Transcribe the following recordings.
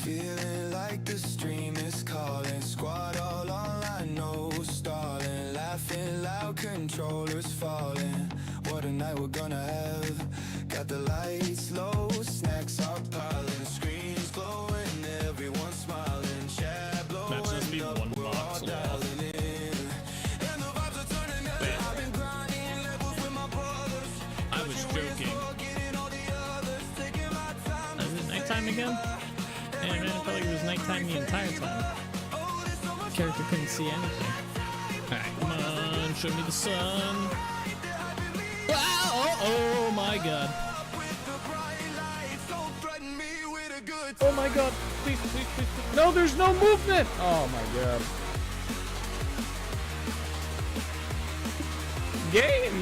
Feeling like the stream is calling. Squad all online, no stalling. Laughing loud, controllers falling. What a night we're gonna have. Got the lights low, snacks are piling. Screens glowing, everyone smiling. Chat blowing up, we're all dialing in. And the vibes are turning up. I've been grinding levels with my brothers. I was joking. Is it nighttime again? Yeah, man, it felt like it was nighttime the entire time. Character couldn't see anything. Alright, come on, show me the sun. Oh my god. Oh my god, please, please, please, please. No, there's no movement! Oh my god. Game!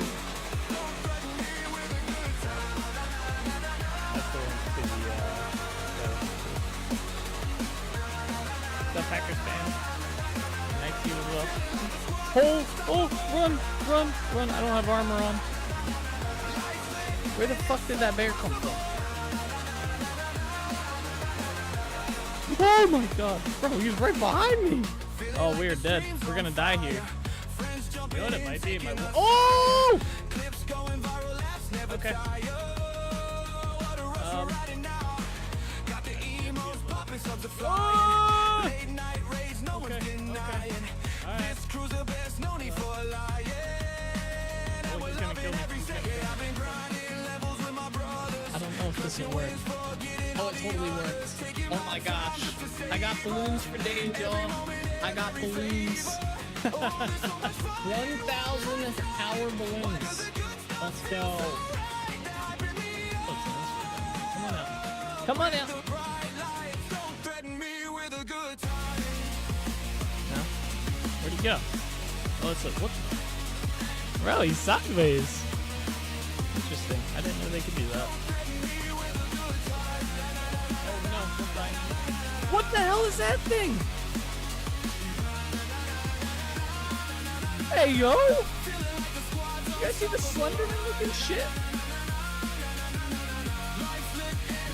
The Packers fan. Nice you as well. Oh, run! I don't have armor on. Where the fuck did that bear come from? Oh my god. Bro, he's right behind me. Oh, we're dead. We're gonna die here. You know what it might be? Oh! Okay. Oh! Okay. Alright. Oh, he's gonna kill me. I don't know if this will work. Oh, it totally worked. Oh my gosh. I got balloons for days, y'all. I got balloons. 1,000 hour balloons. Let's go. Come on out. Come on out. No? Where'd he go? Oh, it's like, what? Bro, he's sideways. Interesting. I didn't know they could do that. Oh no, don't die. What the hell is that thing? Hey yo! You guys see the Slenderman looking shit?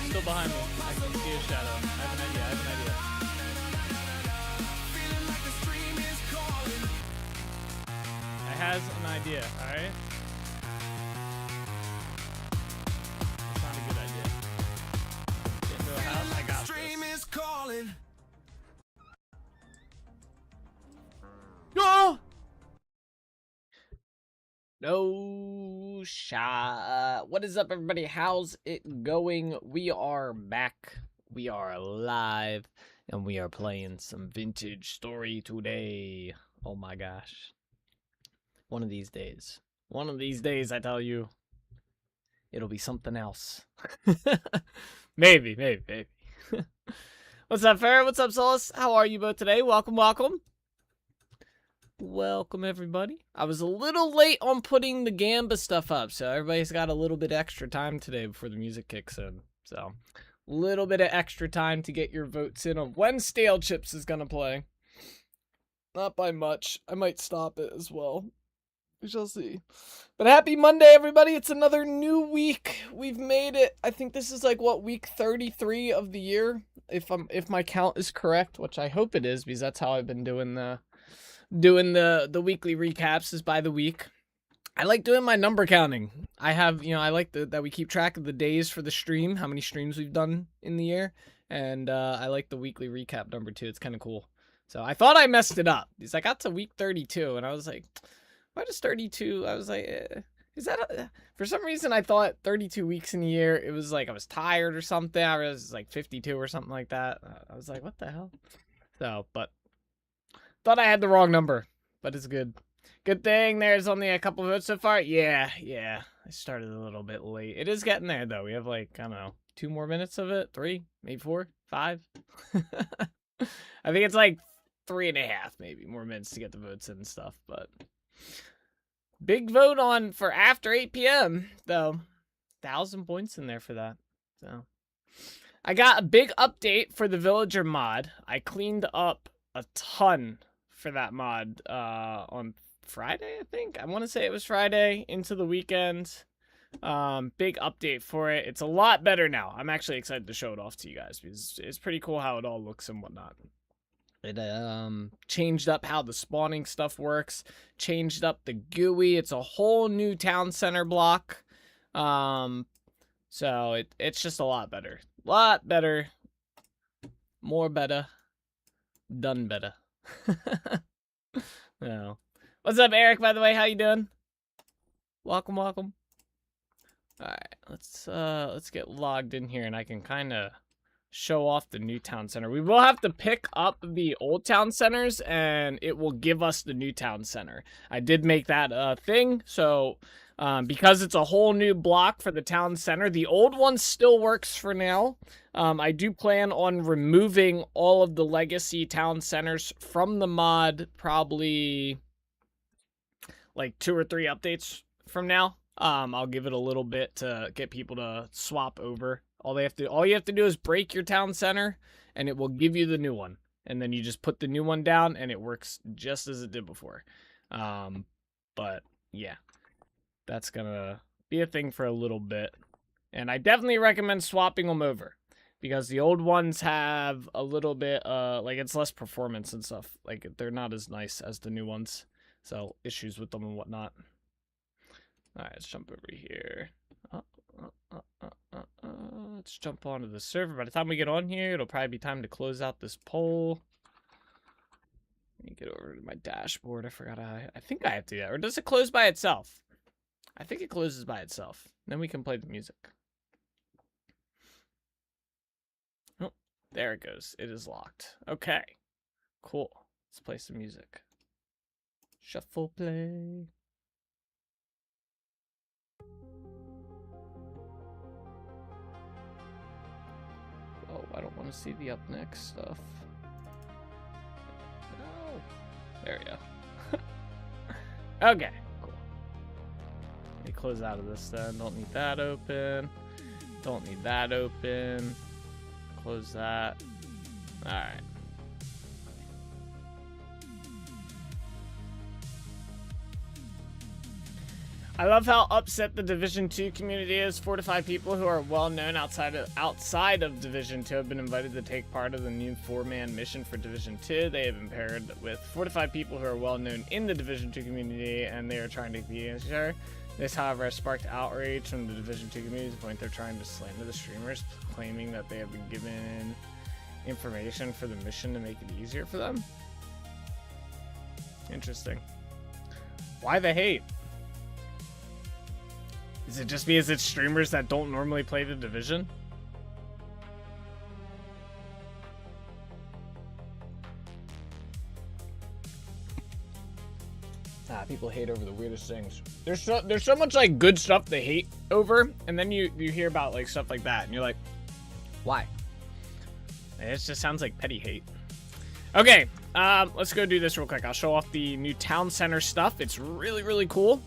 He's still behind me. I can see his shadow. I have an idea. I has an idea, alright? That's not a good idea. Get into a house, I got this. Oh! No shot. What is up, everybody? How's it going? We are back. We are alive. And we are playing some vintage story today. Oh my gosh. One of these days. One of these days, I tell you. It'll be something else. Maybe. What's up, Farrah? What's up, Solus? How are you both today? Welcome. Welcome, everybody. I was a little late on putting the Gamba stuff up, so everybody's got a little bit extra time today before the music kicks in. So, a little bit of extra time to get your votes in on when Stale Chips is going to play. Not by much. I might stop it as well. We shall see. But happy Monday, everybody. It's another new week. We've made it. I think this is like, what, week 33 of the year? If my count is correct, which I hope it is, because that's how I've been doing the weekly recaps, is by the week. I like doing my number counting. I have, I like that we keep track of the days for the stream, how many streams we've done in the year. And I like the weekly recap number too. It's kind of cool. So I thought I messed it up because I got to week 32 and I was like, why does 32? I was like, is that for some reason I thought 32 weeks in a year, it was like I was tired or something. I was like 52 or something like that. I was like, what the hell? So, but thought I had the wrong number, but it's good. Good thing there's only a couple votes so far. Yeah. I started a little bit late. It is getting there though. We have like, I don't know, 2 more minutes of it. 3, maybe 4, 5. I think it's like 3.5 maybe more minutes to get the votes in and stuff, but big vote on for after 8 p.m. though. 1,000 points in there for that. So I got a big update for the villager mod. I cleaned up a ton for that mod on Friday, I think. I want to say it was Friday into the weekend. Big update for it. It's a lot better now. I'm actually excited to show it off to you guys because it's pretty cool how it all looks and whatnot. It changed up how the spawning stuff works, changed up the GUI. It's a whole new town center block. So it's just a lot better. Lot better. More better. Done better. No. What's up, Eric, by the way? How you doing? Welcome, welcome. Alright, let's get logged in here and I can kinda show off the new town center. We will have to pick up the old town centers and it will give us the new town center. I did make that a thing, so because it's a whole new block for the town center, the old one still works for now. I do plan on removing all of the legacy town centers from the mod probably like 2 or 3 updates from now. I'll give it a little bit to get people to swap over. All you have to do is break your town center and it will give you the new one. And then you just put the new one down and it works just as it did before. But yeah, that's gonna be a thing for a little bit. And I definitely recommend swapping them over because the old ones have a little bit, like it's less performance and stuff. Like they're not as nice as the new ones. So issues with them and whatnot. Alright, let's jump over here. Let's jump onto the server. By the time we get on here, it'll probably be time to close out this poll. Let me get over to my dashboard. I forgot I think I have to do that. Or does it close by itself? I think it closes by itself. Then we can play the music. Oh, there it goes. It is locked. Okay. Cool. Let's play some music. Shuffle play. Oh, I don't want to see the up next stuff. No. There we go. Okay, cool. Let me close out of this then. Don't need that open. Don't need that open. Close that. Alright. I love how upset the Division 2 community is. 4 to 5 people who are well known outside of Division 2 have been invited to take part of the new 4-man mission for Division 2. They have been paired with 4 to 5 people who are well known in the Division 2 community, and they are trying to be sure. This, however, has sparked outrage from the Division 2 community to the point they're trying to slander the streamers, claiming that they have been given information for the mission to make it easier for them. Interesting. Why the hate? Is it just because it's streamers that don't normally play the Division? People hate over the weirdest things. There's so much like good stuff they hate over, and then you hear about like stuff like that, and you're like, why? It just sounds like petty hate. Okay, let's go do this real quick. I'll show off the new town center stuff. It's really cool.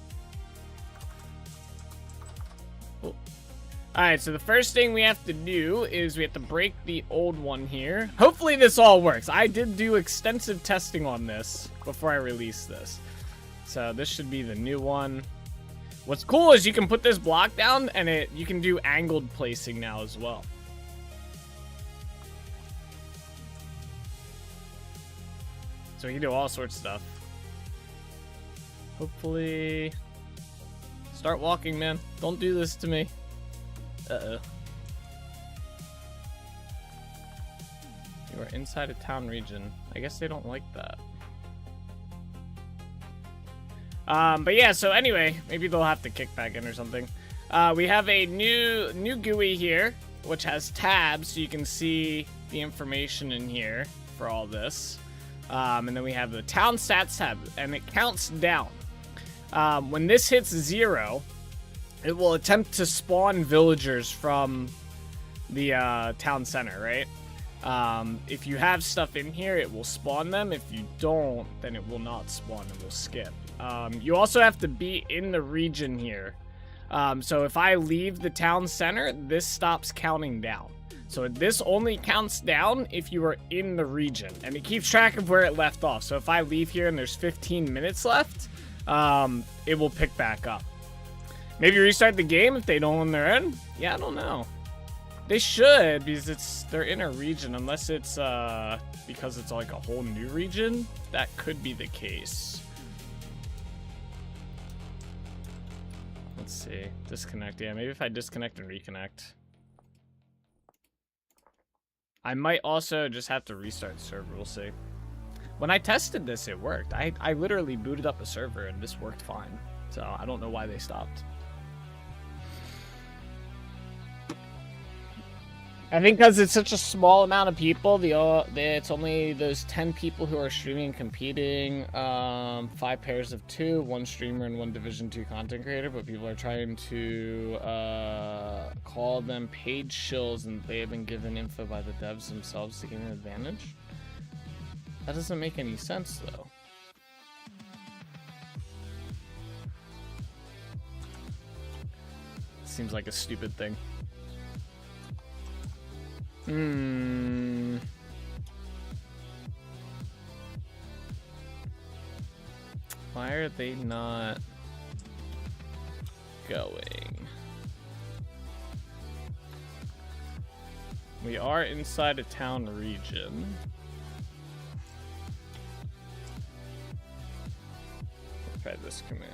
Alright, so the first thing we have to do is we have to break the old one here. Hopefully this all works. I did do extensive testing on this before I released this. So this should be the new one. What's cool is you can put this block down and you can do angled placing now as well. So we can do all sorts of stuff. Hopefully... Start walking, man. Don't do this to me. Uh-oh. You are inside a town region. I guess they don't like that. But yeah, so anyway, maybe they'll have to kick back in or something. We have a new GUI here, which has tabs, so you can see the information in here for all this. And then we have the town stats tab, and it counts down. When this hits 0, it will attempt to spawn villagers from the town center, right? If you have stuff in here, it will spawn them. If you don't, then it will not spawn and will skip. You also have to be in the region here. So if I leave the town center, this stops counting down. So this only counts down if you are in the region, and it keeps track of where it left off. So if I leave here and there's 15 minutes left, it will pick back up. Maybe restart the game if they don't on their end? Yeah, I don't know. They should, because they're in a region, unless it's because it's like a whole new region. That could be the case. Let's see. Disconnect. Yeah, maybe if I disconnect and reconnect. I might also just have to restart the server. We'll see. When I tested this, it worked. I literally booted up a server and this worked fine. So I don't know why they stopped. I think because it's such a small amount of people, it's only those 10 people who are streaming and competing. 5 pairs of 2, 1 streamer and 1 Division 2 content creator, but people are trying to call them paid shills, and they have been given info by the devs themselves to gain an advantage. That doesn't make any sense, though. Seems like a stupid thing. Why are they not going? We are inside a town region. Try this command.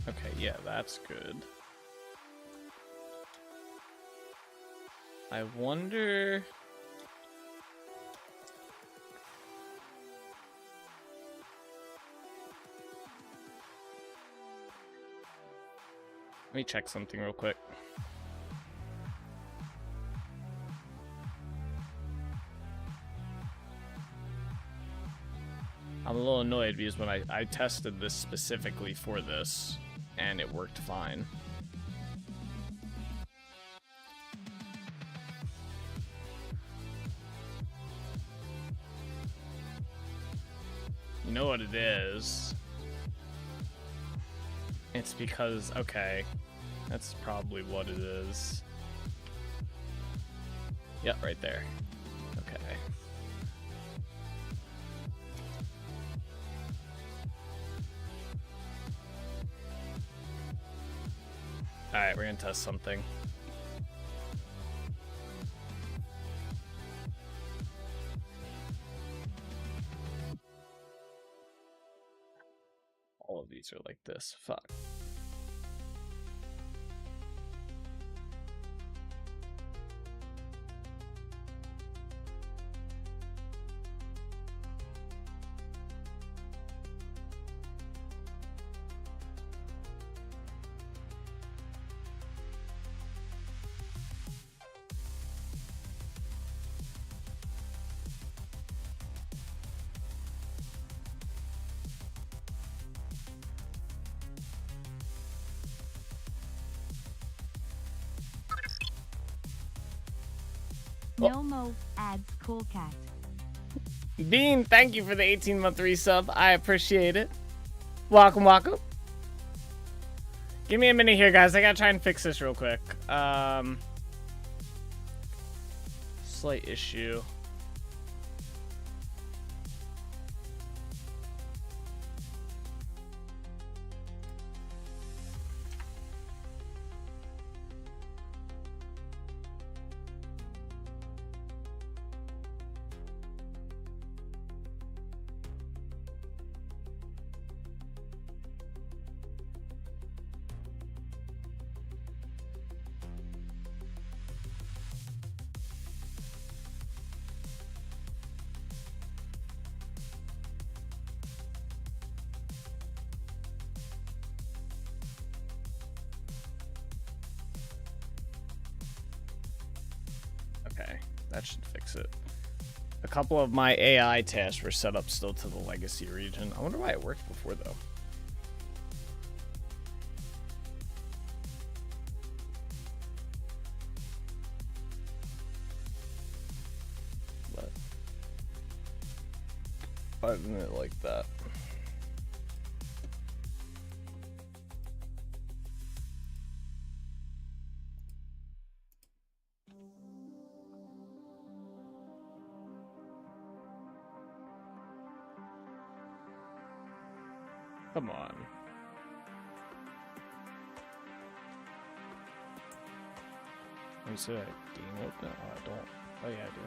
Okay, yeah, that's good. I wonder... Let me check something real quick. I'm a little annoyed because when I tested this specifically for this, and it worked fine. You know what it is? It's because, okay, that's probably what it is. Yep, right there. Okay. Alright, we're gonna test something. All of these are like this. Fuck. Nomo adds cool cat. Dean, thank you for the 18-month resub. I appreciate it. Welcome, welcome. Give me a minute here, guys. I gotta try and fix this real quick. Slight issue. Okay, that should fix it. A couple of my AI tasks were set up still to the legacy region. I wonder why it worked before, though. But why didn't it like that? Come on. see if I game open. Oh, I don't. Oh, yeah, I do.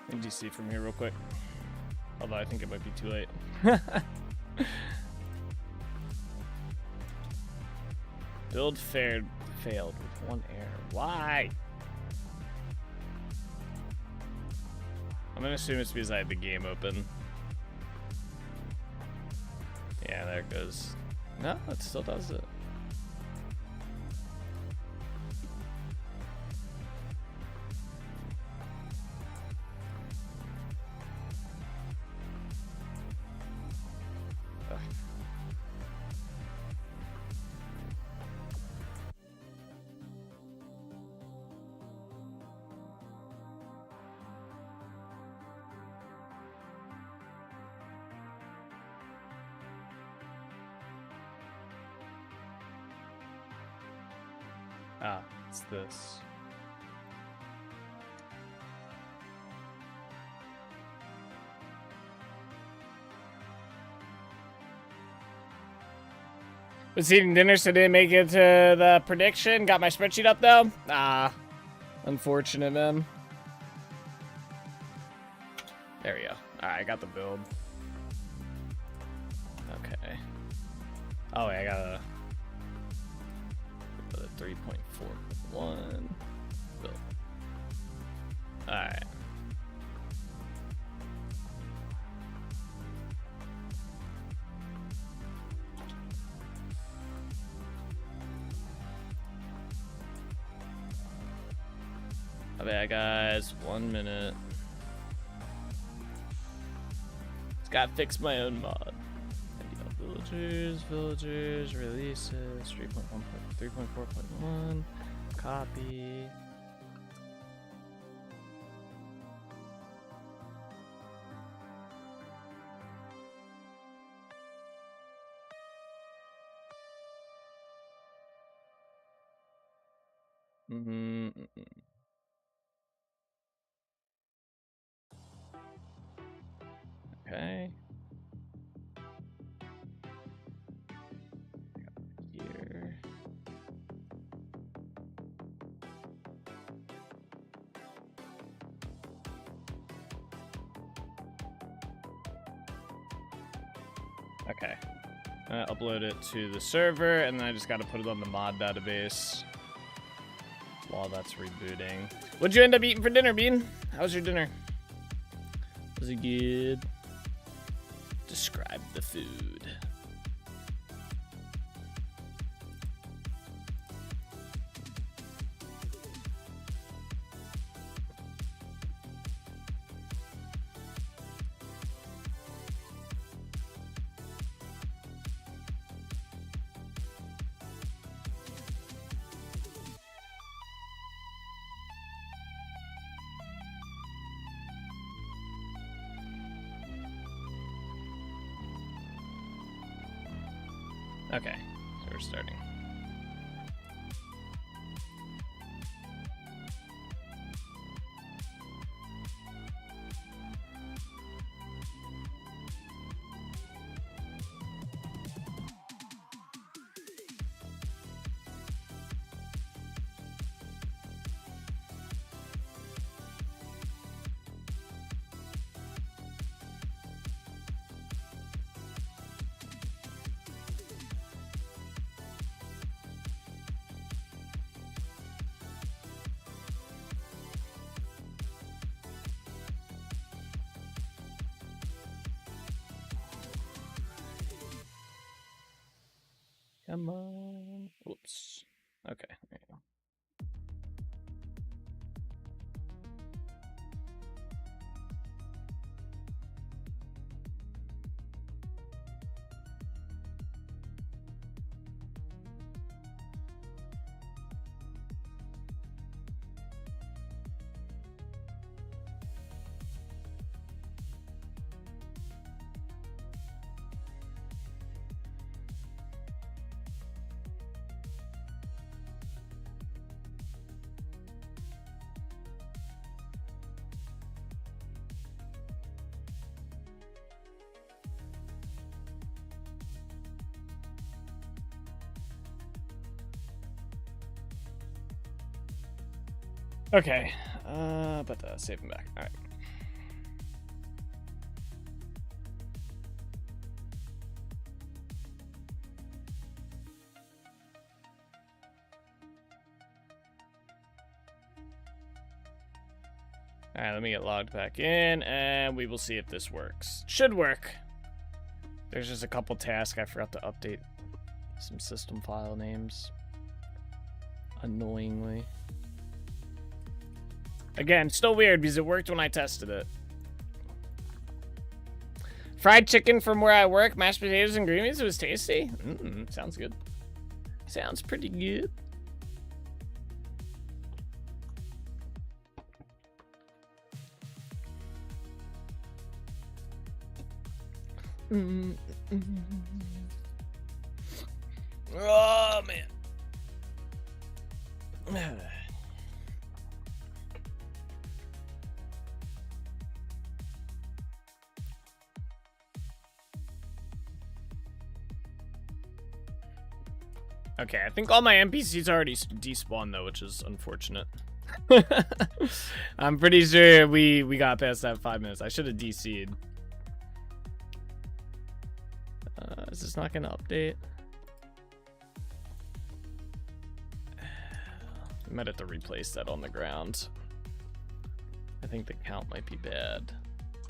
Let me just see from here real quick. Although I think it might be too late. Build failed with 1 error. Why? I'm gonna assume it's because I had the game open. Yeah, there it goes. No, it still does it. Ugh. Ah, it's this. Was eating dinner, so didn't make it to the prediction. Got my spreadsheet up though. Ah, unfortunate, man. There we go. All right, I got the build. Okay. Oh, wait, I got a 3.41 build. All right. My bad, guys. 1 minute. Just gotta fix my own mod. Villagers, releases, 3.4.1, copy. Okay. Here. Okay. Upload it to the server, and then I just got to put it on the mod database while that's rebooting. What'd you end up eating for dinner, Bean? How was your dinner? Was it good? Describe the food. Okay, so we're starting. Come on. Oops. Okay, there you go. Okay. But save him back. All right. All right, let me get logged back in, and we will see if this works. Should work. There's just a couple tasks I forgot to update some system file names. Annoyingly. Again, still weird because it worked when I tested it. Fried chicken from where I work, mashed potatoes and green beans. It was tasty. Sounds good. Sounds pretty good. Oh, man. Okay, I think all my NPCs already despawned though, which is unfortunate. I'm pretty sure we got past that 5 minutes. I should have DC'd. Is this not gonna update? I might have to replace that on the ground. I think the count might be bad.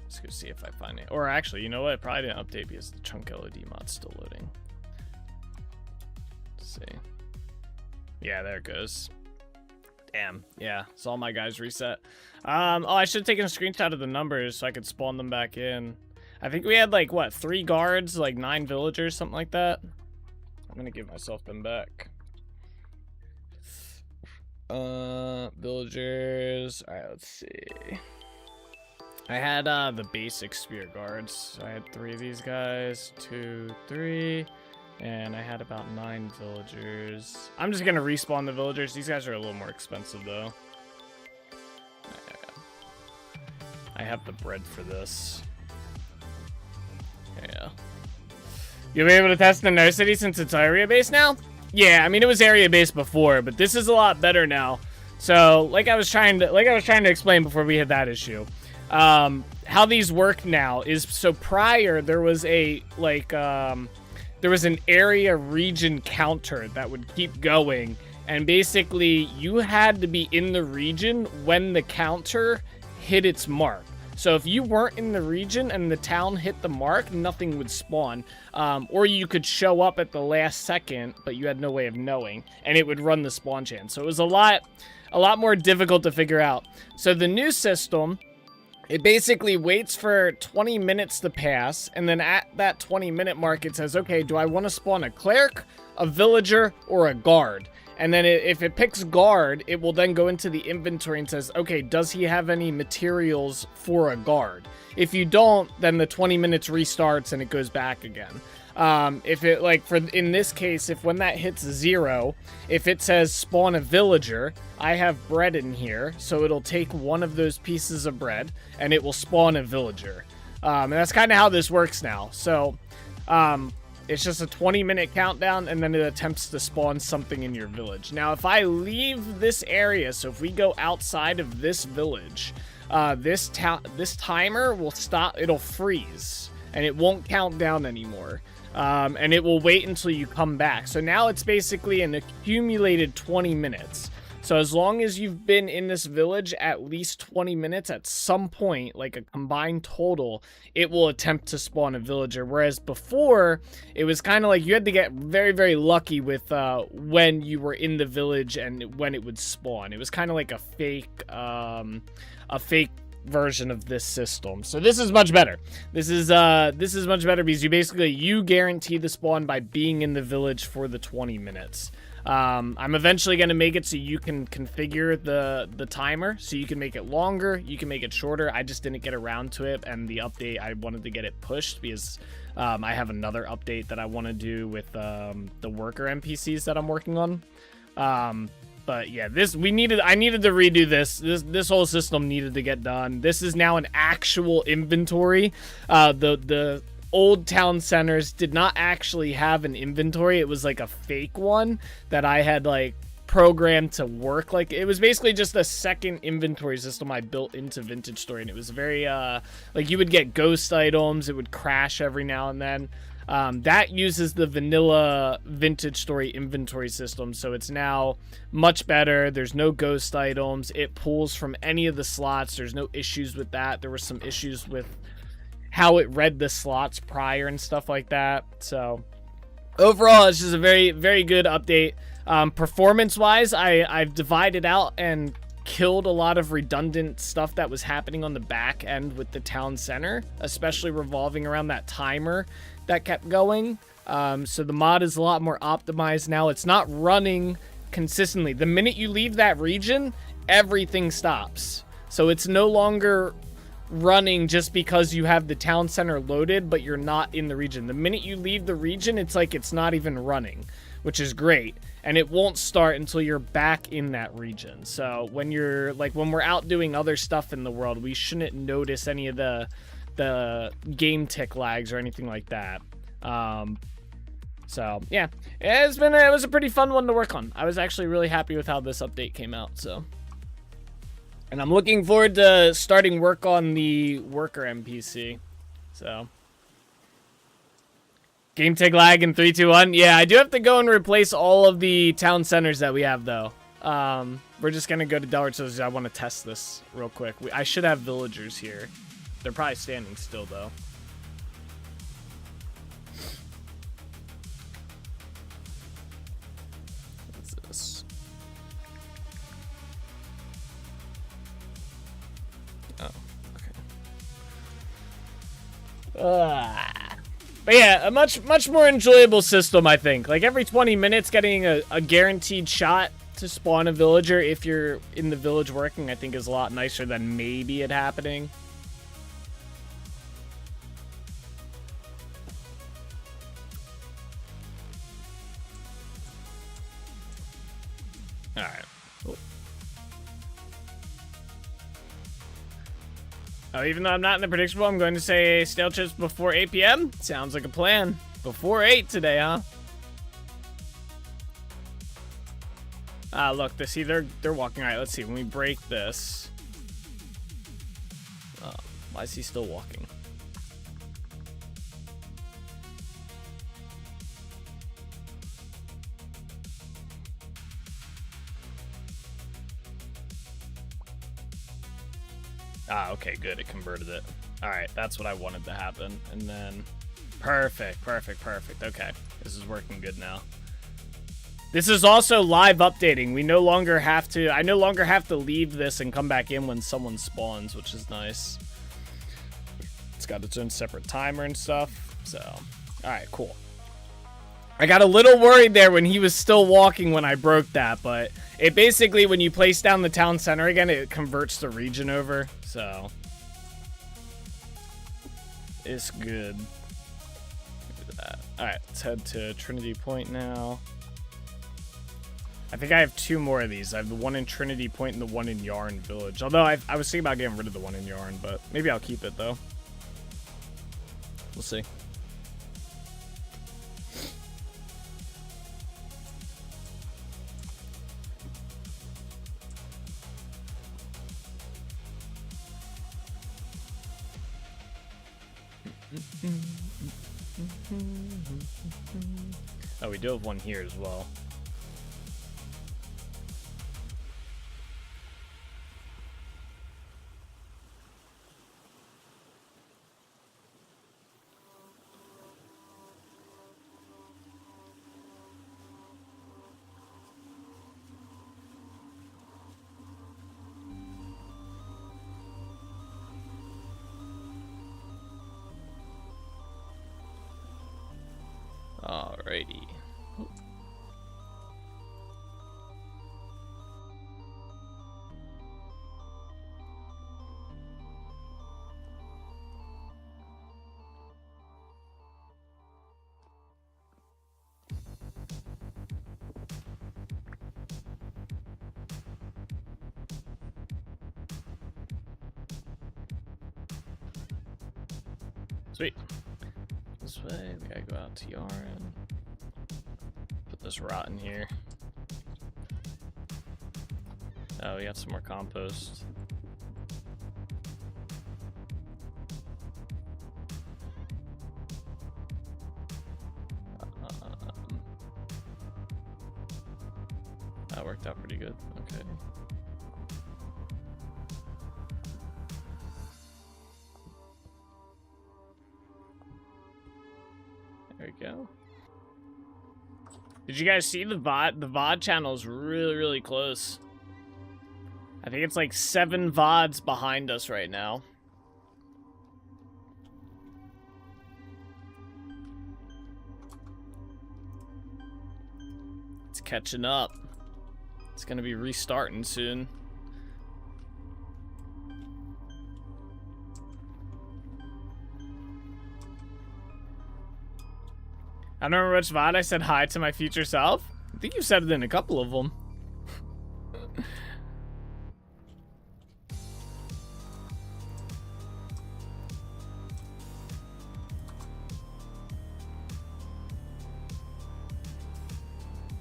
Let's go see if I find it. Or actually, you know what? It probably didn't update because the chunk LED mod's still loading. Let's see. Yeah, there it goes. Damn. Yeah, so all my guys reset. Oh, I should have taken a screenshot of the numbers so I could spawn them back in. I think we had like, what, 3 guards, like 9 villagers, something like that. I'm gonna give myself them back. Villagers. Alright, let's see. I had the basic spear guards. So I had 3 of these guys. 2, 3. And I had about 9 villagers. I'm just gonna respawn the villagers. These guys are a little more expensive though. I have the bread for this. Yeah. You'll be able to test the Nurse City since it's area based now? Yeah, I mean it was area based before, but this is a lot better now. So, like I was trying to explain before we hit that issue. How these work now is, so prior there was a there was an area region counter that would keep going, and basically you had to be in the region when the counter hit its mark. So if you weren't in the region and the town hit the mark, nothing would spawn. Or you could show up at the last second, but you had no way of knowing, and it would run the spawn chain. So it was a lot more difficult to figure out. So the new system, it basically waits for 20 minutes to pass, and then at that 20-minute mark, it says, okay, do I want to spawn a cleric, a villager, or a guard? And then if it picks guard, it will then go into the inventory and says, okay, does he have any materials for a guard? If you don't, then the 20 minutes restarts and it goes back again. If it, like, in this case, if when that hits 0, if it says spawn a villager, I have bread in here, so it'll take one of those pieces of bread and it will spawn a villager. And that's kind of how this works now. So, it's just a 20-minute countdown, and then it attempts to spawn something in your village. Now, if I leave this area, so if we go outside of this village, this timer will stop. It'll freeze, and it won't count down anymore. And it will wait until you come back. So now it's basically an accumulated 20 minutes. So as long as you've been in this village at least 20 minutes at some point, like a combined total, it will attempt to spawn a villager. Whereas before, it was kind of like you had to get very, very lucky with when you were in the village and when it would spawn. It was kind of like a fake version of this system. So this is much better. This is much better because you guarantee the spawn by being in the village for the 20 minutes. I'm eventually going to make it so you can configure the timer, so you can make it longer, you can make it shorter. I just didn't get around to it, and the update, I wanted to get it pushed because I have another update that I want to do with the worker NPCs that I'm working on. But yeah, I needed to redo this whole system needed to get done. This is now an actual inventory. The old town centers did not actually have an inventory. It was like a fake one that I had like programmed to work. Like, it was basically just a second inventory system I built into Vintage Story, and it was very, like, you would get ghost items, it would crash every now and then. That uses the vanilla Vintage Story inventory system, so it's now much better. There's no ghost items. It pulls from any of the slots. There's no issues with that. There were some issues with how it read the slots prior and stuff like that. So overall, it's just a very, very good update. Performance-wise, I've divided out and killed a lot of redundant stuff that was happening on the back end with the town center, especially revolving around that timer that kept going. So the mod is a lot more optimized now. It's not running consistently. The minute you leave that region, everything stops. So it's no longer running just because you have the town center loaded, but you're not in the region. The minute you leave the region, it's like it's not even running, which is great. And it won't start until you're back in that region. So when you're like, when we're out doing other stuff in the world, we shouldn't notice any of the game tick lags or anything like that. So yeah, it was a pretty fun one to work on. I was actually really happy with how this update came out. So, and I'm looking forward to starting work on the worker NPC. So, game tick lag in 3, 2, 1. Yeah, I do have to go and replace all of the town centers that we have though. We're just gonna go to Delaware. So I want to test this real quick. I should have villagers here. They're probably standing still though. What's this? Oh, okay. But yeah, a much more enjoyable system, I think. Like every 20 minutes, getting a guaranteed shot to spawn a villager if you're in the village working, I think is a lot nicer than maybe it happening. All right. Cool. Oh, even though I'm not in the predictable, I'm going to say stale chips before 8 p.m. Sounds like a plan. Before 8 today, huh? Ah, look, see, they're walking. All right, let's see. When we break this, why is he still walking? Ah, okay, good. It converted it. All right, that's what I wanted to happen. And then, perfect. Okay, this is working good now. This is also live updating. We no longer have to, I no longer have to leave this and come back in when someone spawns, which is nice. It's got its own separate timer and stuff. So, all right, cool. I got a little worried there when he was still walking when I broke that, but it basically, when you place down the town center again, it converts the region over. So, it's good. Look at that. All right, let's head to Trinity Point now. I think I have 2 more of these. I have the one in Trinity Point and the one in Yarn Village. Although I was thinking about getting rid of the one in Yarn, but maybe I'll keep it though. We'll see. Oh, we do have one here as well. Alrighty. Sweet. This way, we gotta go out to Yarn. Put this rot in here. Oh, we got some more compost. That worked out pretty good. Okay. There we go. Did you guys see the VOD? The VOD channel is really, really close. I think it's like 7 VODs behind us right now. It's catching up. It's gonna be restarting soon. I don't remember which VOD I said hi to my future self. I think you said it in a couple of them.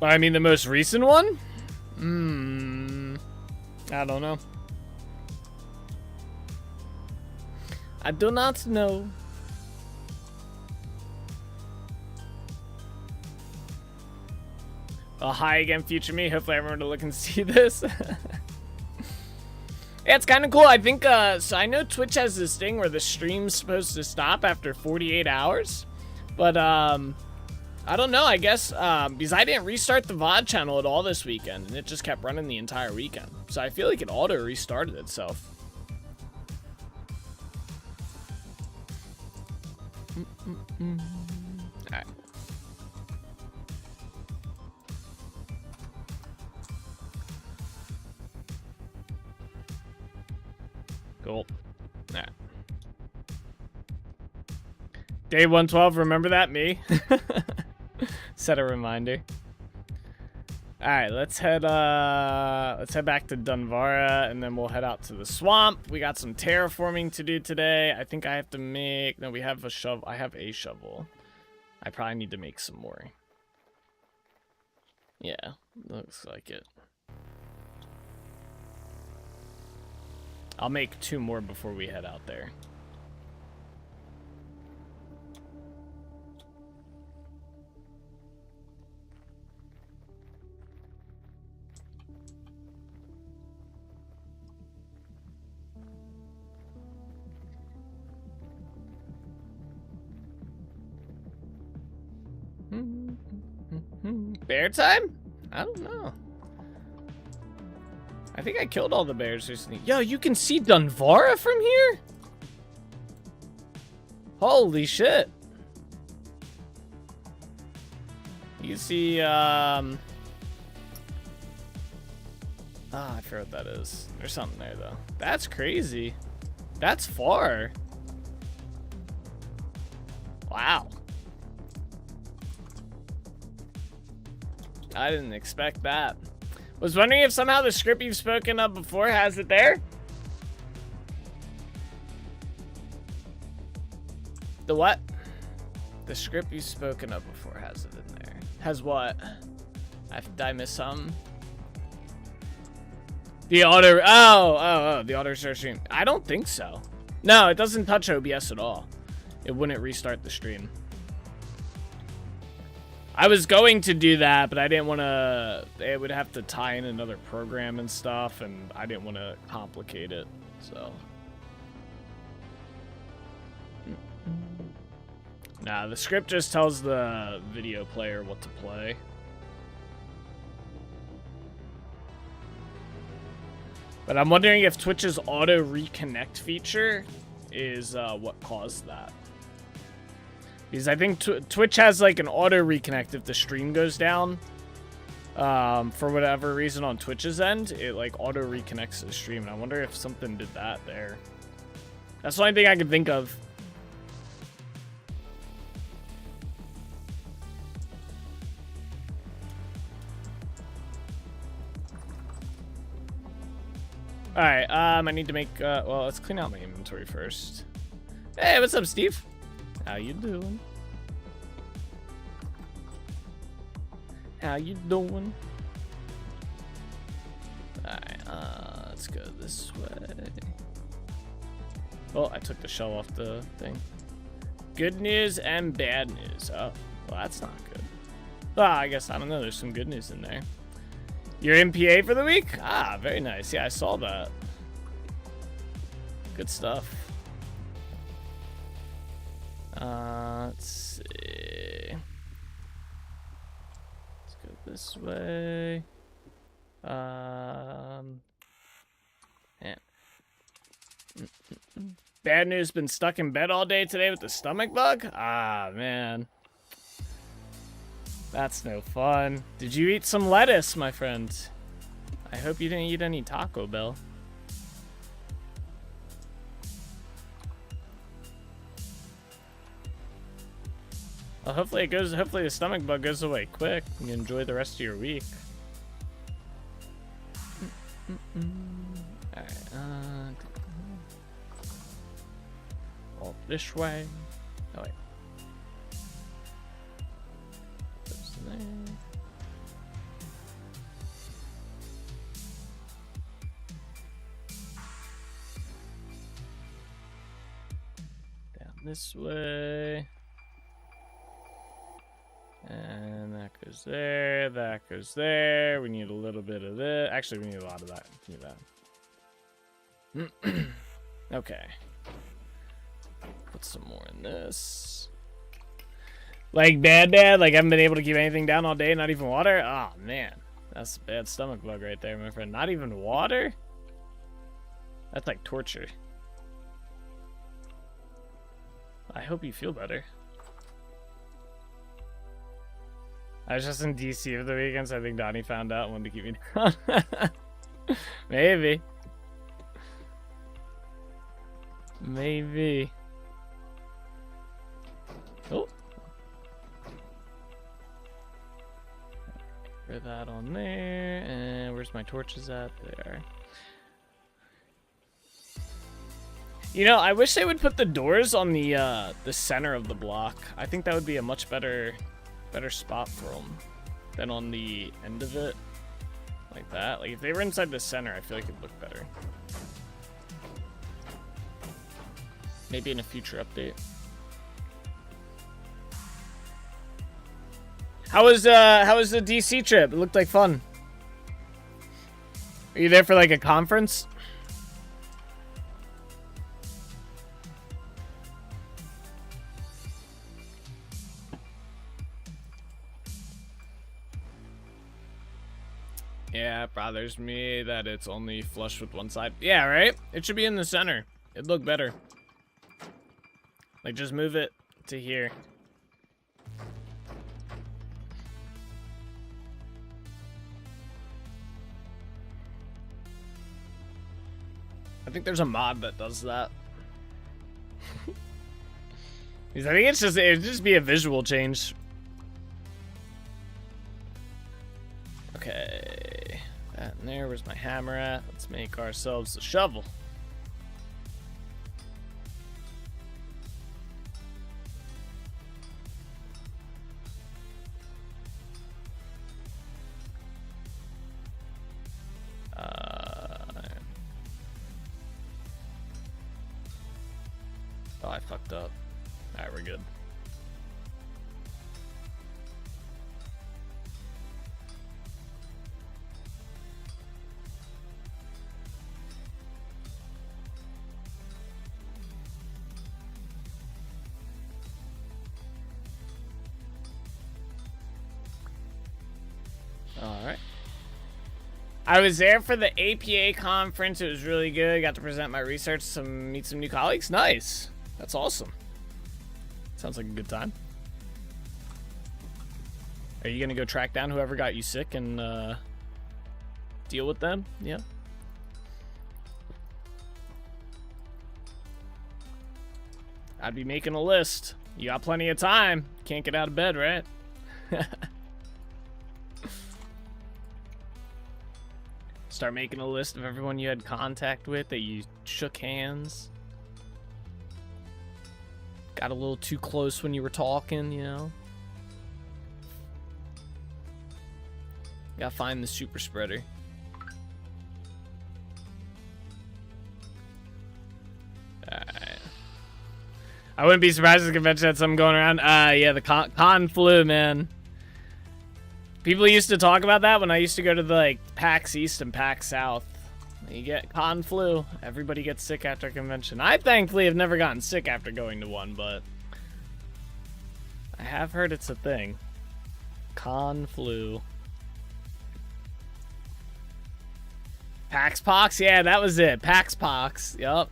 I mean, the most recent one? I don't know. I do not know. Well, hi again, future me. Hopefully everyone will look and see this. Yeah, it's kind of cool. I think, so I know Twitch has this thing where the stream's supposed to stop after 48 hours. But, I don't know, I guess, because I didn't restart the VOD channel at all this weekend, and it just kept running the entire weekend. So I feel like it auto-restarted itself. Alright. Cool. Alright. Day 112, remember that? Me? Set a reminder. Alright, let's head back to Dunvara, and then we'll head out to the swamp. We got some terraforming to do today. I think I have to make... No, we have a shovel. I have a shovel. I probably need to make some more. Yeah, looks like it. I'll make 2 more before we head out there. Bear time? I don't know. I think I killed all the bears recently. Yo, you can see Dunvara from here? Holy shit. You can see, I forgot what that is. There's something there, though. That's crazy. That's far. Wow. I didn't expect that. Was wondering if somehow the script you've spoken of before has it there? The what? The script you've spoken of before has it in there. Has what? Did I miss something? The auto... Oh, the auto restart stream. I don't think so. No, it doesn't touch OBS at all. It wouldn't restart the stream. I was going to do that, but I didn't want to... It would have to tie in another program and stuff, and I didn't want to complicate it, so... Nah, the script just tells the video player what to play. But I'm wondering if Twitch's auto reconnect feature is what caused that. Because I think Twitch has like an auto reconnect if the stream goes down. For whatever reason on Twitch's end, it like auto reconnects the stream. And I wonder if something did that there. That's the only thing I can think of. Alright, I need to make, well, let's clean out my inventory first. Hey, what's up, Steve? How you doing? How you doing? Alright, Let's go this way. Oh, I took the shell off the thing. Good news and bad news. Oh, well, that's not good. Well, I guess, I don't know. There's some good news in there. You're MPA for the week? Ah, very nice. Yeah, I saw that. Good stuff. Let's see. Let's go this way. Man. Bad news, been stuck in bed all day today with the stomach bug? Ah, man. That's no fun. Did you eat some lettuce, my friend? I hope you didn't eat any Taco Bell. Well, hopefully the stomach bug goes away quick and you enjoy the rest of your week. Alright, all this way. Oh wait. Goes there. Down this way. And that goes there, that goes there. We need a little bit of this. Actually, we need a lot of that. Give me that. Okay. Put some more in this. Like, bad. Like, I haven't been able to keep anything down all day, not even water? Oh, man. That's a bad stomach bug right there, my friend. Not even water? That's like torture. I hope you feel better. I was just in DC over the weekend, so I think Donnie found out and wanted to keep me down. Maybe. Maybe. Oh. Put that on there. And where's my torches at? There. You know, I wish they would put the doors on the center of the block. I think that would be a much better spot for them than on the end of it, like that. Like, if they were inside the center, I feel like it'd look better. Maybe in a future update. How was the DC trip? It looked like fun. Are you there for like a conference? Yeah, it bothers me that it's only flush with one side. Yeah, right? It should be in the center. It'd look better. Like, just move it to here. I think there's a mod that does that. Because I think it'd just be a visual change. Okay, that in there. Where's my hammer at? Let's make ourselves a shovel. Oh, I fucked up. Alright, we're good. Alright. I was there for the APA conference. It was really good. Got to present my research, meet some new colleagues. Nice. That's awesome. Sounds like a good time. Are you gonna go track down whoever got you sick and deal with them? Yeah. I'd be making a list. You got plenty of time. Can't get out of bed, right? Start making a list of everyone you had contact with, that you shook hands. Got a little too close when you were talking, you know? Gotta find the super spreader. I wouldn't be surprised if the convention had something going around. Yeah, the con flu, man. People used to talk about that when I used to go to the like PAX East and PAX South. You get con flu. Everybody gets sick after a convention. I thankfully have never gotten sick after going to one, but I have heard it's a thing. Con flu. PAX Pox? Yeah, that was it. PAX Pox. Yup.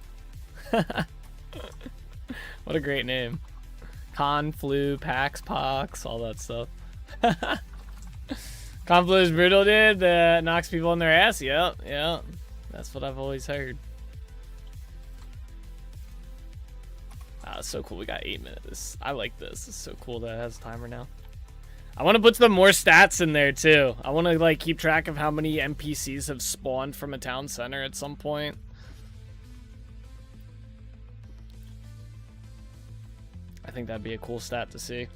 What a great name. Con flu, PAX Pox, all that stuff. Con flu is brutal, dude. That knocks people on their ass. Yep, yep. That's what I've always heard. Ah, it's so cool. We got 8 minutes. I like this. It's so cool that it has a timer now. I want to put some more stats in there too. I want to like keep track of how many NPCs have spawned from a town center at some point. I think that'd be a cool stat to see.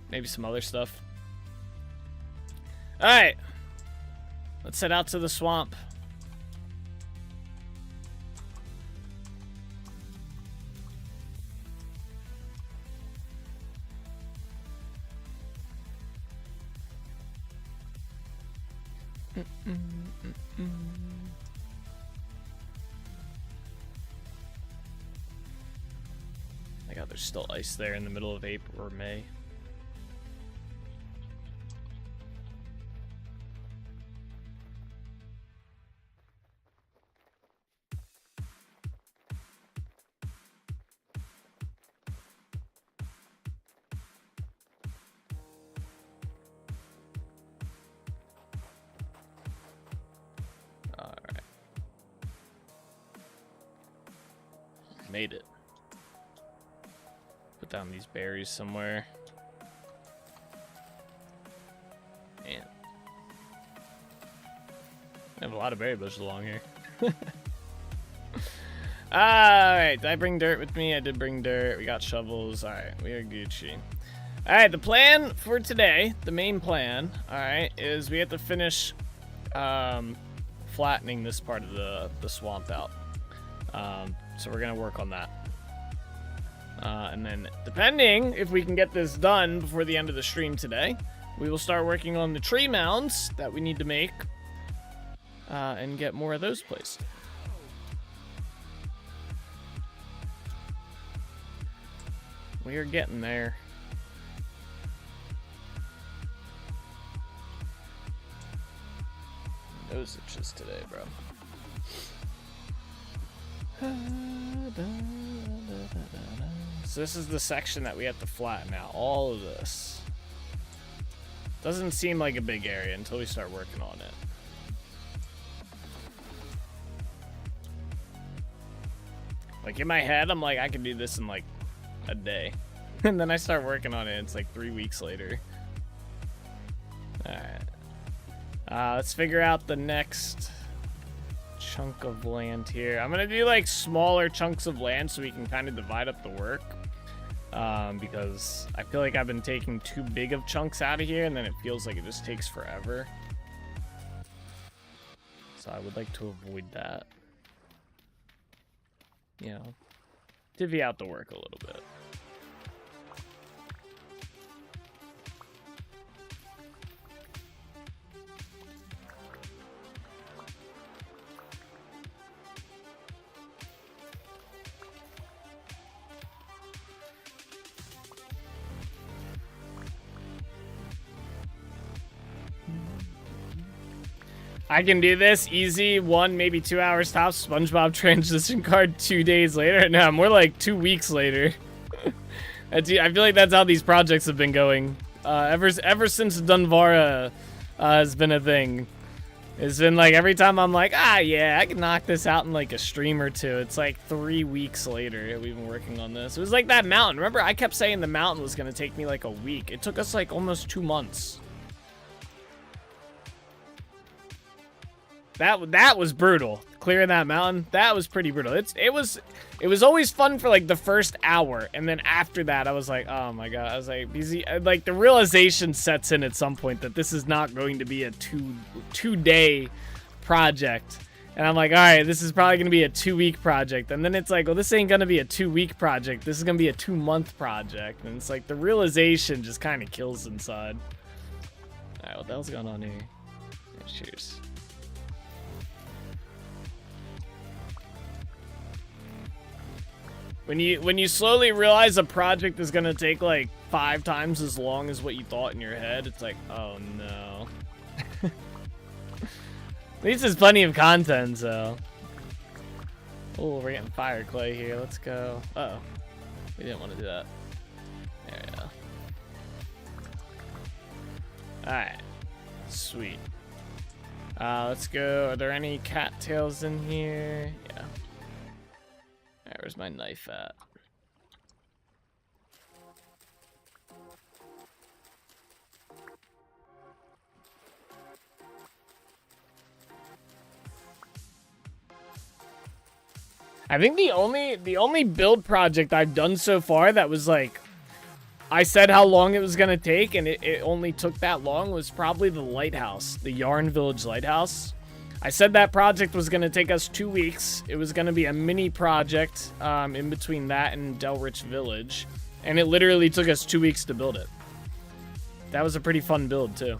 Maybe some other stuff. All right, let's head out to the swamp. My God, there's still ice there in the middle of April or May. Made it. Put down these berries somewhere. Man. I have a lot of berry bushes along here. Alright, did I bring dirt with me? I did bring dirt. We got shovels. Alright, we are Gucci. Alright, the plan for today, the main plan, alright, is we have to finish flattening this part of the swamp out. So we're gonna work on that. And then depending if we can get this done before the end of the stream today, we will start working on the tree mounds that we need to make and get more of those placed. We are getting there. Nose itches today, bro. So this is the section that we have to flatten out. All of this. Doesn't seem like a big area until we start working on it. Like in my head, I'm like, I can do this in like a day. And then I start working on it, it's like 3 weeks later. Alright. Let's figure out the next chunk of land here. I'm gonna do like smaller chunks of land so we can kind of divide up the work, because I feel like I've been taking too big of chunks out of here and then it feels like it just takes forever. So I would like to avoid that, you know, divvy out the work a little bit. I can do this easy, 1, maybe 2 hours tops. SpongeBob transition card 2 days later. No, more like 2 weeks later. I feel like that's how these projects have been going. Ever since Dunvara has been a thing. It's been like every time I'm like, yeah, I can knock this out in like a stream or 2. It's like 3 weeks later we've been working on this. It was like that mountain. Remember, I kept saying the mountain was gonna take me like a week. It took us like almost 2 months. That was brutal. Clearing that mountain, that was pretty brutal. It was always fun for like the first hour, and then after that, I was like, oh my god. I was like, like the realization sets in at some point that this is not going to be a two-day project, And I'm like, all right, this is probably going to be a 2-week project. And then it's like, well, this ain't going to be a 2-week project. This is going to be a 2-month project. And it's like the realization just kind of kills inside. All right, what the hell's going on here? Cheers. When you slowly realize a project is going to take like 5 times as long as what you thought in your head, it's like, oh no. At least there's plenty of content, so. Oh, we're getting fire clay here. Let's go. Uh-oh. We didn't want to do that. There we go. Alright. Sweet. Let's go. Are there any cattails in here? Yeah. Alright, where's my knife at? I think the only build project I've done so far that was like, I said how long it was gonna take and it only took that long was probably the lighthouse, the Yarn Village lighthouse. I said that project was gonna take us 2 weeks. It was gonna be a mini project in between that and Delrich Village, and it literally took us 2 weeks to build it. That was a pretty fun build too.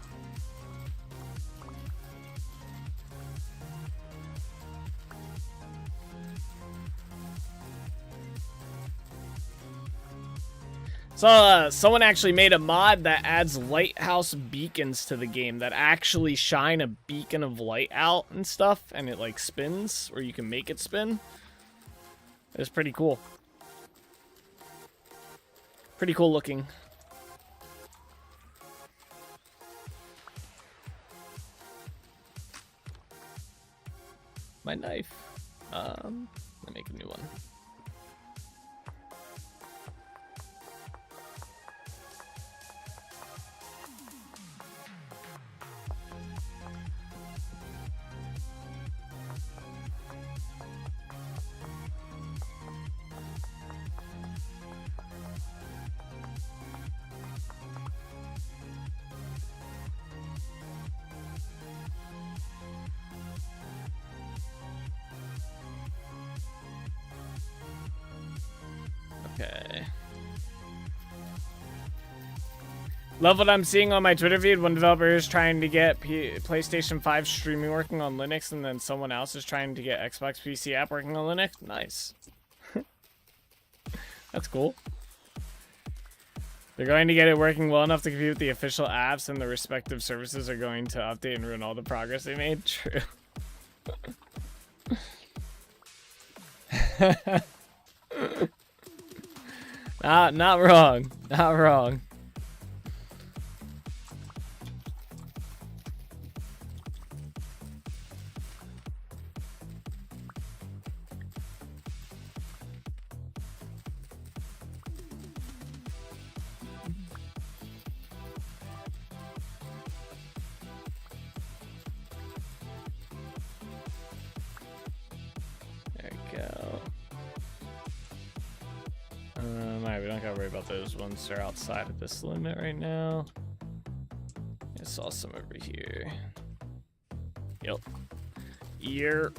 So, someone actually made a mod that adds lighthouse beacons to the game that actually shine a beacon of light out and stuff, and it, like, spins, or you can make it spin. It's pretty cool. Pretty cool looking. My knife. Let me make a new one. Okay. Love what I'm seeing on my Twitter feed. One developer is trying to get PlayStation 5 streaming working on Linux, and then someone else is trying to get Xbox PC app working on Linux. Nice. That's cool. They're going to get it working well enough to compete with the official apps, and the respective services are going to update and ruin all the progress they made. True. Not wrong. Not wrong. There we go. Alright, we don't gotta worry about those ones. They're outside of this limit right now. I saw some over here. Yep. Here.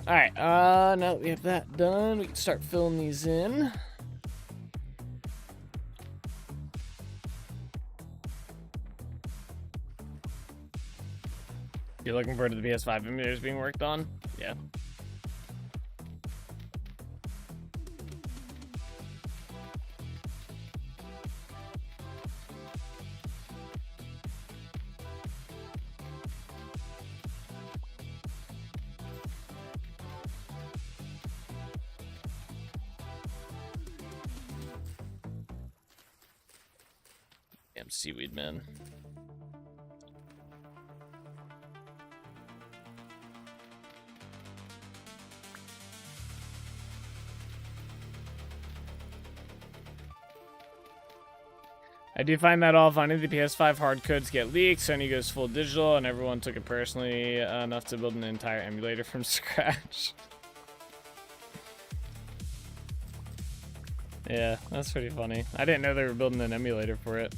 Alright, now that we have that done, we can start filling these in. You're looking forward to the PS5 emulators being worked on? Yeah. Damn seaweed, man. I do find that all funny. The PS5 hard codes get leaked, Sony goes full digital, and everyone took it personally enough to build an entire emulator from scratch. Yeah, that's pretty funny. I didn't know they were building an emulator for it.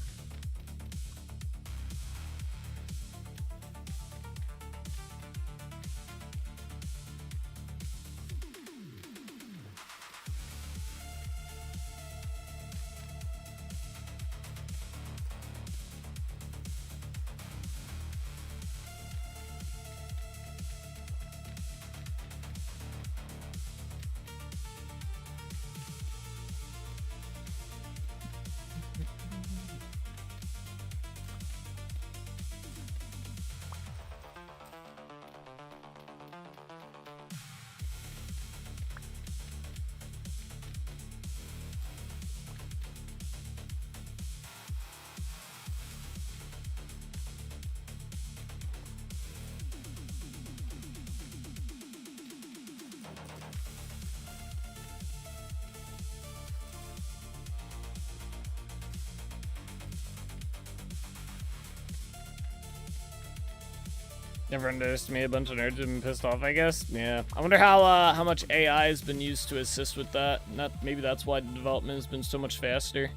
Never underestimated. A bunch of nerds have been pissed off, I guess. Yeah. I wonder how much AI has been used to assist with that. Maybe that's why the development has been so much faster.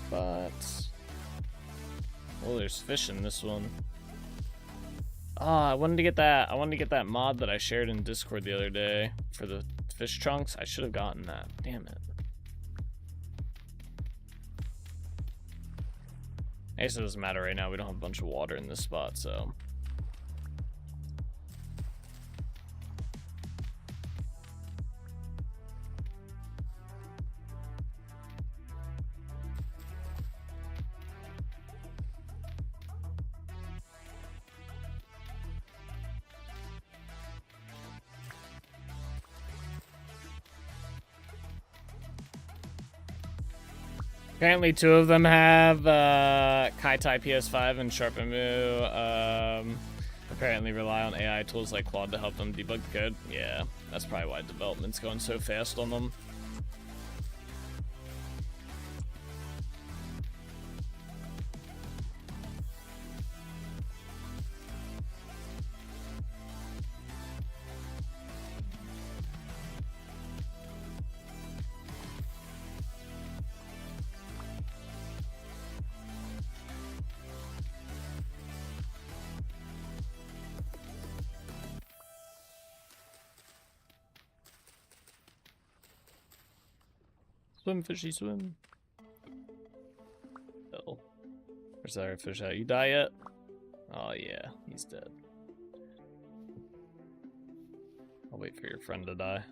But oh, there's fish in this one. I wanted to get that. I wanted to get that mod that I shared in Discord the other day for the fish chunks. I should have gotten that. Damn it. I guess it doesn't matter right now. We don't have a bunch of water in this spot, so. Apparently 2 of them have Kaitai PS5 and Sharpenmu. Apparently rely on AI tools like Claude to help them debug the code. Yeah, that's probably why development's going so fast on them. Swim, fishy, swim. Oh. Where's that other fish at? You die yet? Oh, yeah. He's dead. I'll wait for your friend to die.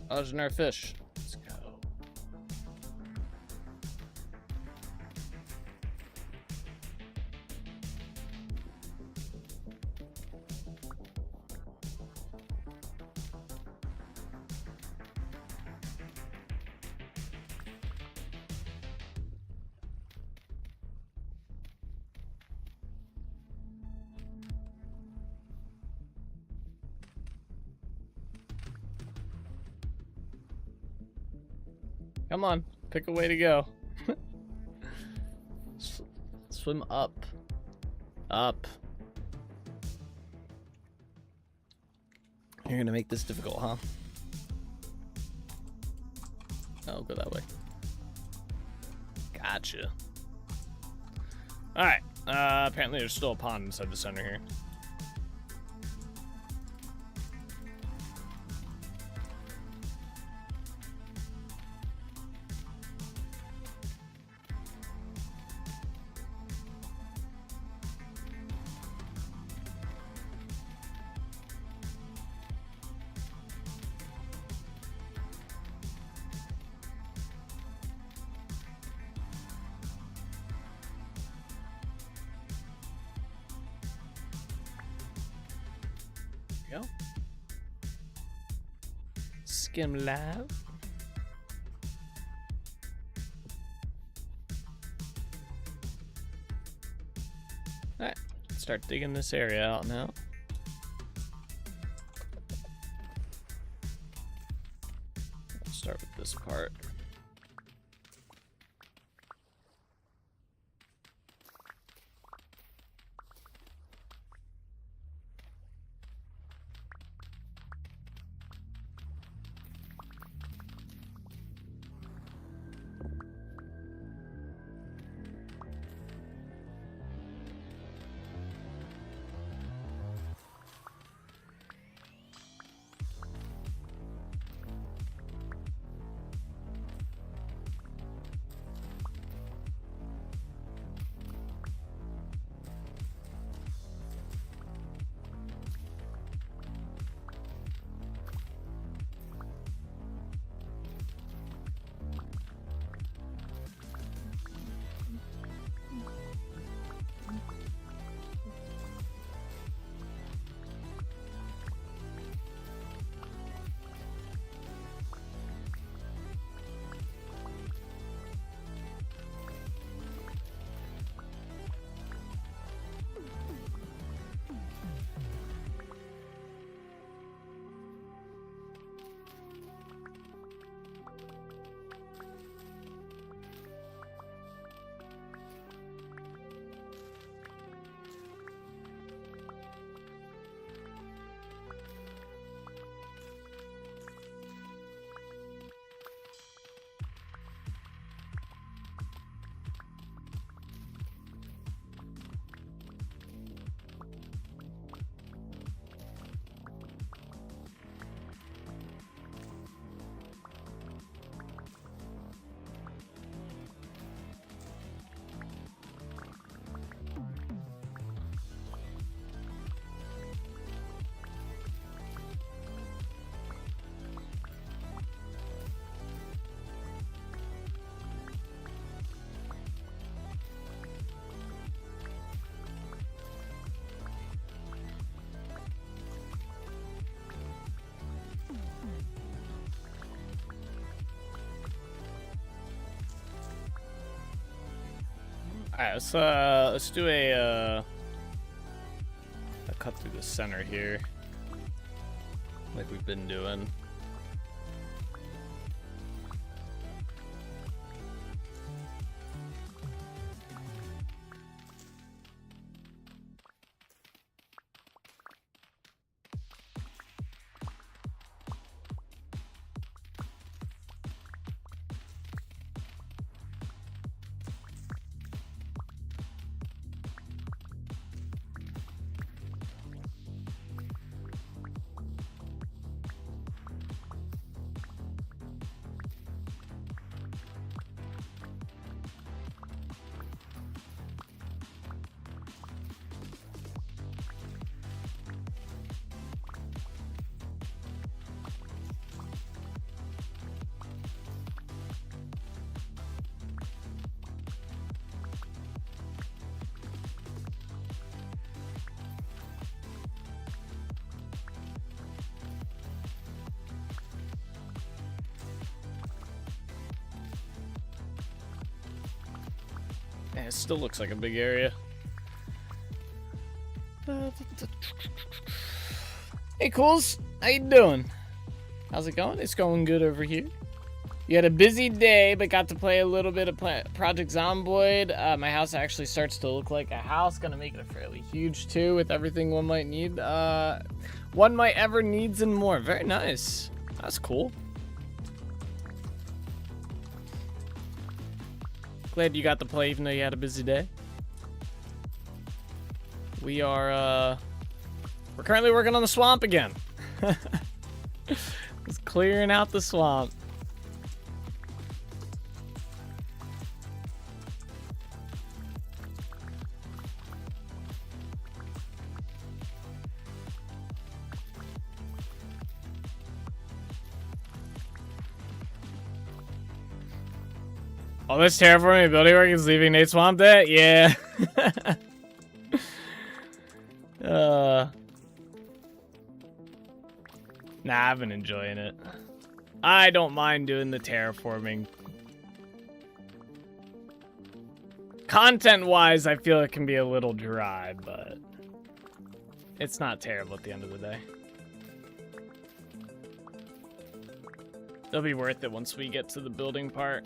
Oh, there's another fish. Let's go. Come on, pick a way to go. Swim up. Up. You're gonna make this difficult, huh? Oh, go that way. Gotcha. Alright. Apparently there's still a pond inside the center here. Go. Skim Lab. Alright, start digging this area out now. Let's start with this part. Alright, let's do a cut through the center here, like we've been doing. it still looks like a big area. Hey, Cools. How you doing? How's it going? It's going good over here. You had a busy day, but got to play a little bit of Project Zomboid. My house actually starts to look like a house. Gonna make it a fairly huge, too, with everything one might need. One might ever needs and more. Very nice. That's cool. Glad you got to play even though you had a busy day. We are, we're currently working on the swamp again. Just clearing out the swamp. All this terraforming and building work is leaving Nate swamped at? Yeah. Nah, I've been enjoying it. I don't mind doing the terraforming. Content-wise, I feel it can be a little dry, but it's not terrible at the end of the day. It'll be worth it once we get to the building part.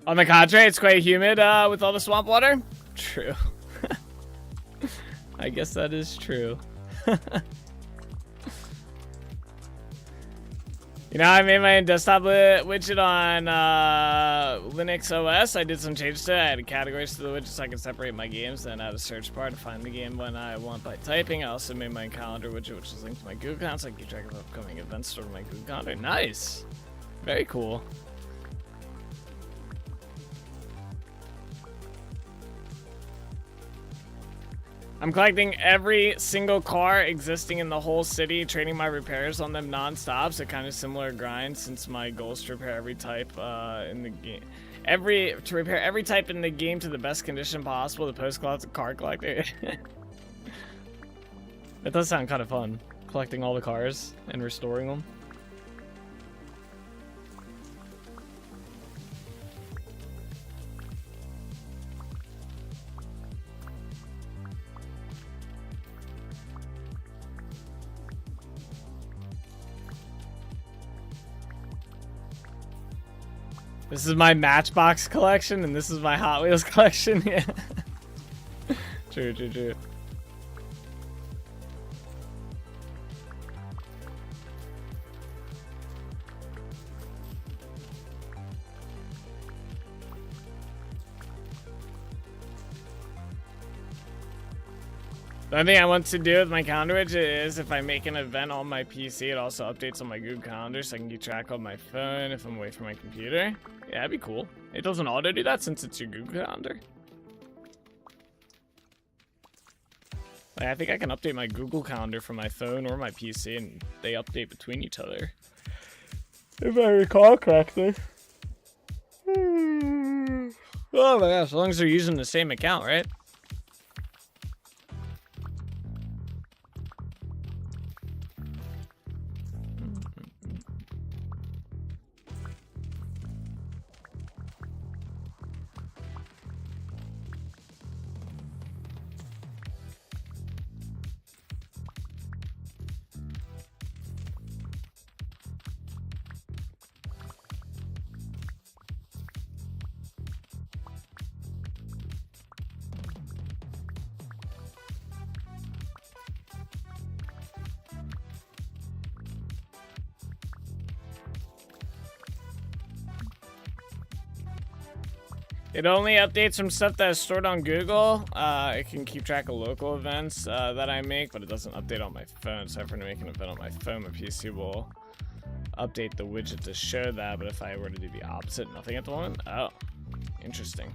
On the contrary, it's quite humid with all the swamp water. True. I guess that is true. You know, I made my desktop widget on Linux OS. I did some changes to it. I added categories to the widget so I could separate my games. Then I had a search bar to find the game when I want by typing. I also made my calendar widget, which is linked to my Google account, so I can keep track of upcoming events stored in my Google calendar. Nice. Very cool. I'm collecting every single car existing in the whole city, trading my repairs on them non-stop. So kind of similar grind since my goal is to repair every type in the game. To repair every type in the game to the best condition possible. The post-collect car collector. It does sound kind of fun, collecting all the cars and restoring them. This is my Matchbox collection, and this is my Hot Wheels collection. Yeah. True, true, true. The only thing I want to do with my calendar widget is if I make an event on my PC, it also updates on my Google Calendar so I can keep track on my phone if I'm away from my computer. Yeah, that'd be cool. It doesn't auto do that since it's your Google Calendar. Like, I think I can update my Google Calendar from my phone or my PC and they update between each other. If I recall correctly. Oh my gosh, as long as they're using the same account, right? It only updates from stuff that is stored on Google. It can keep track of local events that I make, but it doesn't update on my phone. So if I were to make an event on my phone, my PC will update the widget to show that. But if I were to do the opposite, nothing at the moment. Oh, interesting.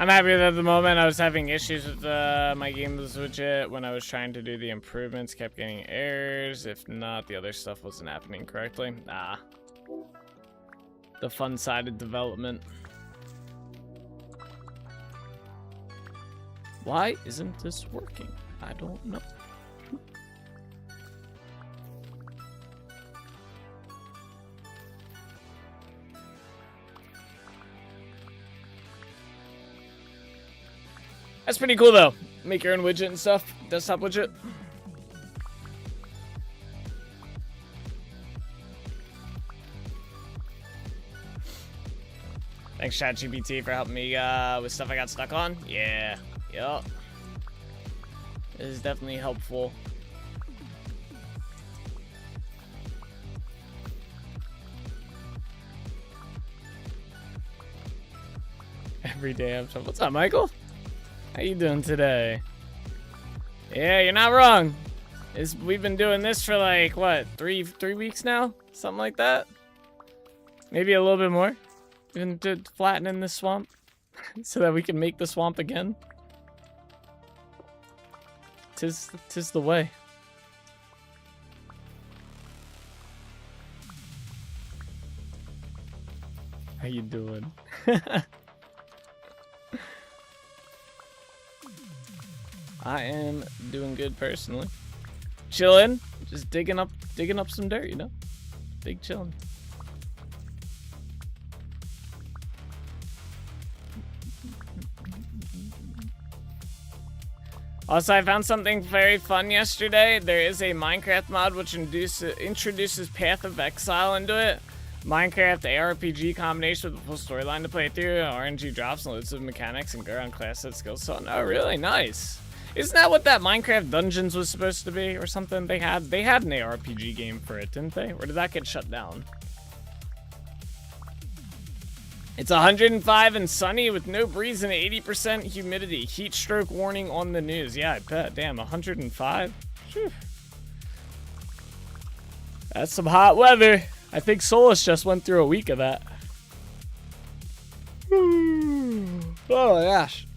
I'm happy that at the moment I was having issues with my game was legit when I was trying to do the improvements, kept getting errors. If not, the other stuff wasn't happening correctly. The fun side of development. Why isn't this working? I don't know. That's pretty cool though. Make your own widget and stuff. Desktop widget. Thanks ChatGPT for helping me with stuff I got stuck on. Yeah. Yup. It is definitely helpful. Every day I'm trying. What's up, Michael? How you doing today? Yeah, you're not wrong. We've been doing this for like what, three weeks now? Something like that. Maybe a little bit more. We've been flattening this swamp so that we can make the swamp again. Tis the way. How you doing? I am doing good personally. Chilling, just digging up some dirt, you know? Big chilling. Also, I found something very fun yesterday. There is a Minecraft mod which introduces Path of Exile into it. Minecraft ARPG combination with a full storyline to play through, RNG drops and loads of mechanics and Goron class set skills. So, no, really nice. Isn't that what that Minecraft Dungeons was supposed to be or something? They had an ARPG game for it, didn't they? Or did that get shut down? It's 105 and sunny with no breeze and 80% humidity. Heat stroke warning on the news. Yeah, I bet. Damn, 105? Whew. That's some hot weather. I think Solus just went through a week of that. Oh my gosh.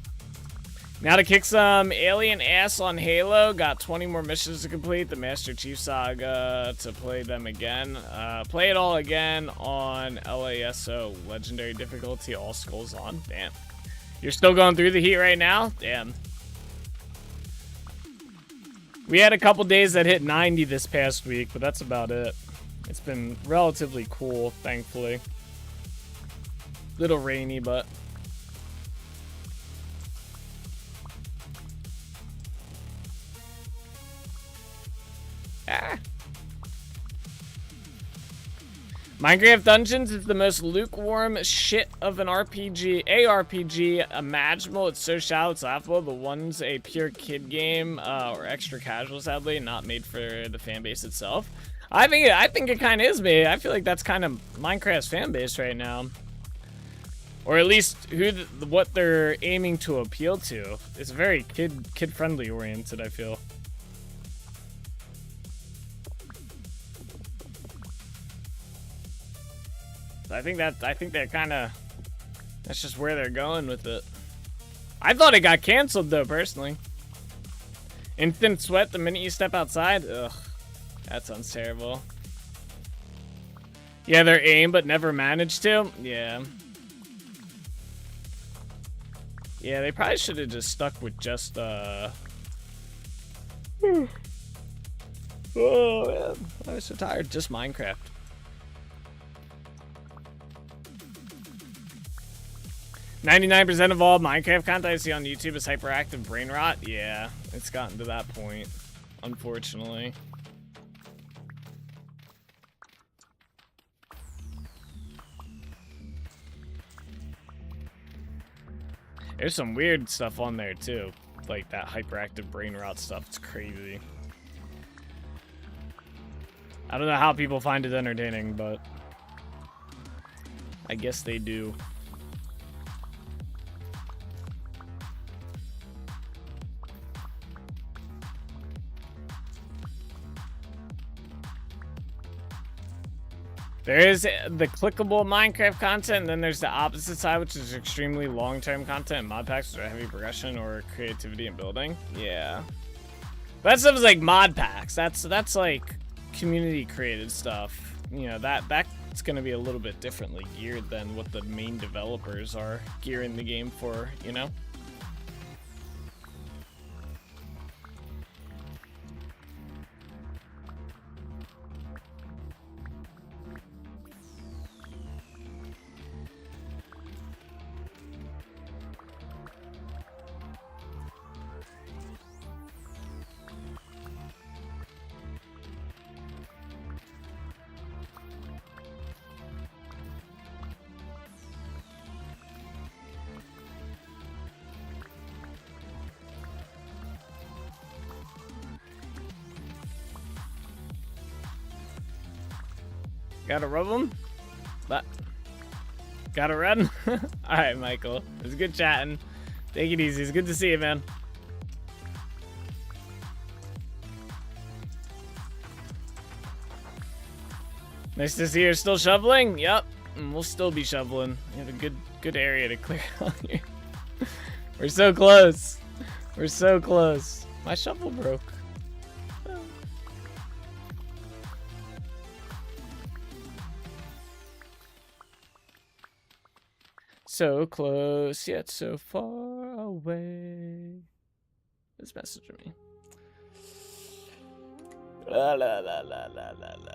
Now to kick some alien ass on Halo. Got 20 more missions to complete. The Master Chief Saga to play them again. Play it all again on LASO. Legendary difficulty, all skulls on. Damn. You're still going through the heat right now? Damn. We had a couple days that hit 90 this past week, but that's about it. It's been relatively cool, thankfully. Little rainy, but... Minecraft Dungeons is the most lukewarm shit of an ARPG imaginable. It's so shallow, it's laughable. The one's a pure kid game, or extra casual, sadly, not made for the fan base itself. I think it kind of is made. I feel like that's kind of Minecraft's fan base right now, or at least what they're aiming to appeal to. It's very kid friendly oriented, I feel. I think they're kind of, that's just where they're going with it. I thought it got canceled though, personally. Instant sweat the minute you step outside. Ugh, that sounds terrible. Yeah, they're aim but never managed to. Yeah. Yeah, they probably should have just stuck with just Oh man, I was so tired. Just Minecraft. 99% of all Minecraft content I see on YouTube is hyperactive brain rot. Yeah, it's gotten to that point, unfortunately. There's some weird stuff on there too, like that hyperactive brain rot stuff. It's crazy. I don't know how people find it entertaining, but I guess they do. There is the clickable Minecraft content, and then there's the opposite side, which is extremely long-term content, mod packs, or heavy progression, or creativity and building. Yeah. That stuff is like mod packs. That's like community-created stuff. You know, that's going to be a little bit differently geared than what the main developers are gearing the game for, you know? Gotta rub them? But gotta run? Alright, Michael. It was good chatting. Take it easy. It's good to see you, man. Nice to see you're still shoveling? Yep. And we'll still be shoveling. We have a good area to clear out here. We're so close. We're so close. My shovel broke. So close, yet so far away. This message to me. La la la la la la la la la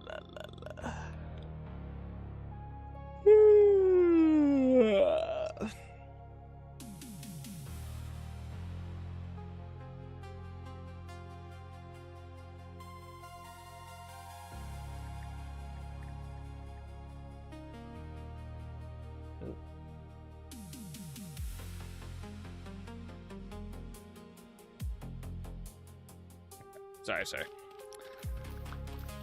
la la. Sorry.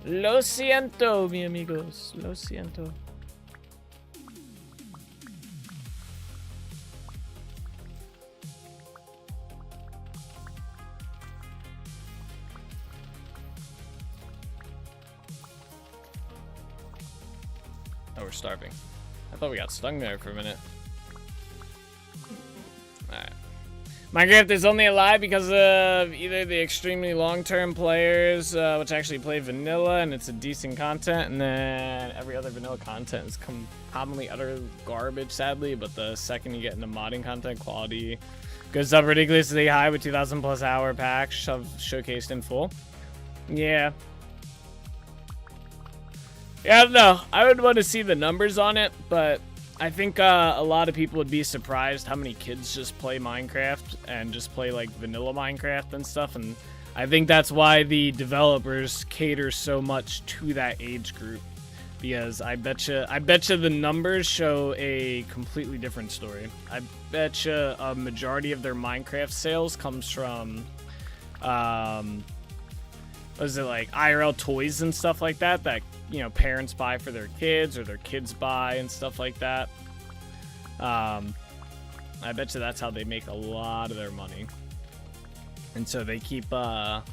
Lo siento, mi amigos. Lo siento. Oh, we're starving. I thought we got stung there for a minute. Alright. Minecraft is only alive because of either the extremely long-term players, which actually play vanilla and it's a decent content, and then every other vanilla content is commonly utter garbage, sadly, but the second you get into modding content, quality goes up ridiculously high with 2,000 plus hour packs showcased in full. Yeah. Yeah, I don't know. I would want to see the numbers on it, but I think a lot of people would be surprised how many kids just play Minecraft and just play like vanilla Minecraft and stuff, and I think that's why the developers cater so much to that age group, because I betcha the numbers show a completely different story. I betcha a majority of their Minecraft sales comes from what is it, like IRL toys and stuff like that you know, parents buy for their kids or their kids buy and stuff like that. I bet you that's how they make a lot of their money. And so they keep the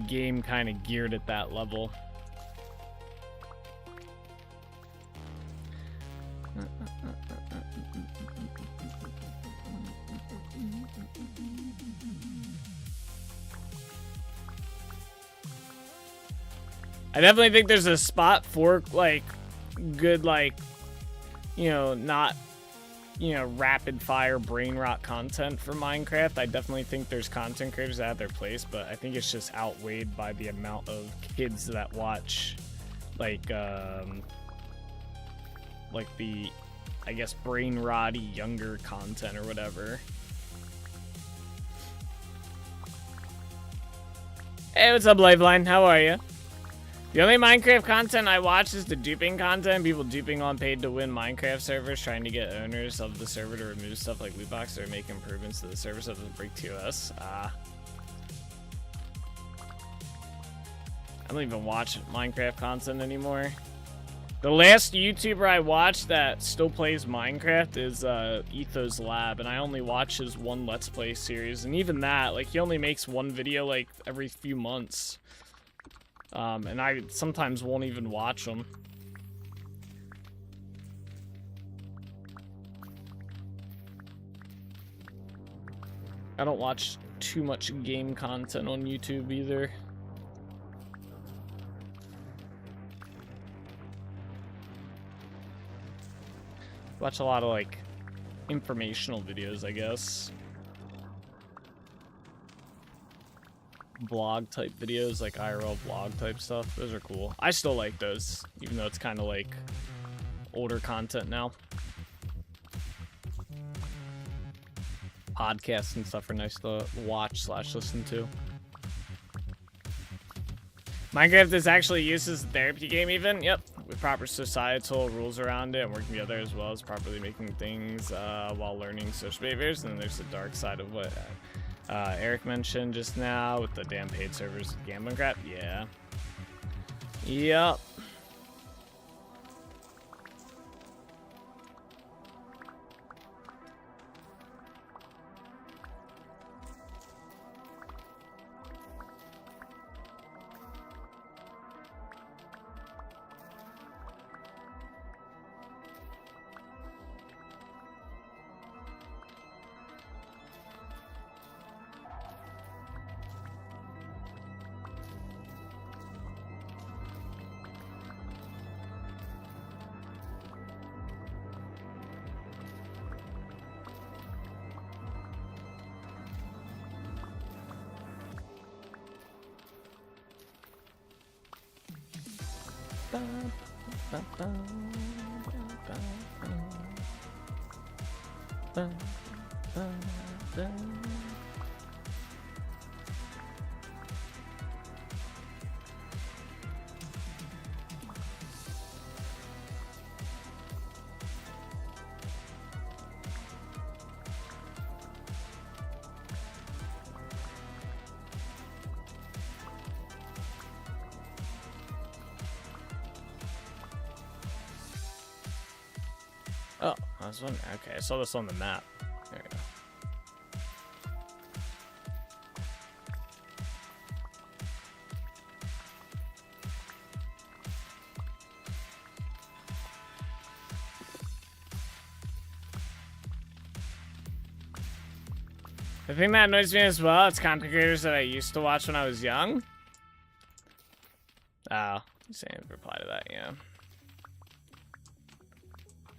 game kind of geared at that level. I definitely think there's a spot for like good, like, you know, not, you know, rapid fire brain rot content for Minecraft. I definitely think there's content creators that have their place, but I think it's just outweighed by the amount of kids that watch like the, I guess, brain rotty younger content or whatever. Hey, what's up, Lifeline? How are you? The only Minecraft content I watch is the duping content. People duping on paid to win Minecraft servers, trying to get owners of the server to remove stuff like loot boxes or make improvements to the server so it doesn't break TOS. I don't even watch Minecraft content anymore. The last YouTuber I watched that still plays Minecraft is Ethos Lab, and I only watch his one Let's Play series, and even that, like, he only makes one video like every few months. And I sometimes won't even watch them. I don't watch too much game content on YouTube either. Watch a lot of like informational videos, I guess. Vlog type videos, like IRL vlog type stuff. Those are cool. I still like those, even though it's kind of like older content now. Podcasts and stuff are nice to watch / listen to. Minecraft is actually used as a therapy game even? Yep. With proper societal rules around it and working together as well as properly making things while learning social behaviors. And then there's the dark side of what Eric mentioned just now with the damn paid servers gambling crap. Yeah. Yep. Oh, I was wondering. Okay, I saw this on the map. There we go. The thing that annoys me as well, it's content creators that I used to watch when I was young. Oh, same reply to that, yeah.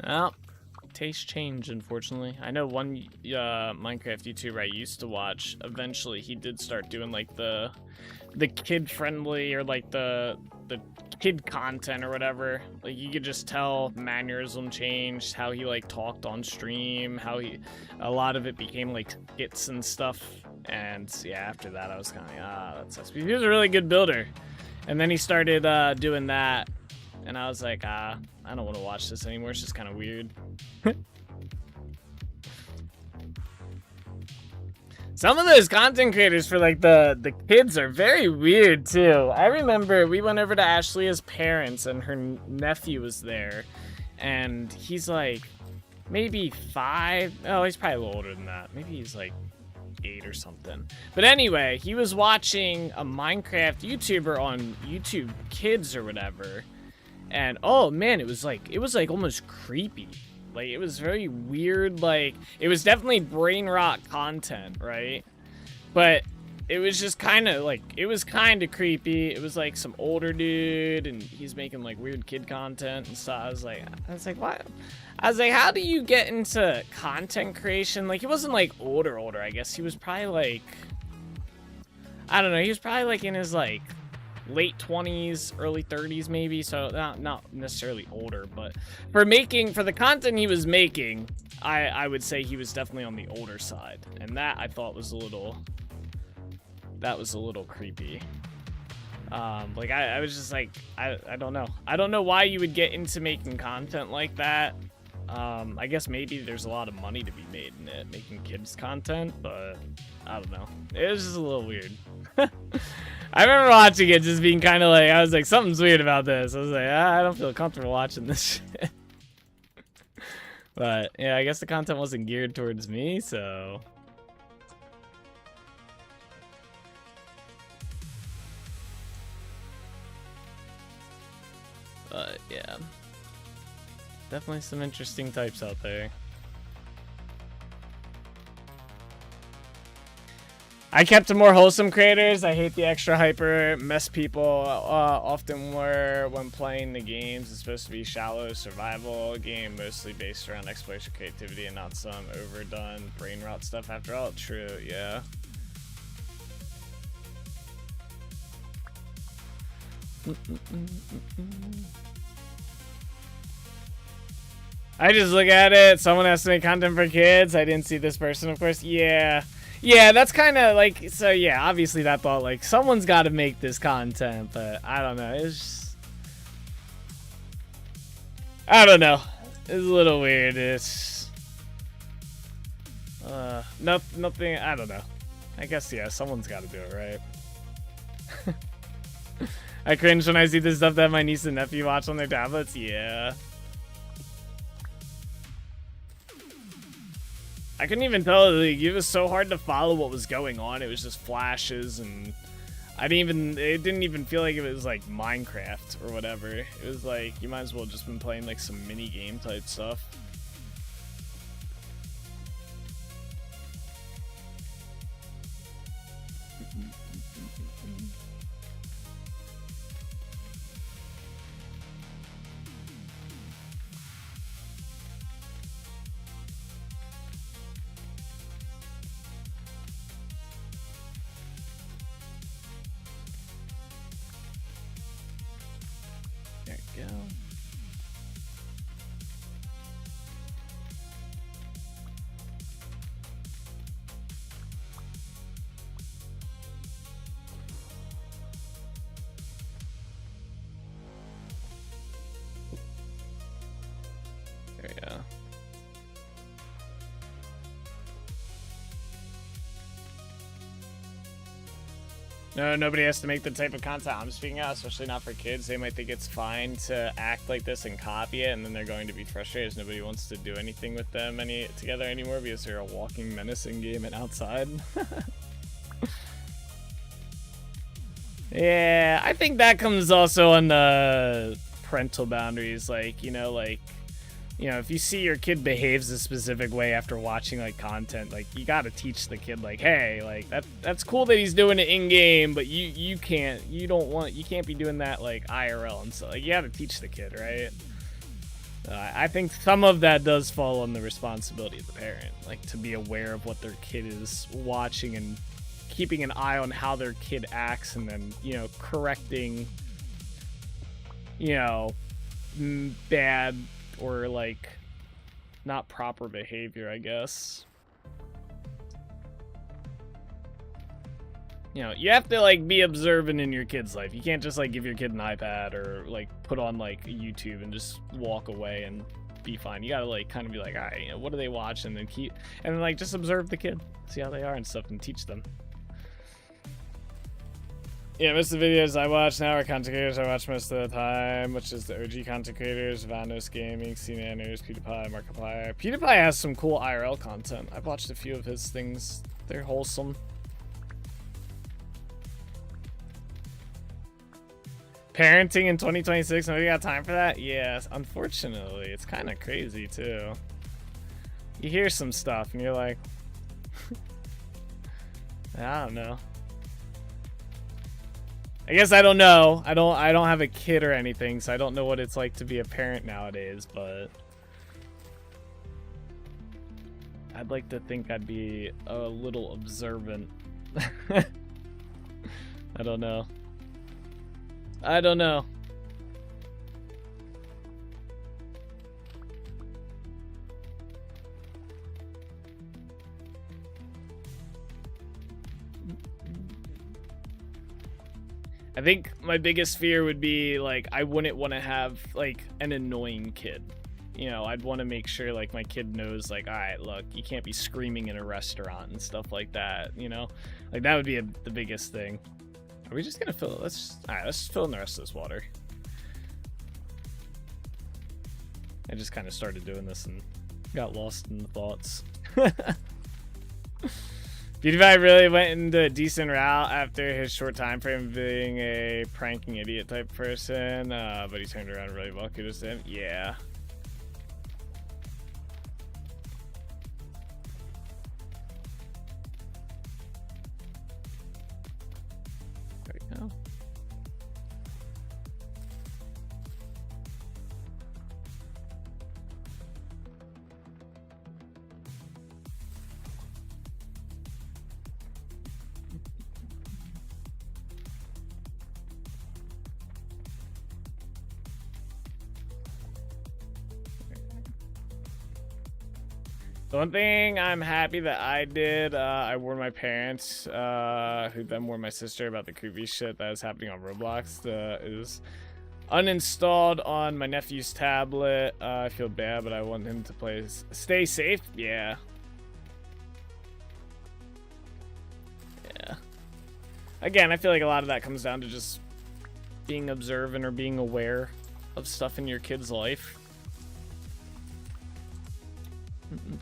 Well, taste change, unfortunately. I know one Minecraft YouTuber I used to watch, eventually he did start doing like the kid-friendly or like the kid content or whatever. Like you could just tell mannerism changed, how he like talked on stream, how a lot of it became like skits and stuff. And yeah, after that I was kind of like, that sucks. But he was a really good builder. And then he started doing that. And I was like, I don't want to watch this anymore. It's just kind of weird. Some of those content creators for like the kids are very weird too. I remember we went over to Ashlea's parents and her nephew was there. And he's like maybe 5. Oh, he's probably a little older than that. Maybe he's like 8 or something. But anyway, he was watching a Minecraft YouTuber on YouTube Kids or whatever. And oh man, it was like almost creepy. Like it was very weird. Like it was definitely brain rot content, right? But it was just kind of like, it was kind of creepy. It was like some older dude and he's making like weird kid content and stuff. I was like, what? I was like, how do you get into content creation? Like he wasn't like older, I guess. He was probably like, I don't know. He was probably like in his like late 20s, early 30s maybe, so not necessarily older, but for the content he was making, I would say he was definitely on the older side, and that I thought was a little creepy. Like I was just like, I don't know why you would get into making content like that. I guess maybe there's a lot of money to be made in it, making kids content, but I don't know. It was just a little weird. I remember watching it just being kind of like, I was like, something's weird about this. I was like, I don't feel comfortable watching this shit. But yeah, I guess the content wasn't geared towards me, so. Yeah. Definitely some interesting types out there. I kept to more wholesome creators. I hate the extra hyper mess people often were when playing the games. It's supposed to be shallow survival game, mostly based around exploration, creativity, and not some overdone brain rot stuff. After all, true, yeah. I just look at it. Someone has to make content for kids. I didn't see this person, of course. Yeah. Yeah, that's kind of like, so yeah, obviously that thought, like, someone's got to make this content, but I don't know. It's just, I don't know. It's a little weird. It's, nothing, I don't know. I guess, yeah, someone's got to do it, right? I cringe when I see the stuff that my niece and nephew watch on their tablets. Yeah. I couldn't even tell. Like, it was so hard to follow what was going on. It was just flashes, and it didn't even feel like it was like Minecraft or whatever. It was like, you might as well just been playing like some mini game type stuff. There we go. There we go. No, nobody has to make the type of content I'm speaking out, especially not for kids. They might think it's fine to act like this and copy it, and then they're going to be frustrated as nobody wants to do anything with them together anymore because they're a walking menace in game and outside. Yeah, I think that comes also on the parental boundaries, like, if you see your kid behaves a specific way after watching like content, like, you got to teach the kid, like, hey, like, that's cool that he's doing it in game, but you can't be doing that like IRL, and so like, you got to teach the kid, right? I think some of that does fall on the responsibility of the parent, like, to be aware of what their kid is watching and keeping an eye on how their kid acts, and then, correcting, bad or like not proper behavior, I guess. You have to like be observant in your kid's life. You can't just like give your kid an iPad or like put on like YouTube and just walk away and be fine. You gotta like kind of be like, all right, what do they watch, and then like just observe the kid, see how they are and stuff, and teach them. Yeah, most of the videos I watch now are content creators I watch most of the time, which is the OG content creators, Vanos Gaming, CNanners, PewDiePie, Markiplier. PewDiePie has some cool IRL content. I've watched a few of his things. They're wholesome. Parenting in 2026, nobody got time for that? Yes, unfortunately. It's kind of crazy, too. You hear some stuff, and you're like, I don't know. I guess I don't know. I don't have a kid or anything, so I don't know what it's like to be a parent nowadays, but I'd like to think I'd be a little observant. I don't know. I don't know. I think my biggest fear would be, like, I wouldn't want to have, like, an annoying kid. I'd want to make sure, like, my kid knows, like, all right, look, you can't be screaming in a restaurant and stuff like that, Like, that would be the biggest thing. Are we just going to fill it? Let's just fill in the rest of this water. I just kind of started doing this and got lost in the thoughts. PewDiePie really went into a decent route after his short time frame of being a pranking idiot type person, but he turned around really well. Kudos to him. Yeah. There we go. The one thing I'm happy that I did, I warned my parents, who then warned my sister about the creepy shit that is happening on Roblox. Is uninstalled on my nephew's tablet. I feel bad, but I want him to play. Stay safe. Yeah. Yeah. Again, I feel like a lot of that comes down to just being observant or being aware of stuff in your kid's life.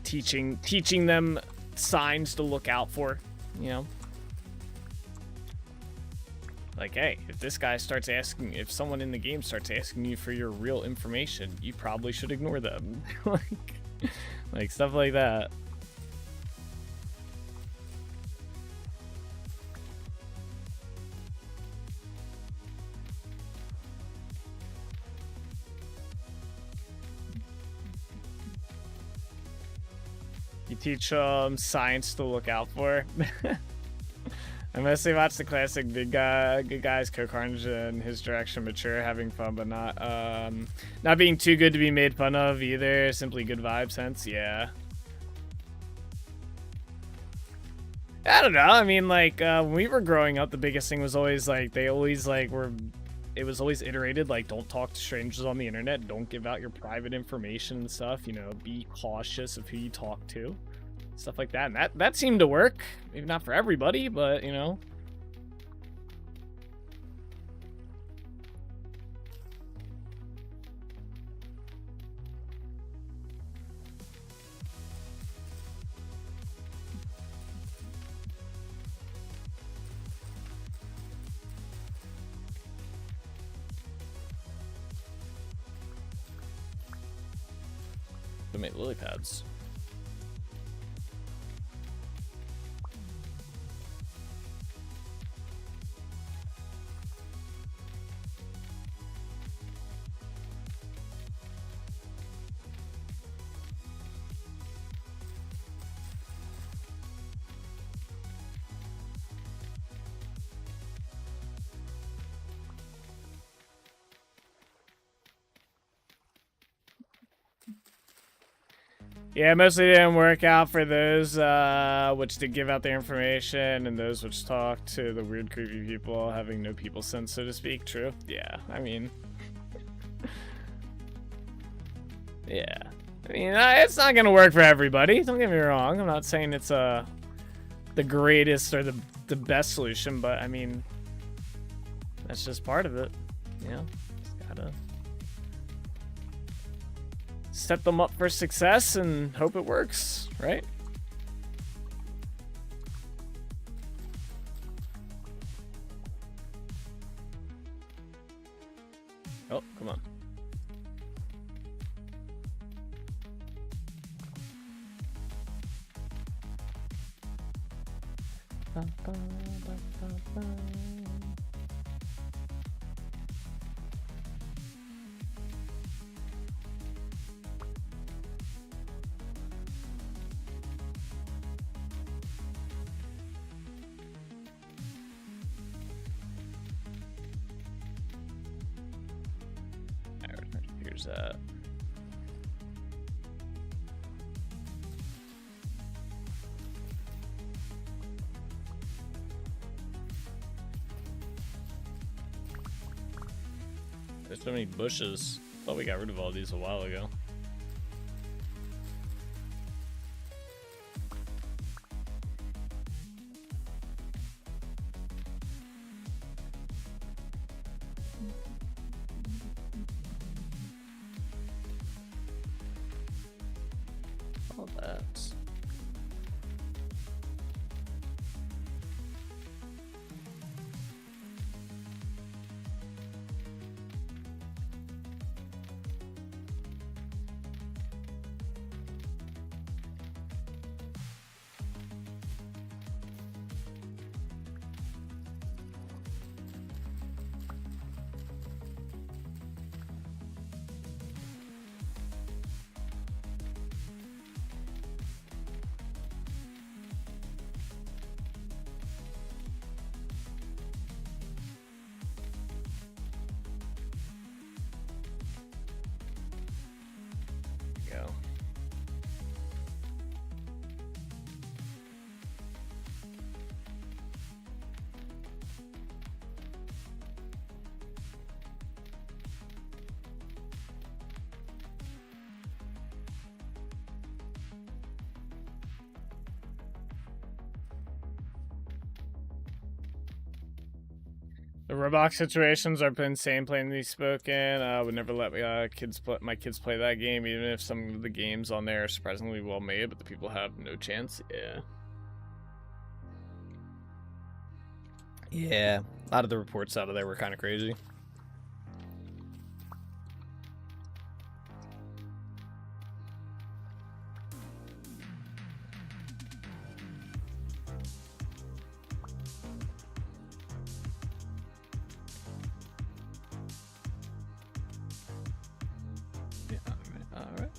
Teaching them signs to look out for, you know, like, hey, if this guy starts asking, if someone in the game starts asking you for your real information, you probably should ignore them. like stuff like that. You teach science to look out for. I mostly watch the classic Good Guys, Coke Orange, and his direction mature, having fun, but not being too good to be made fun of either. Simply good vibes, hence, yeah. I don't know. I mean, like, when we were growing up, the biggest thing was always like it was always iterated, like, don't talk to strangers on the internet, don't give out your private information and stuff, you know, be cautious of who you talk to, stuff like that. And that seemed to work, maybe not for everybody, but, you know. To make lily pads. Yeah, mostly didn't work out for those which did give out their information and those which talk to the weird, creepy people having no people sense, so to speak. True. Yeah, I mean... yeah. I mean, it's not gonna work for everybody. Don't get me wrong. I'm not saying it's the greatest or the best solution, but I mean, that's just part of it. You know, just gotta set them up for success and hope it works, right? Oh, come on. Here's that. There's so many bushes. Thought we got rid of all these a while ago. All that. The Roblox situations are insane, plainly spoken. Would never let my kids play that game, even if some of the games on there are surprisingly well made, but the people have no chance. Yeah. Yeah. A lot of the reports out of there were kind of crazy. Alright.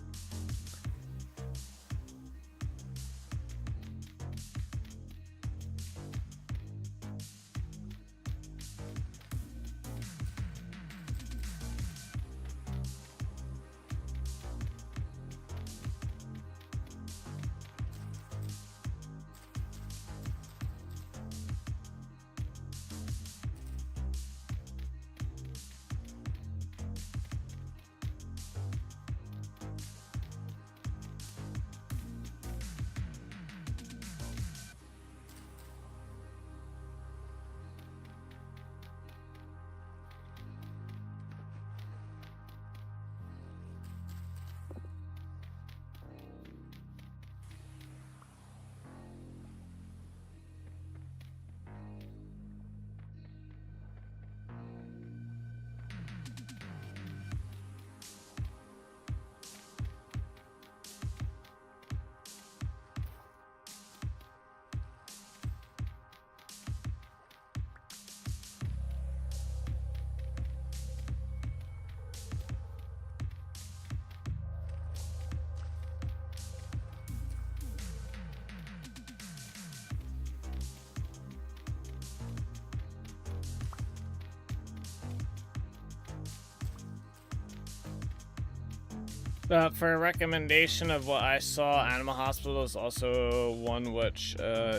For a recommendation of what I saw, Animal Hospital is also one which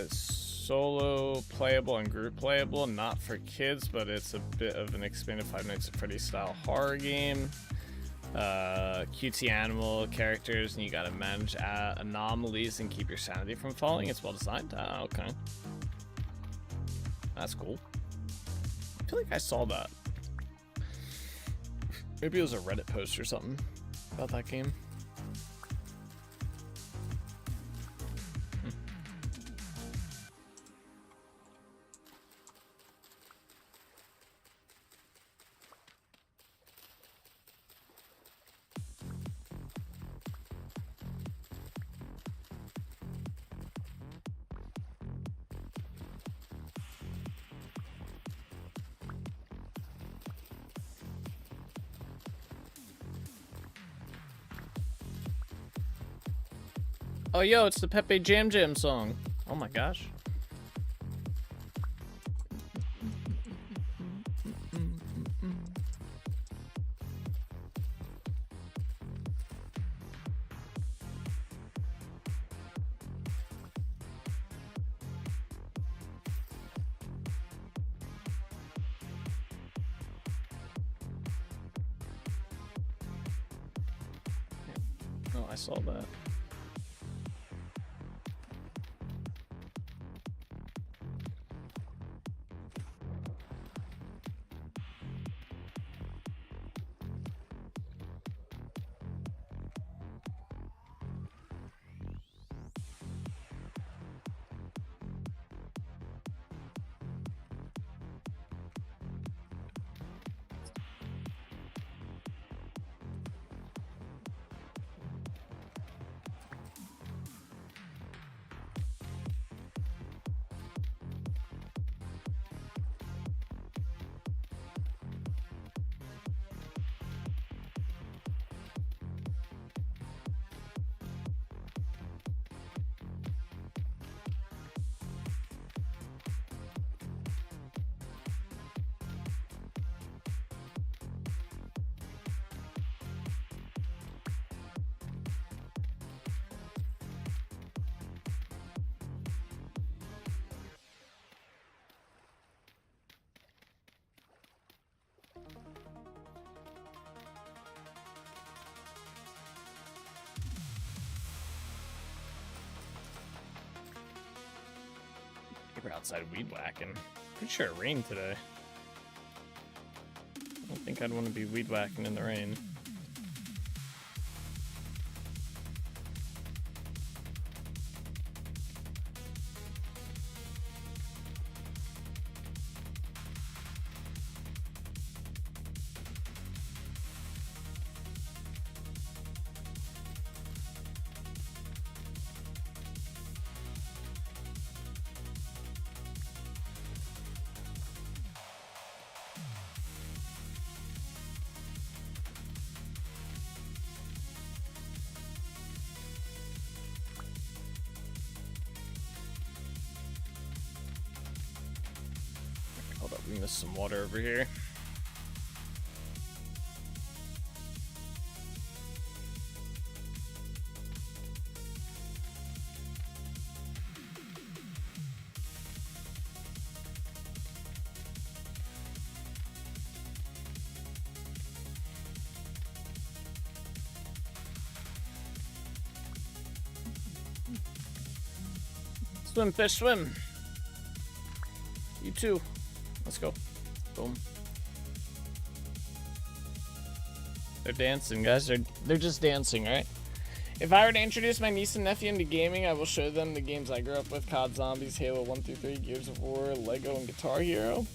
solo playable and group playable, not for kids, but it's a bit of an expanded Five Nights at Freddy's style horror game. Cutesy animal characters, and you gotta manage anomalies and keep your sanity from falling. It's well designed. Okay. That's cool. I feel like I saw that. Maybe it was a Reddit post or something about that game. Oh, yo, it's the Pepe Jam Jam song. Oh my gosh. Oh, I saw that. We're outside weed whacking. Pretty sure it rained today. think I'd want to be weed whacking in the rain. Hold up, we missed some water over here. Swim, fish, swim. You too. Let's go. Boom. They're dancing, guys. They're just dancing, right? If I were to introduce my niece and nephew into gaming, I will show them the games I grew up with: COD, Zombies, Halo 1 through 3, Gears of War, Lego, and Guitar Hero.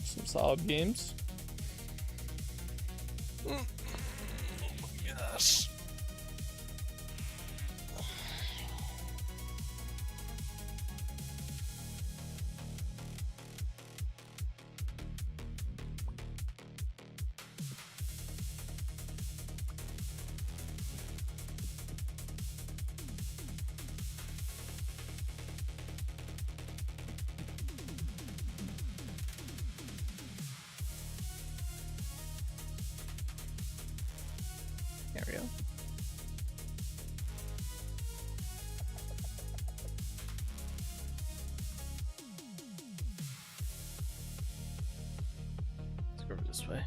Some solid games. Gosh. There we go. Let's go over this way.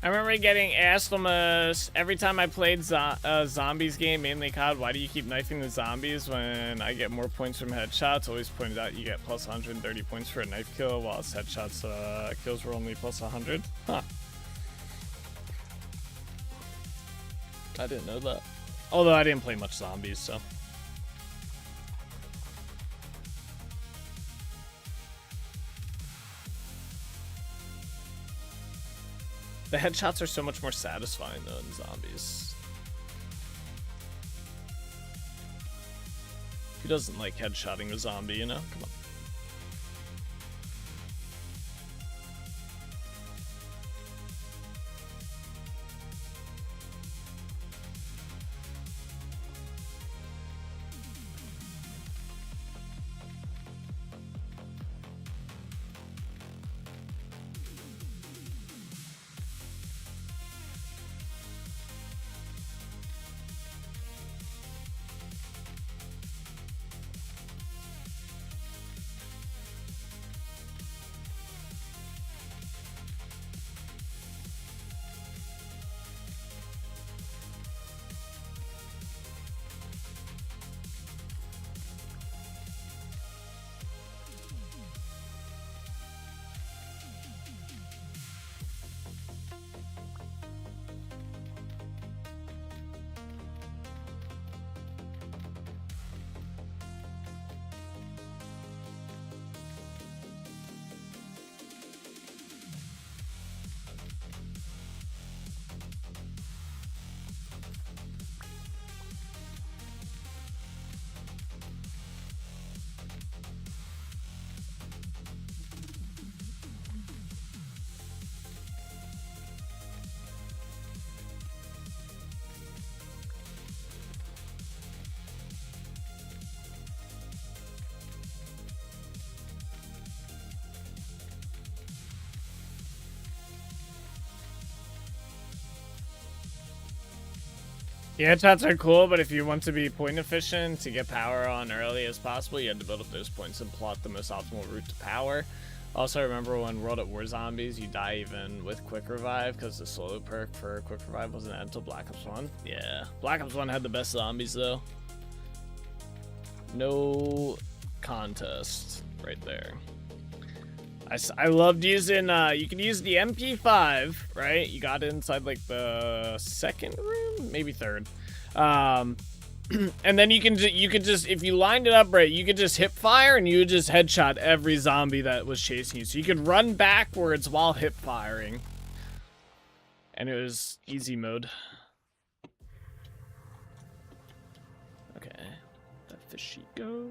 I remember getting asked almost every time I played zombies game, mainly COD, why do you keep knifing the zombies when I get more points from headshots? Always pointed out you get plus 130 points for a knife kill, while headshots kills were only plus 100. Huh. I didn't know that. Although I didn't play much zombies, so. The headshots are so much more satisfying though in zombies. Who doesn't like headshotting a zombie, you know? Come on. Yeah, headshots are cool, but if you want to be point efficient to get power on early as possible, you had to build up those points and plot the most optimal route to power. Also, remember when World at War Zombies, you die even with Quick Revive because the solo perk for Quick Revive wasn't added until Black Ops 1. Yeah, Black Ops 1 had the best zombies though. No contest right there. I loved using, you can use the MP5, right? You got it inside like the second room, maybe third. And then you can just, if you lined it up right, you could just hip fire and you would just headshot every zombie that was chasing you. So you could run backwards while hip firing. And it was easy mode. Okay, let fishy go.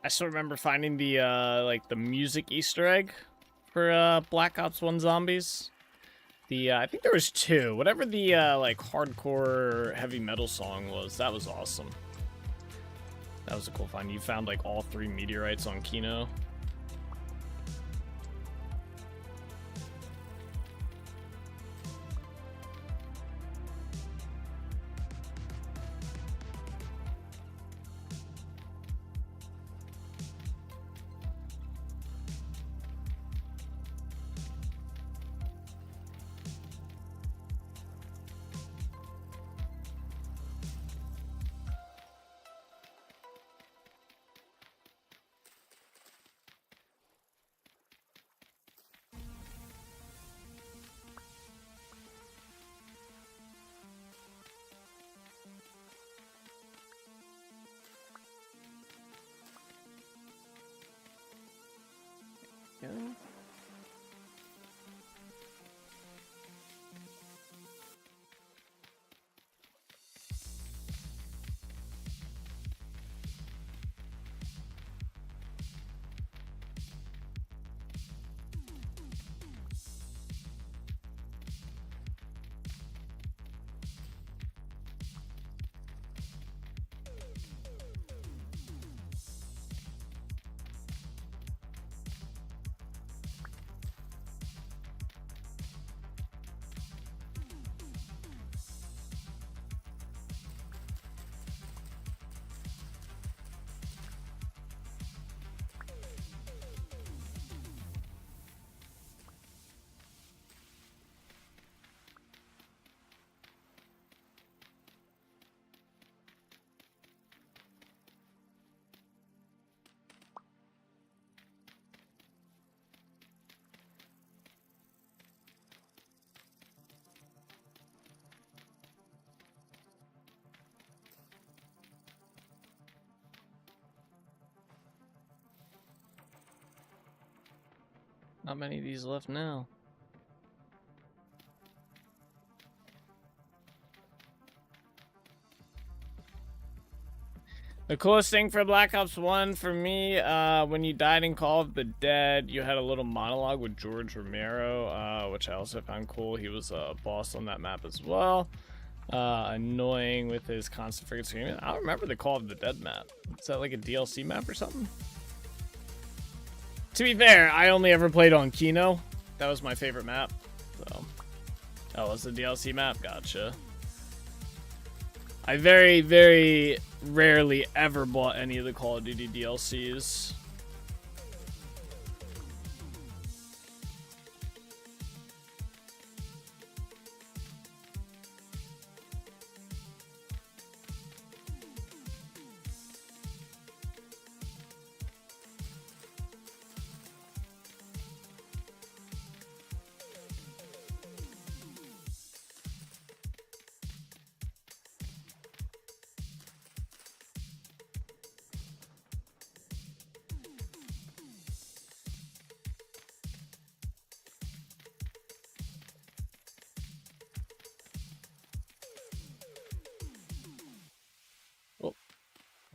I still remember finding the like the music Easter egg for Black Ops 1 Zombies. The I think there was 2. Whatever the like hardcore heavy metal song was, that was awesome. That was a cool find. You found like all 3 meteorites on Kino. Not many of these left now. The coolest thing for Black Ops 1 for me, when you died in Call of the Dead, you had a little monologue with George Romero, which I also found cool. He was a boss on that map as well. Annoying with his constant freaking screaming. I don't remember the Call of the Dead map. Is that like a DLC map or something? To be fair, I only ever played on Kino. That was my favorite map. So, that was the DLC map. Gotcha. I very, very rarely ever bought any of the Call of Duty DLCs.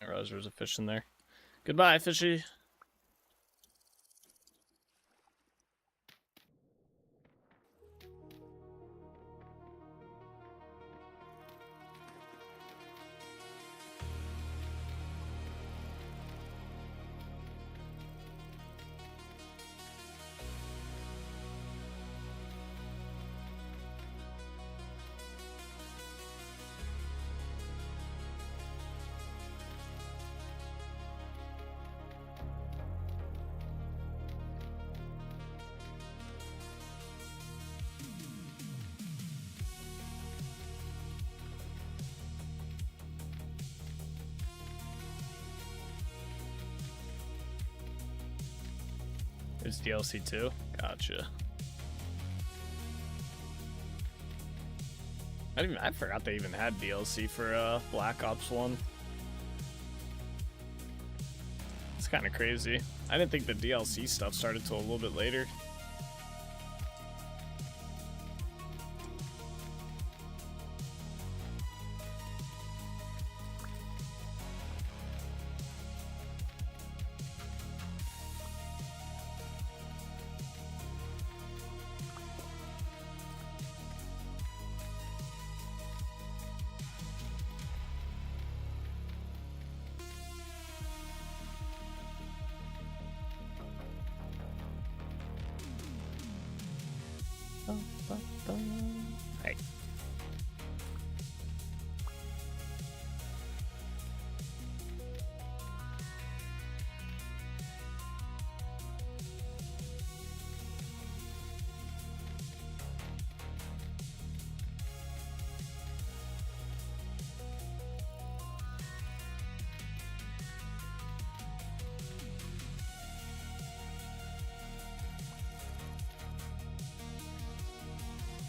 I realized there was a fish in there. Goodbye, fishy. It's DLC too? Gotcha. I forgot they even had DLC for Black Ops 1. It's kind of crazy. I didn't think the DLC stuff started till a little bit later. Hey.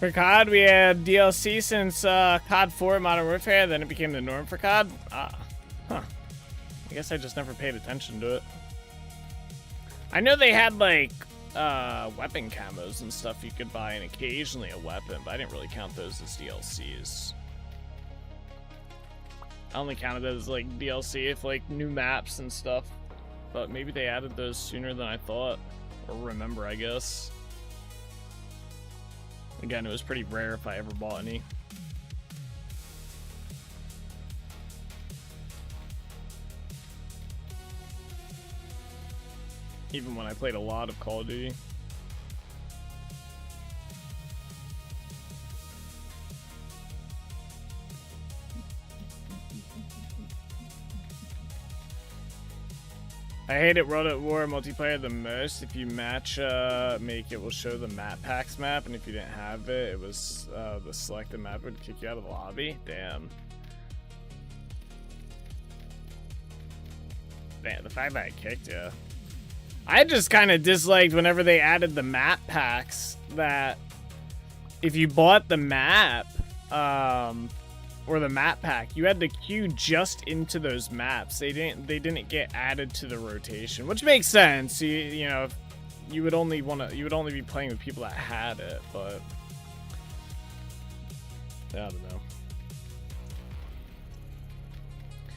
For COD, we had DLC since COD 4 Modern Warfare, then it became the norm for COD. Huh. I guess I just never paid attention to it. I know they had, like, weapon camos and stuff you could buy, and occasionally a weapon, but I didn't really count those as DLCs. I only counted those as, like, DLC if, like, new maps and stuff. But maybe they added those sooner than I thought, or remember, I guess. Again, it was pretty rare if I ever bought any. Even when I played a lot of Call of Duty. I hated World at War multiplayer the most. If you match make it will show the map packs map, and if you didn't have it, it was the selected map would kick you out of the lobby. Damn. Damn, the fact that I kicked you. I just kind of disliked whenever they added the map packs that if you bought the map, or the map pack, you had to queue just into those maps. They didn't get added to the rotation, which makes sense. You know, you would only be playing with people that had it, but yeah, I don't know.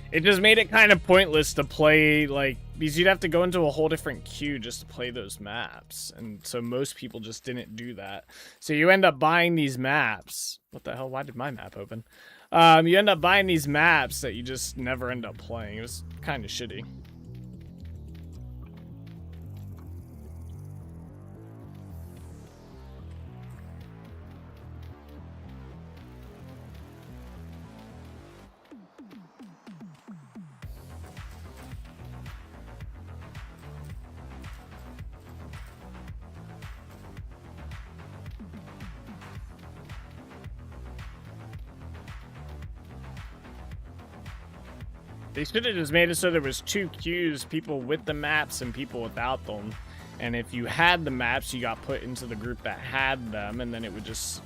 It just made it kind of pointless to play, like, because you'd have to go into a whole different queue just to play those maps. And so most people just didn't do that. So you end up buying these maps. What the hell? Why did my map open? You end up buying these maps that you just never end up playing. It was kind of shitty. They should have just made it so there was 2 queues, people with the maps and people without them. And if you had the maps, you got put into the group that had them, and then it would just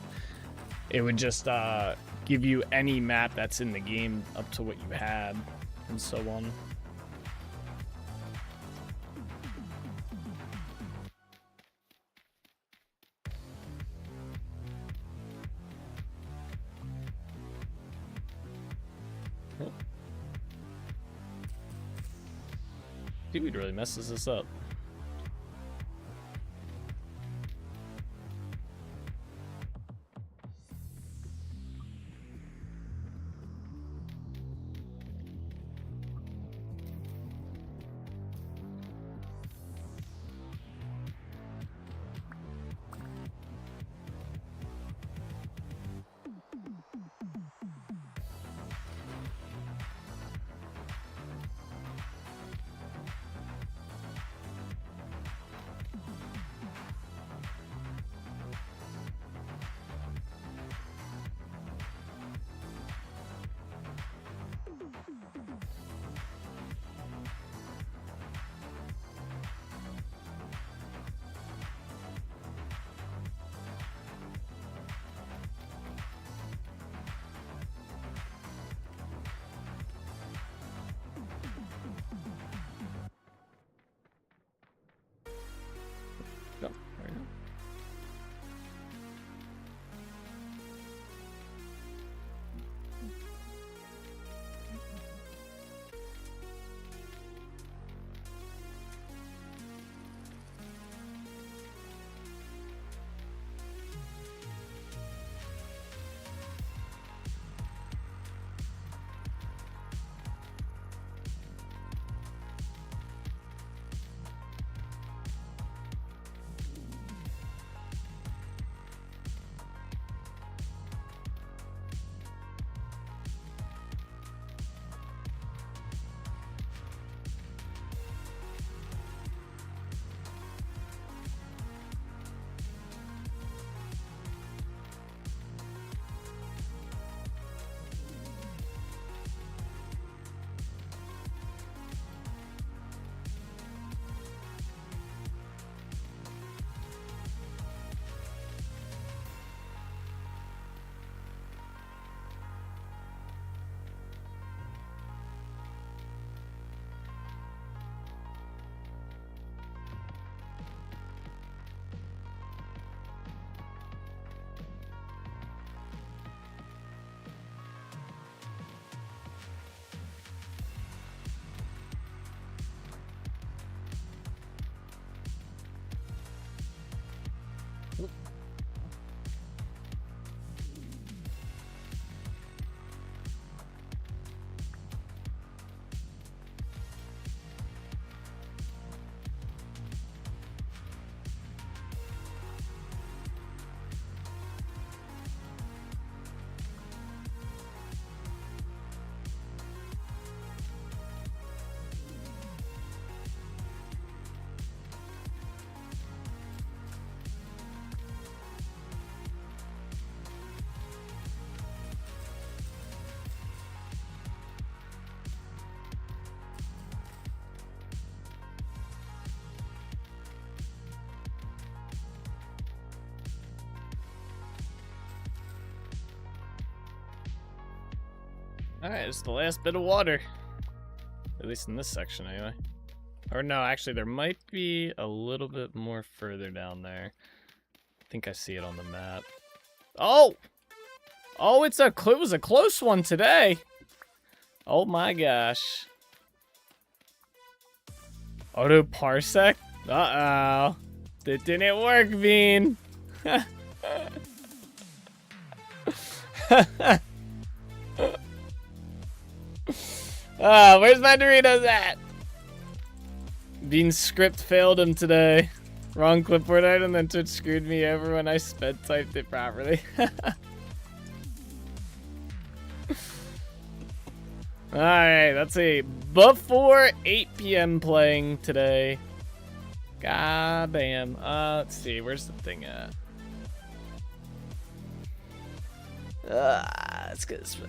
give you any map that's in the game up to what you had, and so on. Dude really messes this up. Go. There we go. Alright, it's the last bit of water. At least in this section, anyway. Or no, actually, there might be a little bit more further down there. I think I see it on the map. Oh! Oh, it was a close one today. Oh my gosh. Auto parsec? Uh-oh. That didn't work, Bean. Where's my Doritos at? Bean's script failed him today. Wrong clipboard item, then Twitch screwed me over when I sped typed it properly. Alright, let's see. Before 8 p.m. playing today. God damn. Let's see, where's the thing at? Let's go this way.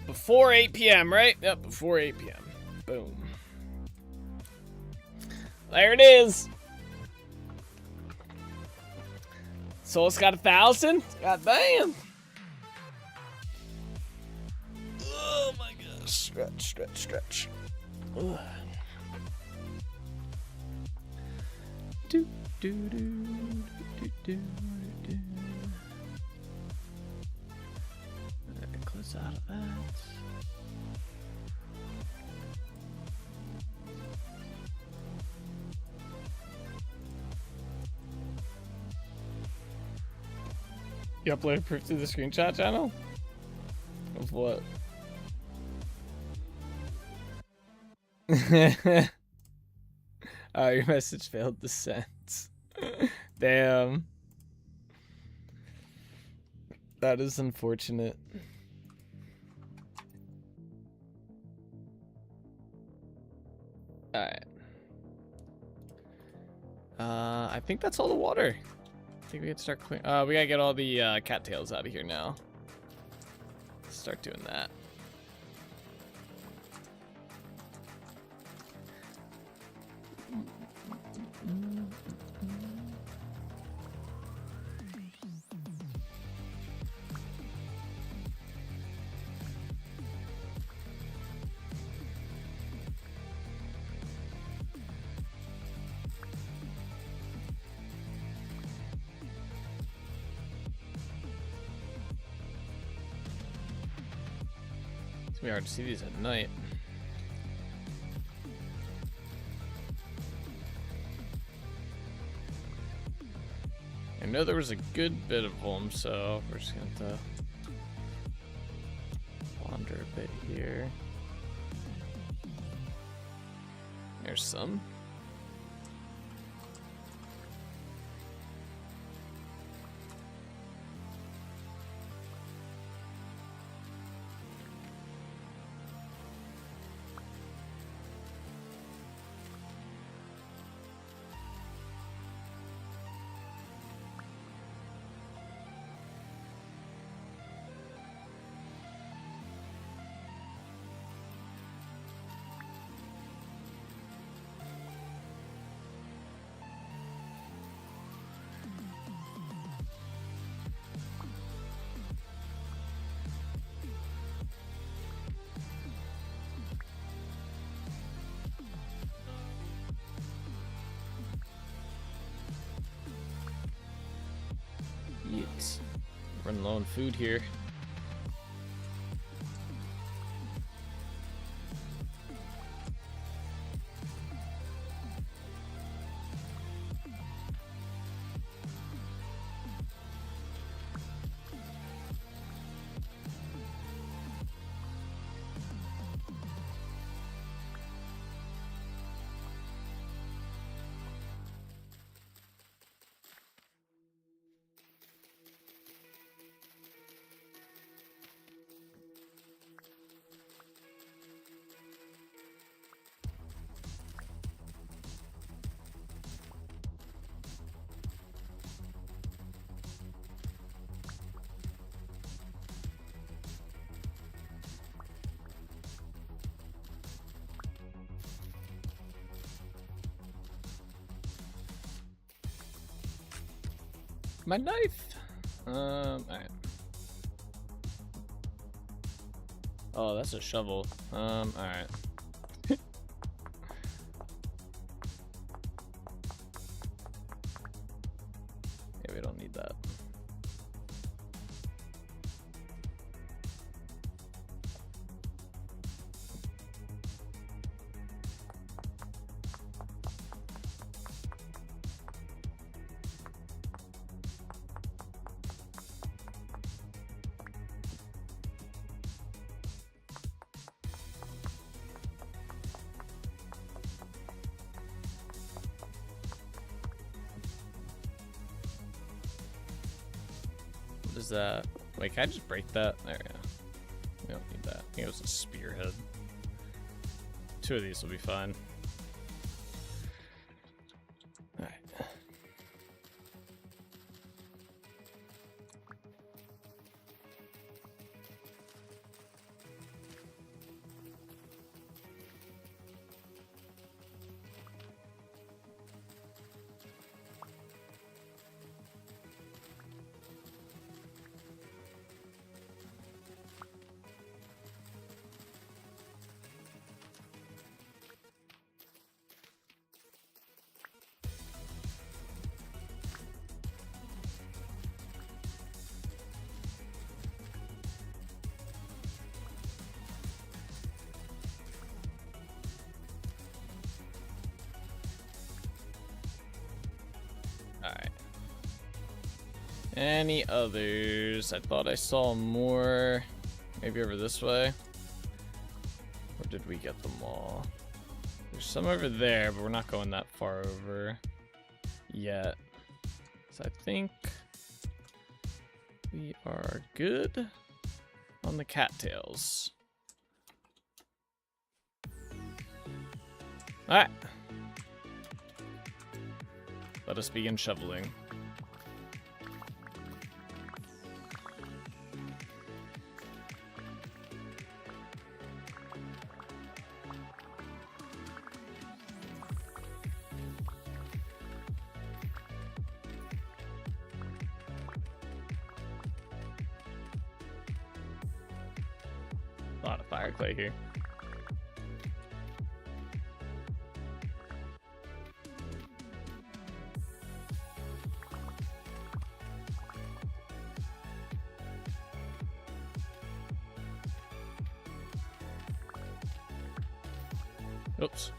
Before 8 p.m., right? Yep, before 8 p.m. Boom. There it is. Soul's got 1,000? God damn. Oh my gosh. Stretch, stretch, stretch. Ugh. Do, do, do, do, do, do. Close out of that. You uploaded proof to the screenshot channel? Of what? Oh, your message failed to send. Damn. That is unfortunate. Alright. I think that's all the water. I think we can start clearing. We gotta get all the cattails out of here now. Let's start doing that. It's gonna be hard to see these at night. I know there was a good bit of them, so we're just going to wander a bit here. There's some. Yeets. Running low on food here. My knife. Alright. Oh, that's a shovel. Alright. Yeah, we don't need that. What is that? Wait, can I just break that? There we go. We don't need that. I think it was a spearhead. 2 of these will be fine. Alright. Alright. Any others? I thought I saw more. Maybe over this way? Or did we get them all? There's some over there, but we're not going that far over yet. So I think we are good on the cattails. Alright. Let us begin shoveling. A lot of fire clay here. Oops.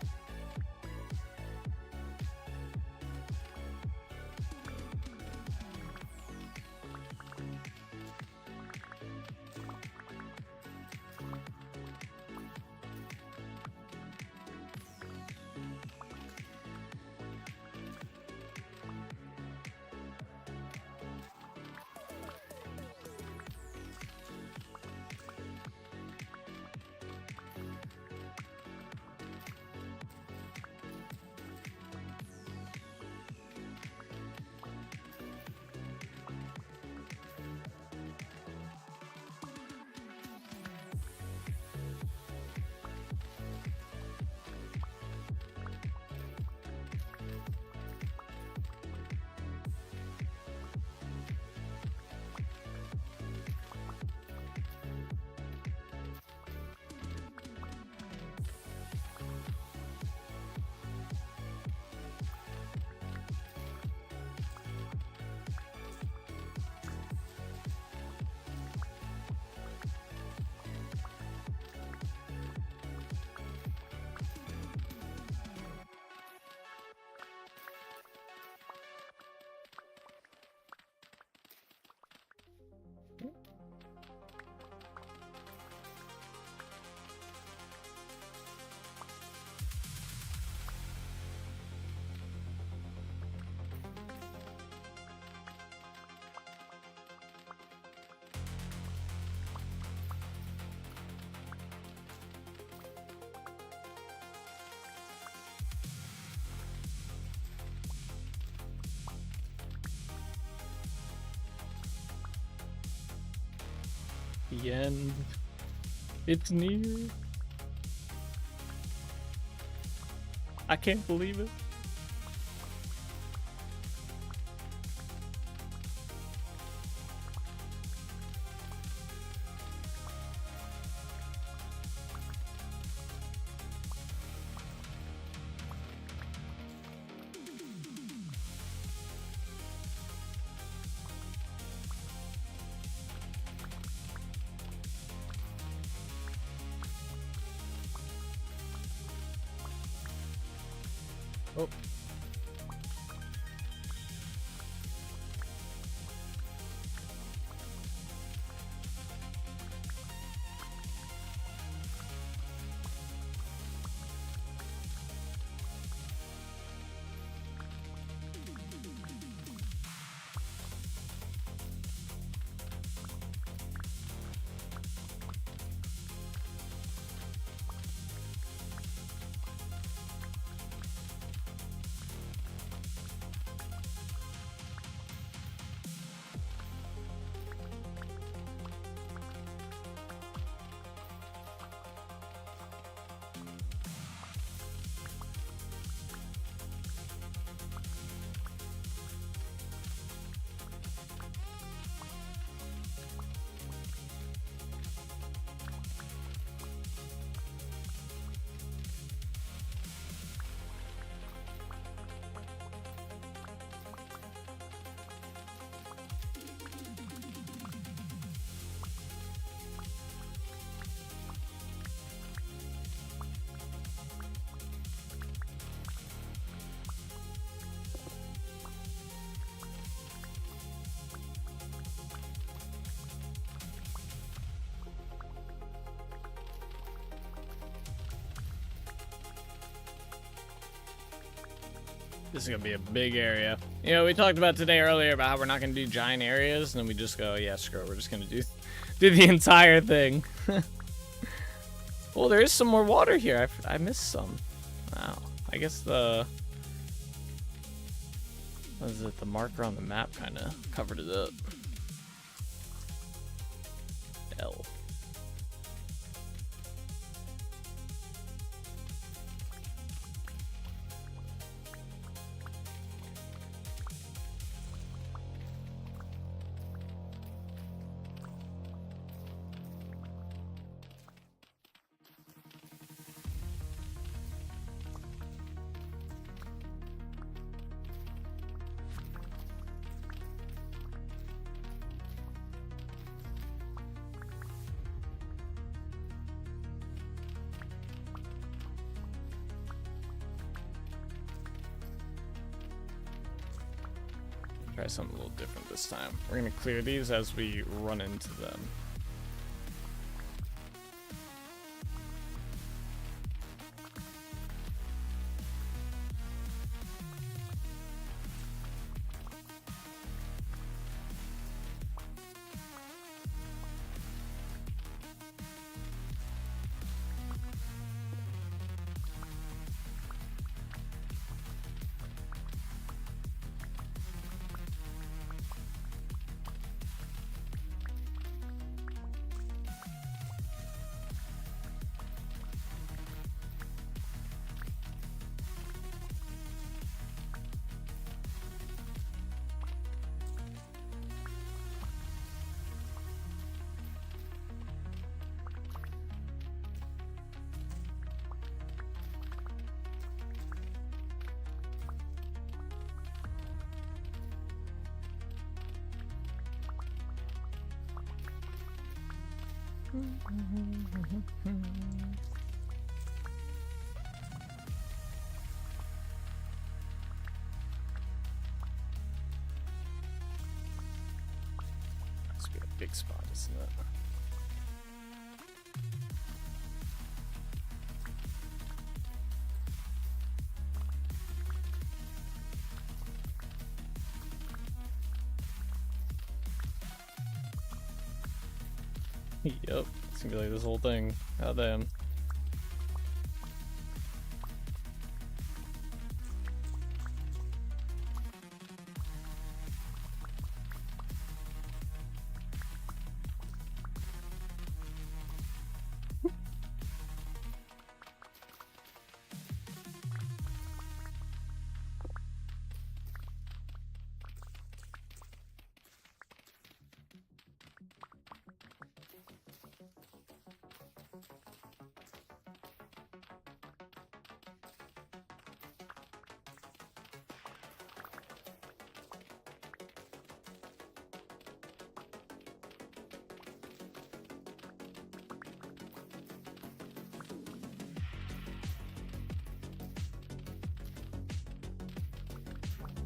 The end. It's near. I can't believe it. Oh. This is gonna be a big area. You know, we talked about today earlier about how we're not gonna do giant areas, and then we just go, yeah, screw it, we're just gonna do the entire thing. Well, there is some more water here. I missed some. Wow. I guess what is it? The marker on the map kind of covered it up. L. Try something a little different this time. We're gonna clear these as we run into them. This would be a big spot, isn't it? Yep, it's gonna be like this whole thing. God damn.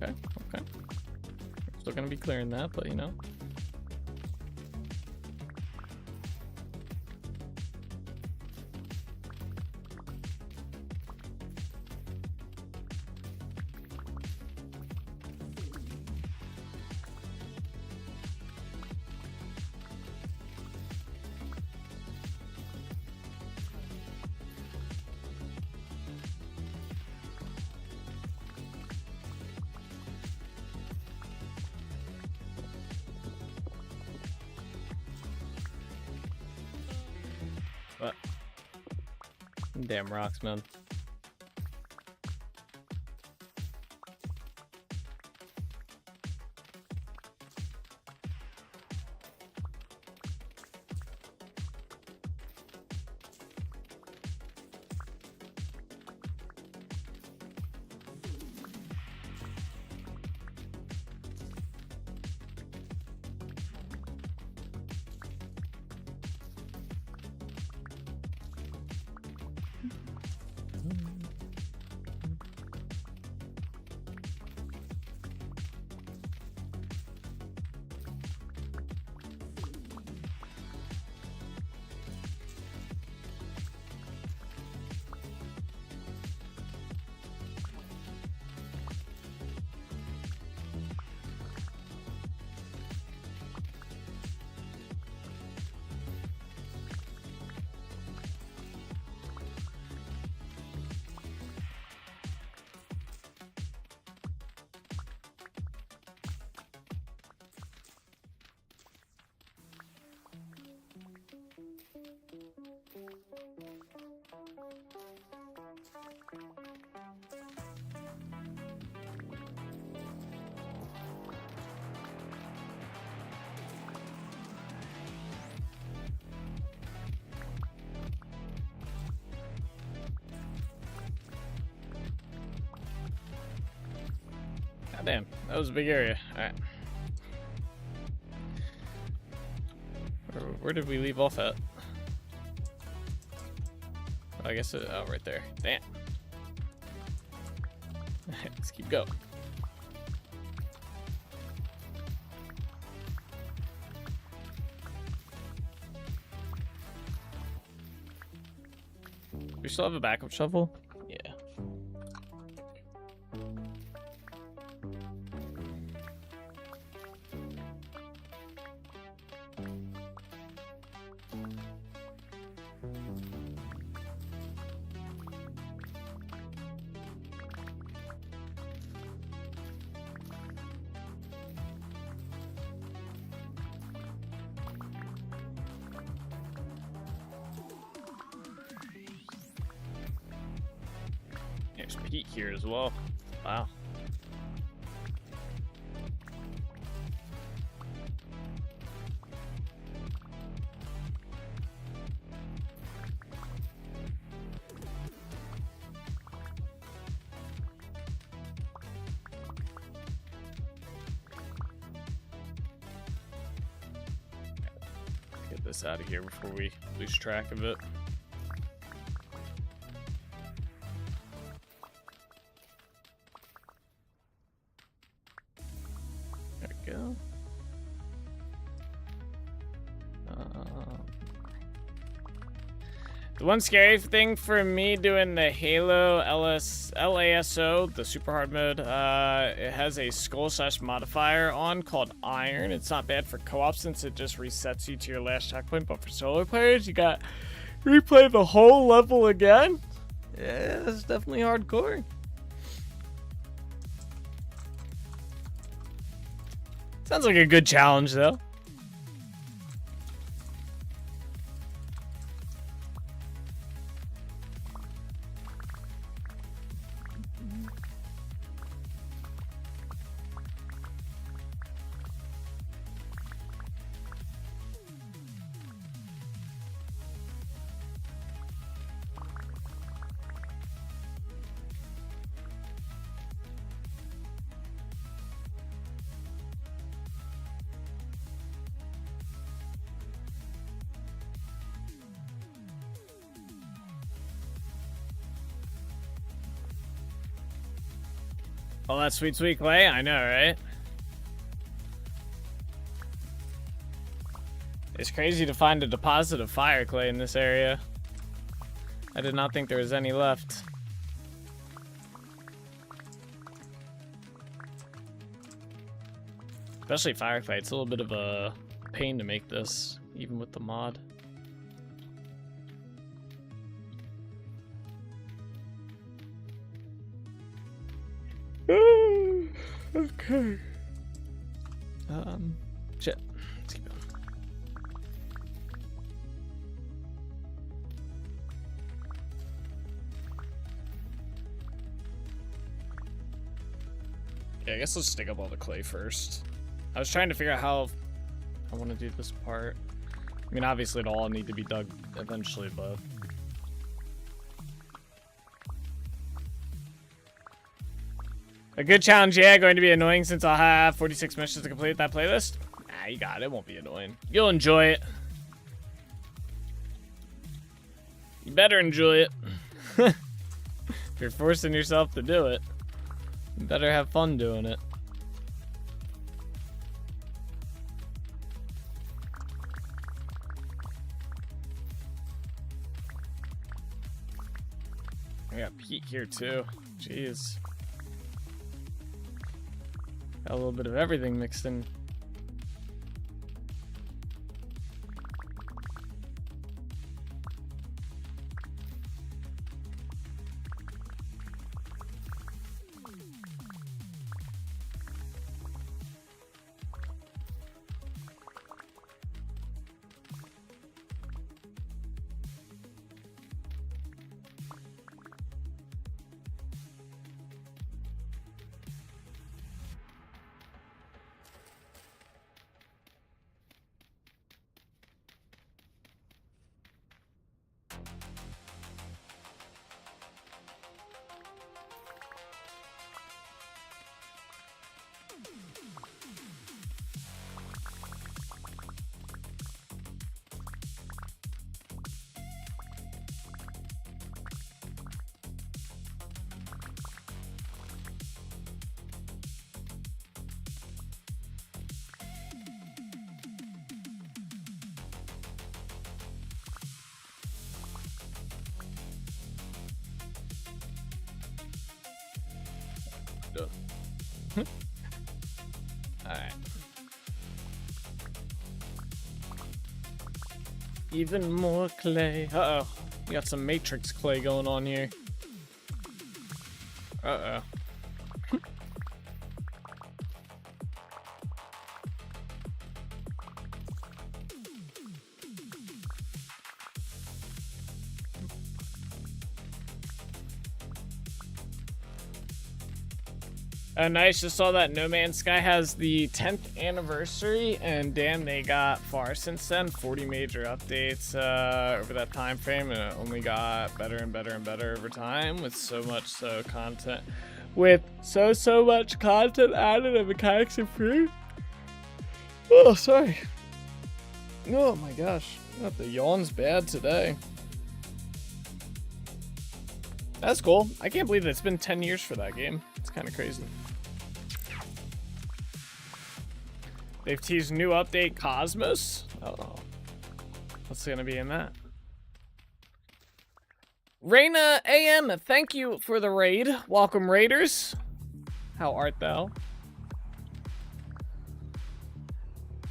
Okay, okay. Still gonna be clearing that, but you know. What? Damn rocks, man. God damn, that was a big area. Alright. Where did we leave off at? Oh, I guess oh, right there. Damn. Let's keep going. We still have a backup shovel? Yeah. There's some heat here as well. Wow. Get this out of here before we lose track of it. Go. The one scary thing for me doing the Halo LASO, the super hard mode, it has a skull/modifier on called Iron. It's not bad for co-op since it just resets you to your last checkpoint, but for solo players, you got replay the whole level again. Yeah, it's definitely hardcore. Sounds like a good challenge, though. Oh, that sweet, sweet clay? I know, right? It's crazy to find a deposit of fire clay in this area. I did not think there was any left. Especially fire clay. It's a little bit of a pain to make this, even with the mod. Okay. Shit. Let's keep going. Yeah, I guess let's dig up all the clay first. I was trying to figure out how I want to do this part. I mean, obviously it'll all need to be dug eventually, but... A good challenge, yeah, going to be annoying since I'll have 46 missions to complete that playlist. Nah, you got it. It won't be annoying. You'll enjoy it. You better enjoy it. If you're forcing yourself to do it, you better have fun doing it. I got Pete here too. Jeez. Got a little bit of everything mixed in. Alright. Even more clay. Uh-oh. We got some matrix clay going on here. Uh-oh. Nice, just saw that No Man's Sky has the 10th anniversary, and damn, they got far since then. 40 major updates over that time frame, and it only got better and better and better over time with so much content. With so much content added and mechanics improved. Oh, sorry. Oh my gosh, the yawn's bad today. That's cool. I can't believe that it's been 10 years for that game. It's kind of crazy. They've teased new update Cosmos. Oh, what's gonna be in that? Reina AM, thank you for the raid. Welcome, raiders. How art thou?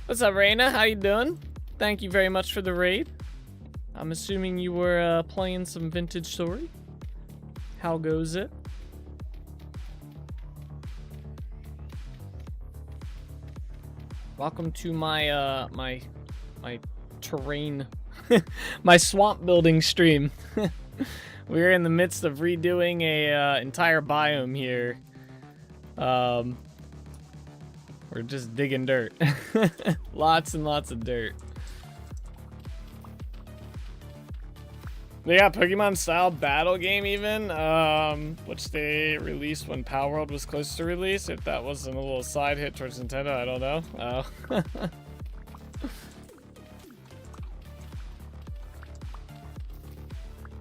What's up, Reina? How you doing? Thank you very much for the raid. I'm assuming you were playing some Vintage Story. How goes it? Welcome to my my terrain, my swamp building stream. We're in the midst of redoing a entire biome here. We're just digging dirt. Lots and lots of dirt. They got Pokemon style battle game even, which they released when Power World was close to release. If that wasn't a little side hit towards Nintendo, I don't know. Oh.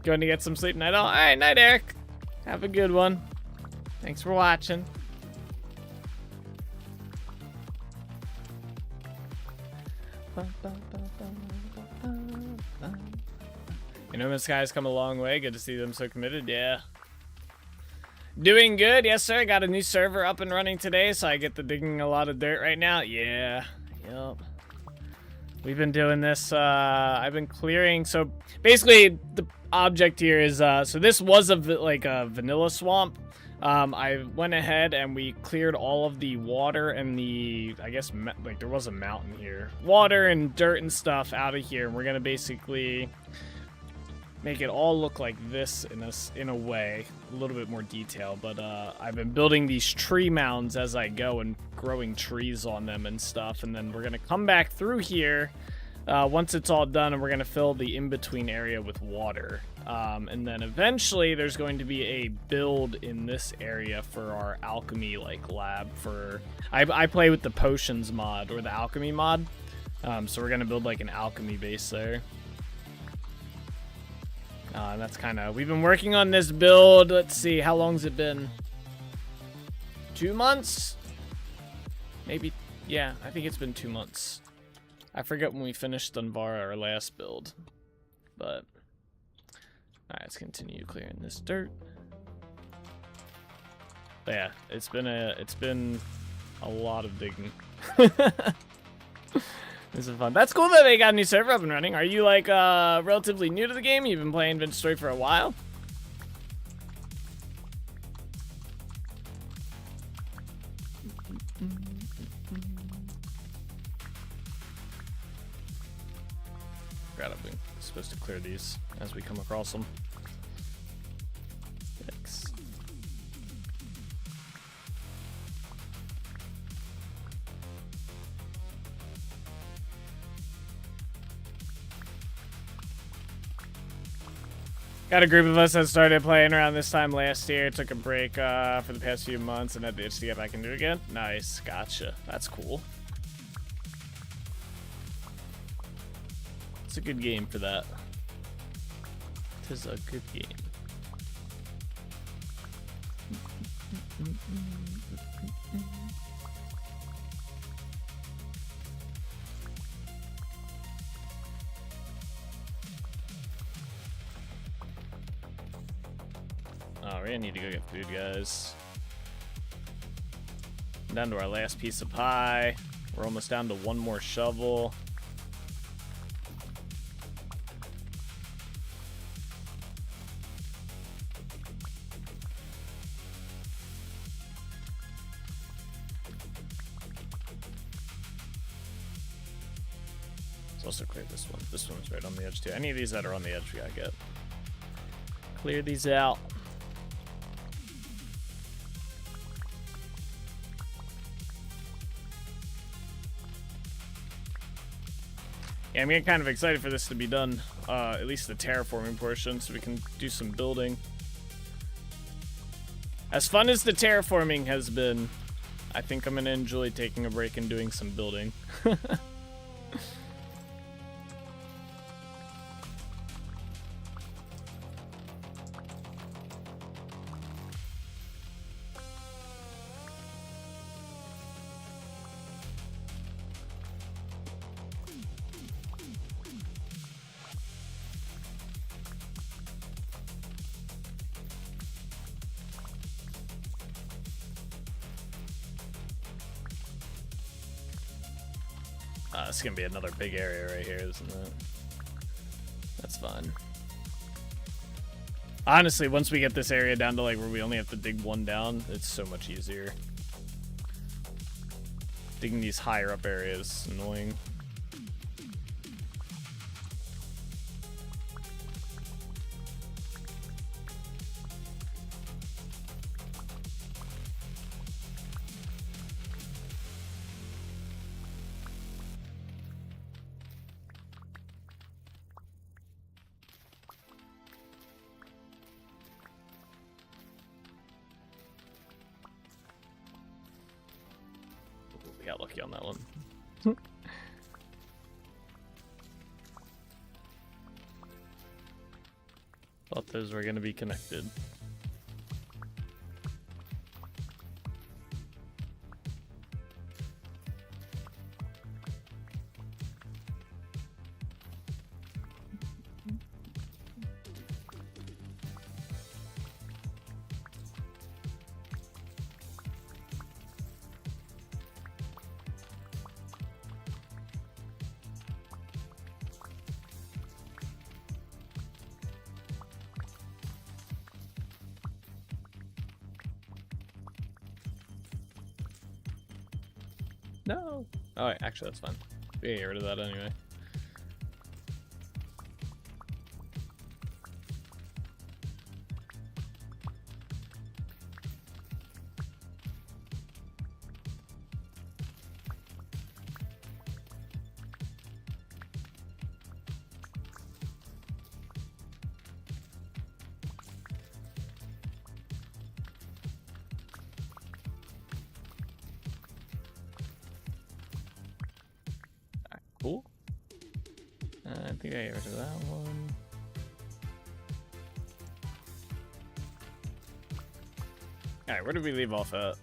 Going to get some sleep, Night Owl? Alright, night, Eric. Have a good one. Thanks for watching. You know, this guy's come a long way. Good to see them so committed. Yeah. Doing good. Yes, sir. Got a new server up and running today, so I get to digging a lot of dirt right now. Yeah. Yep. We've been doing this. I've been clearing. So basically, the object here is, so this was like a vanilla swamp. I went ahead and we cleared all of the water and the, I guess, like there was a mountain here. Water and dirt and stuff out of here. And we're going to basically make it all look like this in a way, a little bit more detail. But I've been building these tree mounds as I go and growing trees on them and stuff. And then we're going to come back through here once it's all done, and we're going to fill the in-between area with water. And then eventually there's going to be a build in this area for our alchemy like lab for I play with the potions mod or the alchemy mod. So we're going to build like an alchemy base there. And that's kind of, we've been working on this build. Let's see, how long's it been? 2 months? Maybe, yeah, I think it's been 2 months. I forget when we finished Dunvara, our last build. But, alright, let's continue clearing this dirt. But yeah, it's been a lot of digging. This is fun. That's cool that they got a new server up and running. Are you like relatively new to the game? You've been playing Vintage Story for a while? Forgot I've been supposed to clear these as we come across them. Thanks. Got a group of us that started playing around this time last year. Took a break for the past few months and had the itch to get back into it again. Nice, gotcha. That's cool. It's a good game for that. It is a good game. Oh, we're gonna need to go get food, guys. Down to our last piece of pie. We're almost down to one more shovel. Let's also clear this one. This one's right on the edge too. Any of these that are on the edge we gotta get. Clear these out. Yeah, I'm getting kind of excited for this to be done, at least the terraforming portion, so we can do some building. As fun as the terraforming has been, I think I'm going to enjoy taking a break and doing some building. It's gonna be another big area right here, isn't it? That's fine. Honestly, once we get this area down to like where we only have to dig one down, it's so much easier. Digging these higher up areas is annoying. We got lucky on that one. Thought those were going to be connected. No. Oh, wait, actually, that's fine. We can get rid of that anyway. Cool. I think I got rid of that one. Alright, where did we leave off at? Over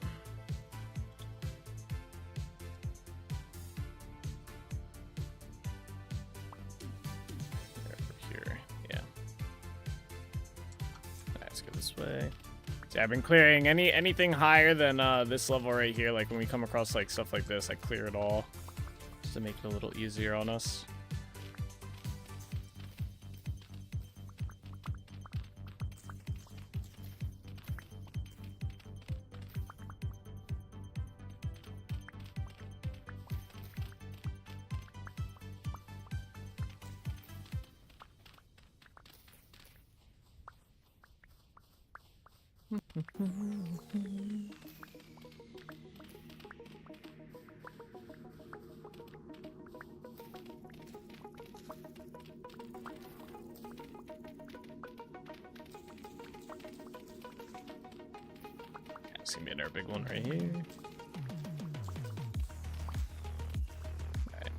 here, yeah. Alright, let's go this way. So I've been clearing anything higher than this level right here. Like when we come across like stuff like this, I clear it all. To make it a little easier on us. It's gonna be another big one right here. Alright.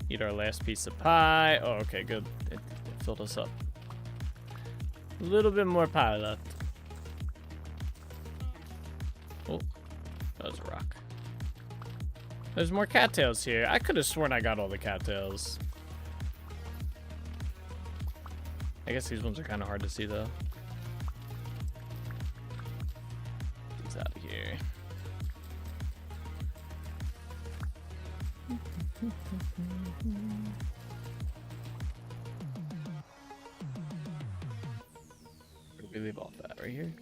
Eat our last piece of pie. Oh, okay, good. It filled us up. A little bit more pie left. Oh, that was a rock. There's more cattails here. I could have sworn I got all the cattails. I guess these ones are kind of hard to see, though. These out of here. Where did we leave off that? Right here?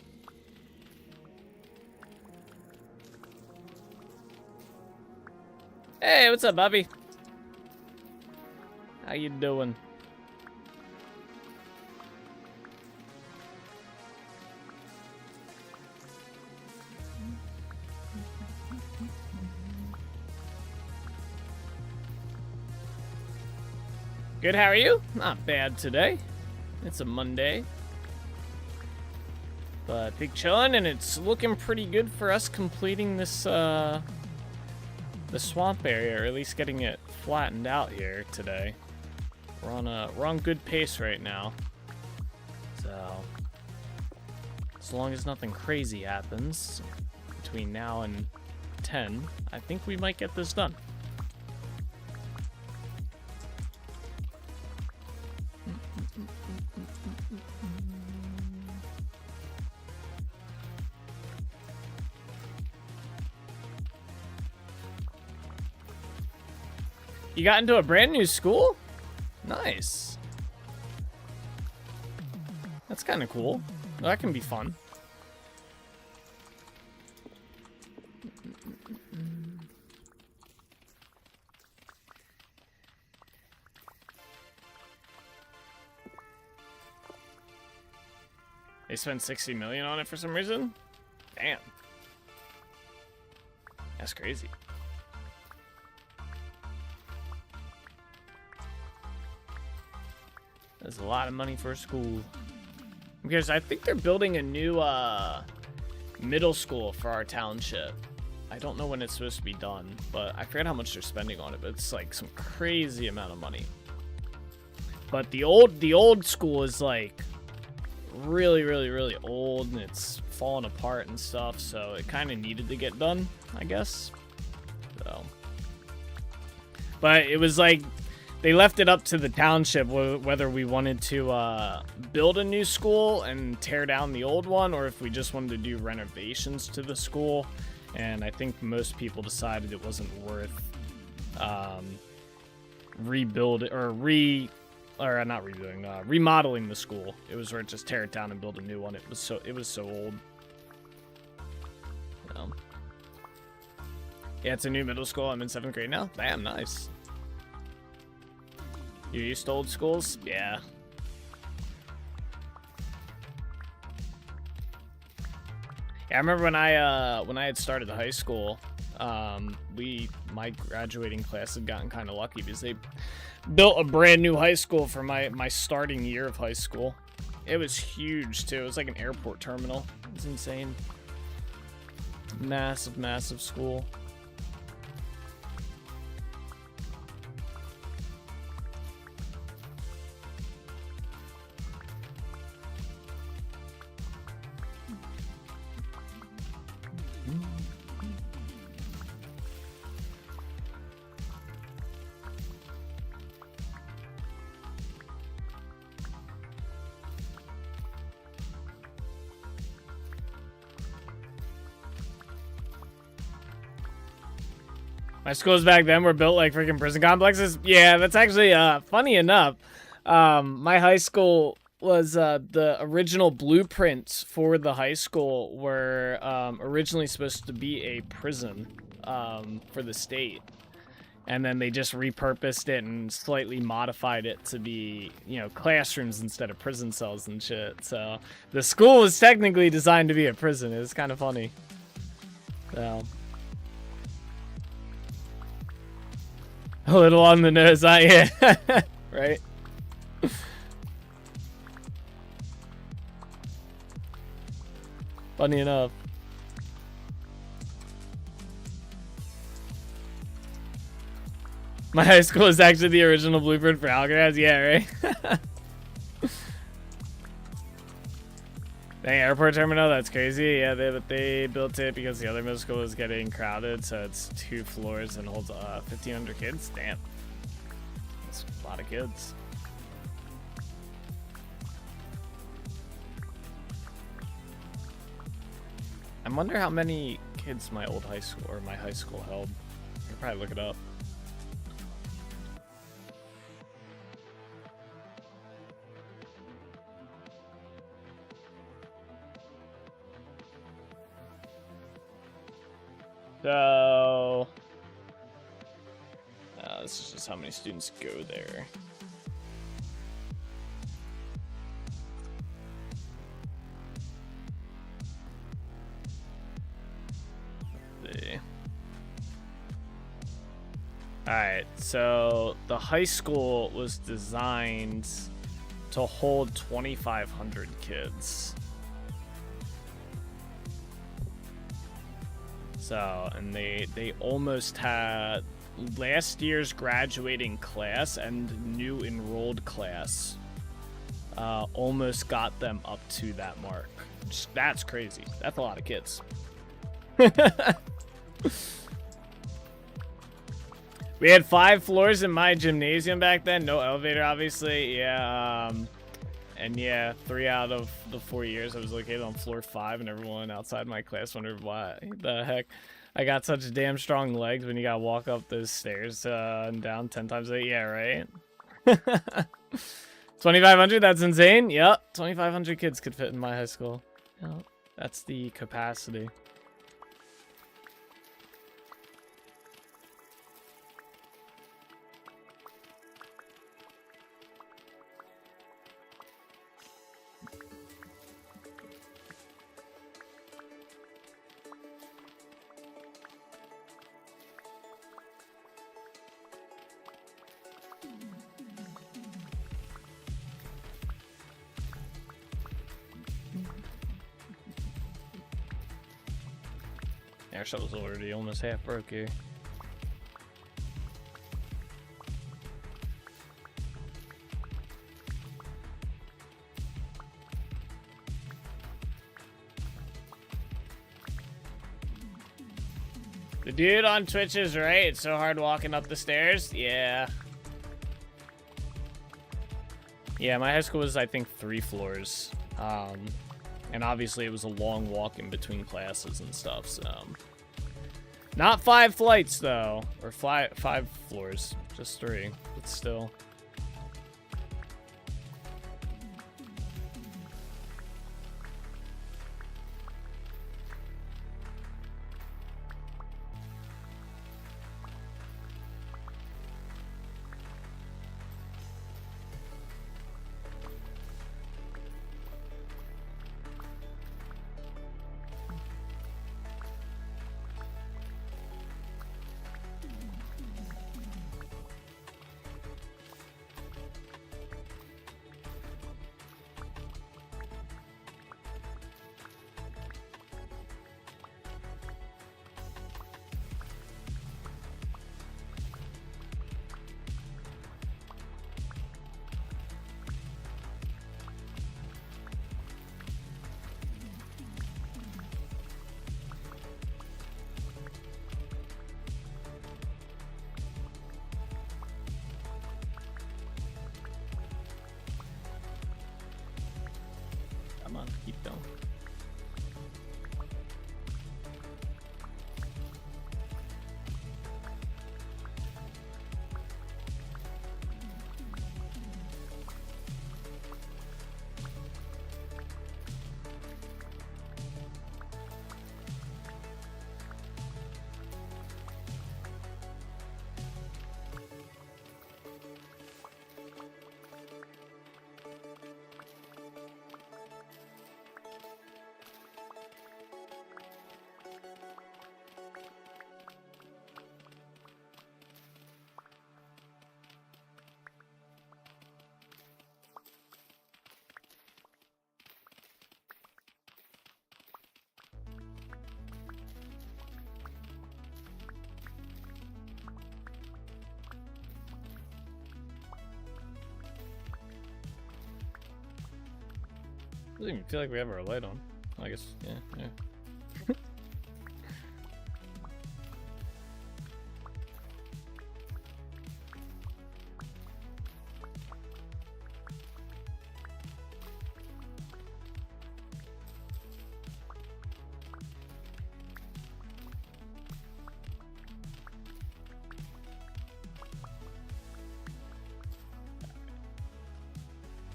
Hey, what's up, Bobby? How you doing? Good, how are you? Not bad today. It's a Monday. But big chillin', and it's looking pretty good for us completing this, the swamp area, or at least getting it flattened out here today. We're on good pace right now. So, as long as nothing crazy happens between now and 10, I think we might get this done. You got into a brand new school? Nice. That's kind of cool. Well, that can be fun. They spent 60 million on it for some reason? Damn. That's crazy. That's a lot of money for a school. Because I think they're building a new middle school for our township. I don't know when it's supposed to be done, but I forget how much they're spending on it, but it's like some crazy amount of money. But the old school is like really old, and it's falling apart and stuff, so it kind of needed to get done, I guess. So, but it was like they left it up to the township whether we wanted to build a new school and tear down the old one, or if we just wanted to do renovations to the school. And I think most people decided it wasn't worth remodeling the school. It was worth just tear it down and build a new one. It was so old. Yeah, it's a new middle school. I'm in 7th grade now. Damn, nice. You used to old schools? Yeah. Yeah, I remember when I had started high school, my graduating class had gotten kind of lucky because they built a brand new high school for my starting year of high school. It was huge too. It was like an airport terminal. It was insane. Massive, massive school. My schools back then were built like freaking prison complexes. Yeah, that's actually funny enough. My high school was the original blueprints for the high school were originally supposed to be a prison for the state. And then they just repurposed it and slightly modified it to be, you know, classrooms instead of prison cells and shit. So the school was technically designed to be a prison. It was kind of funny. So a little on the nose, yeah. Right? Funny enough. My high school is actually the original blueprint for Alcatraz. Yeah, right? Dang, airport terminal, that's crazy. Yeah, they built it because the other middle school was getting crowded, so it's 2 floors and holds 1,500 kids. Damn. That's a lot of kids. I wonder how many kids my old high school or my high school held. I could probably look it up. So, this is just how many students go there. Let's see. Alright, so the high school was designed to hold 2,500 kids. So, and they almost had last year's graduating class and new enrolled class almost got them up to that mark. That's crazy. That's a lot of kids. We had 5 floors in my gymnasium back then. No elevator, obviously. Yeah. And yeah, 3 out of the 4 years I was located on floor 5, and everyone outside my class wondered why the heck I got such damn strong legs when you gotta walk up those stairs and down 10 times a day. Yeah, right? 2,500, that's insane. Yep, 2,500 kids could fit in my high school. Yep, that's the capacity. Air shuttle's already almost half broke here. The dude on Twitch is right. It's so hard walking up the stairs. Yeah. Yeah, my high school was, I think, 3 floors. And obviously it was a long walk in between classes and stuff, so. Not 5 flights, though. Or 5 floors. Just 3, but still. Doesn't even feel like we have our light on. I guess, yeah.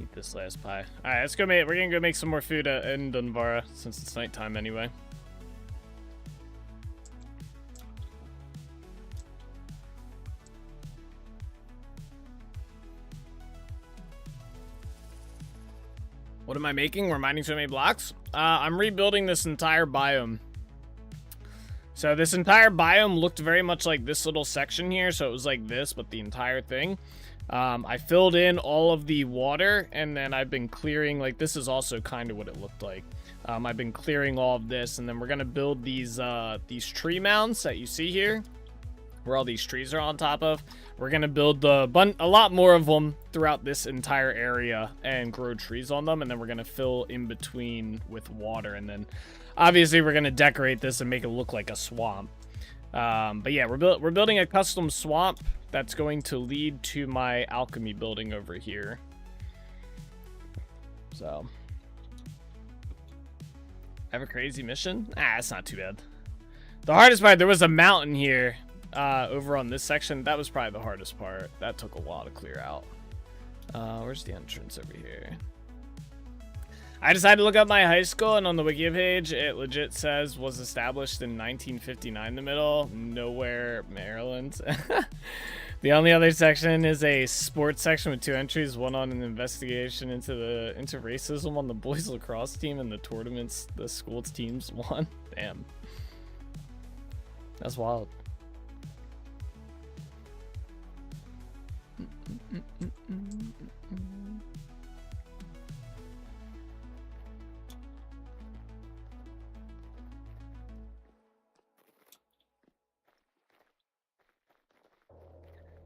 Eat this last pie. All right, let's go make. We're gonna go make some more food in Dunvara since it's nighttime anyway. What am I making? We're mining so many blocks. I'm rebuilding this entire biome. So this entire biome looked very much like this little section here. So it was like this, but the entire thing. I filled in all of the water, and then I've been clearing, like, this is also kind of what it looked like. I've been clearing all of this, and then we're going to build these tree mounds that you see here, where all these trees are on top of. We're going to build a lot more of them throughout this entire area and grow trees on them, and then we're going to fill in between with water, and then obviously we're going to decorate this and make it look like a swamp. But yeah, we're building a custom swamp that's going to lead to my alchemy building over here. So, I have a crazy mission? It's not too bad. The hardest part, there was a mountain here over on this section. That was probably the hardest part. That took a while to clear out. Where's the entrance over here? I decided to look up my high school, and on the wiki page, it legit says was established in 1959 in the middle. Nowhere, Maryland. The only other section is a sports section with 2 entries, one on an investigation into racism on the boys lacrosse team and the tournaments the school teams won. Damn. That's wild.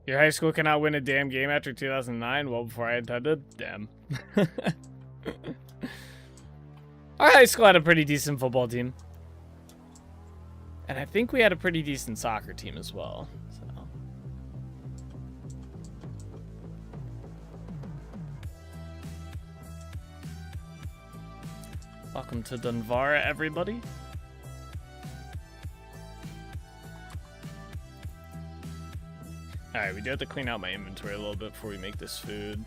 Your high school cannot win a damn game after 2009? Well, before I attended? Damn. Our high school had a pretty decent football team. And I think we had a pretty decent soccer team as well. So. Welcome to Dunvara, everybody. Alright, we do have to clean out my inventory a little bit before we make this food.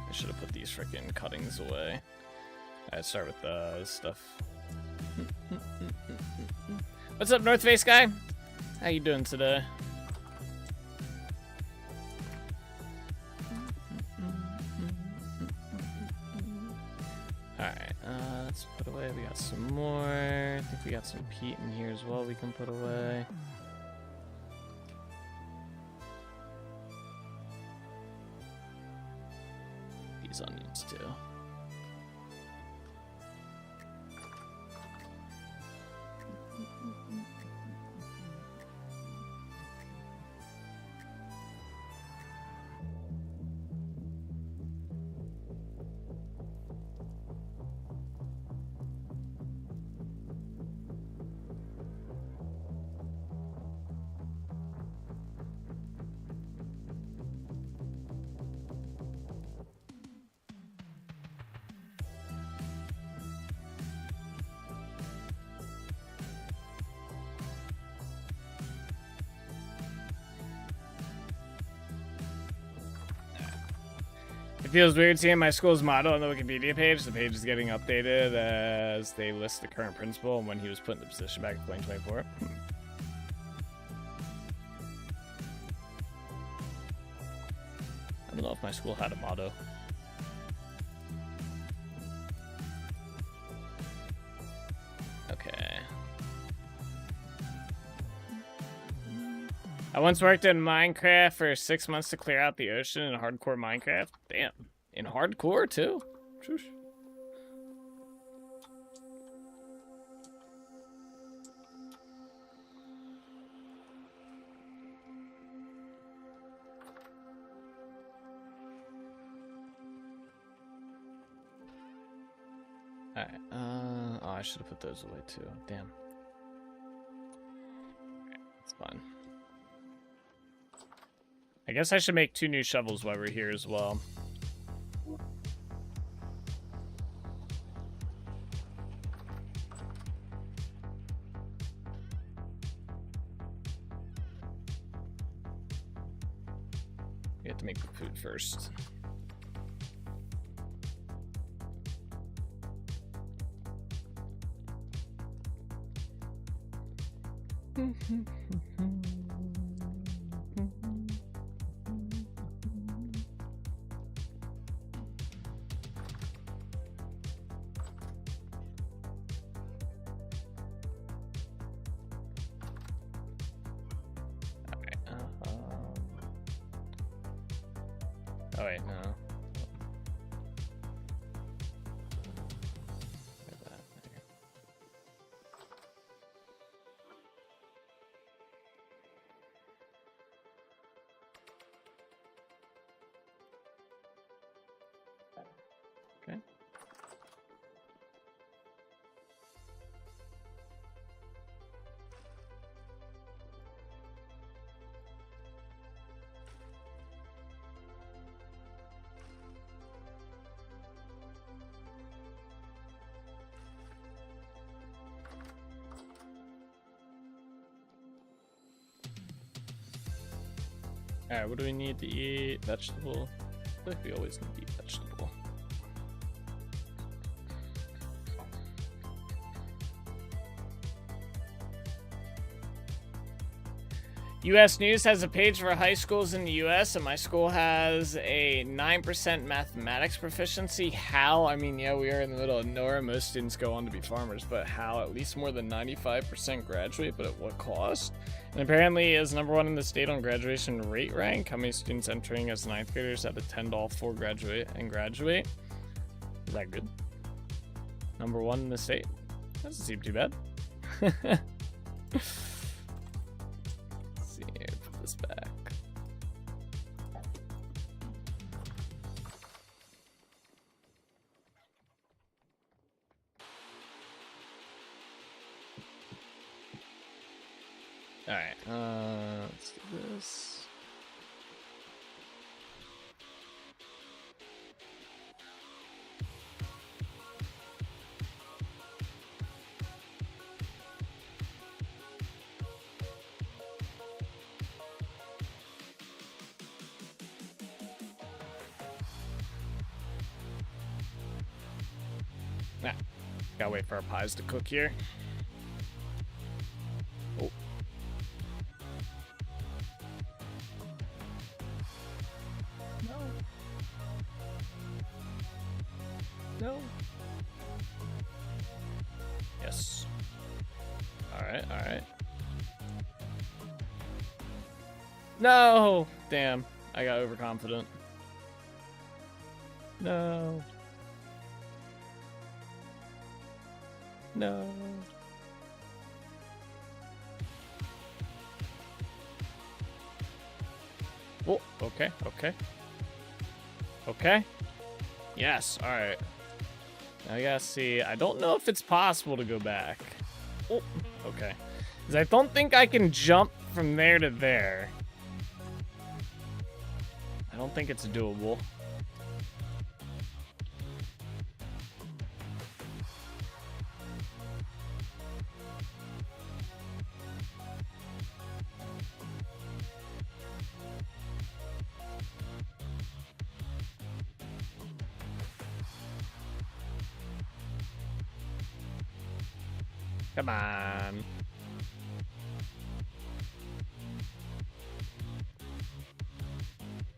I should have put these freaking cuttings away. Alright, start with this stuff. What's up, North Face guy? How you doing today? Alright, let's put away. We got some more. I think we got some peat in here as well we can put away. These onions too. It feels weird seeing my school's motto on the Wikipedia page. The page is getting updated as they list the current principal and when he was put in the position back in 2024. I don't know if my school had a motto. Okay. I once worked in Minecraft for 6 months to clear out the ocean in hardcore Minecraft. Damn. In hardcore, too? Shush. Alright, oh, I should have put those away too. Damn. It's fine. I guess I should make 2 new shovels while we're here as well. We have to make the food first. Oh wait, no. Okay. Alright, what do we need to eat? Vegetable. I feel like we always need to eat vegetable. U.S. News has a page for high schools in the U.S. and my school has a 9% mathematics proficiency. How? I mean, yeah, we are in the middle of nowhere. Most students go on to be farmers, but how? At least more than 95% graduate, but at what cost? And apparently is #1 in the state on graduation rate rank. How many students entering as 9th graders out of 10 to all 4 graduate? Is that good? #1 in the state? Doesn't seem too bad. Back. All right, let's do this. Nah, gotta wait for our pies to cook here. Oh. No. No. Yes. Alright, alright. No! Damn, I got overconfident. No. No. Oh, okay, okay. Okay. Yes, alright. I gotta see. I don't know if it's possible to go back. Oh, okay. Because I don't think I can jump from there to there. I don't think it's doable. Come on.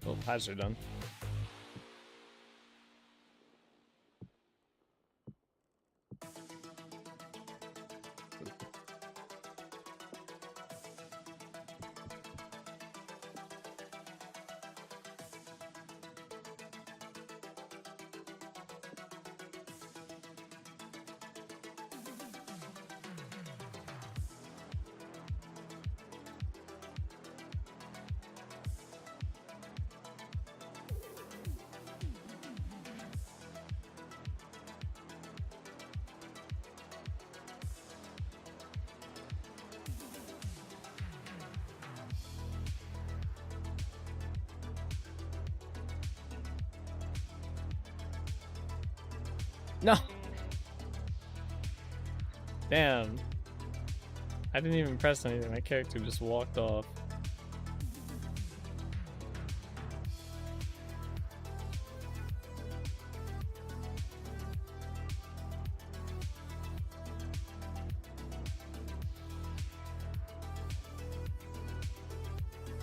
Oh, pies are done. No. Damn. I didn't even press anything. My character just walked off.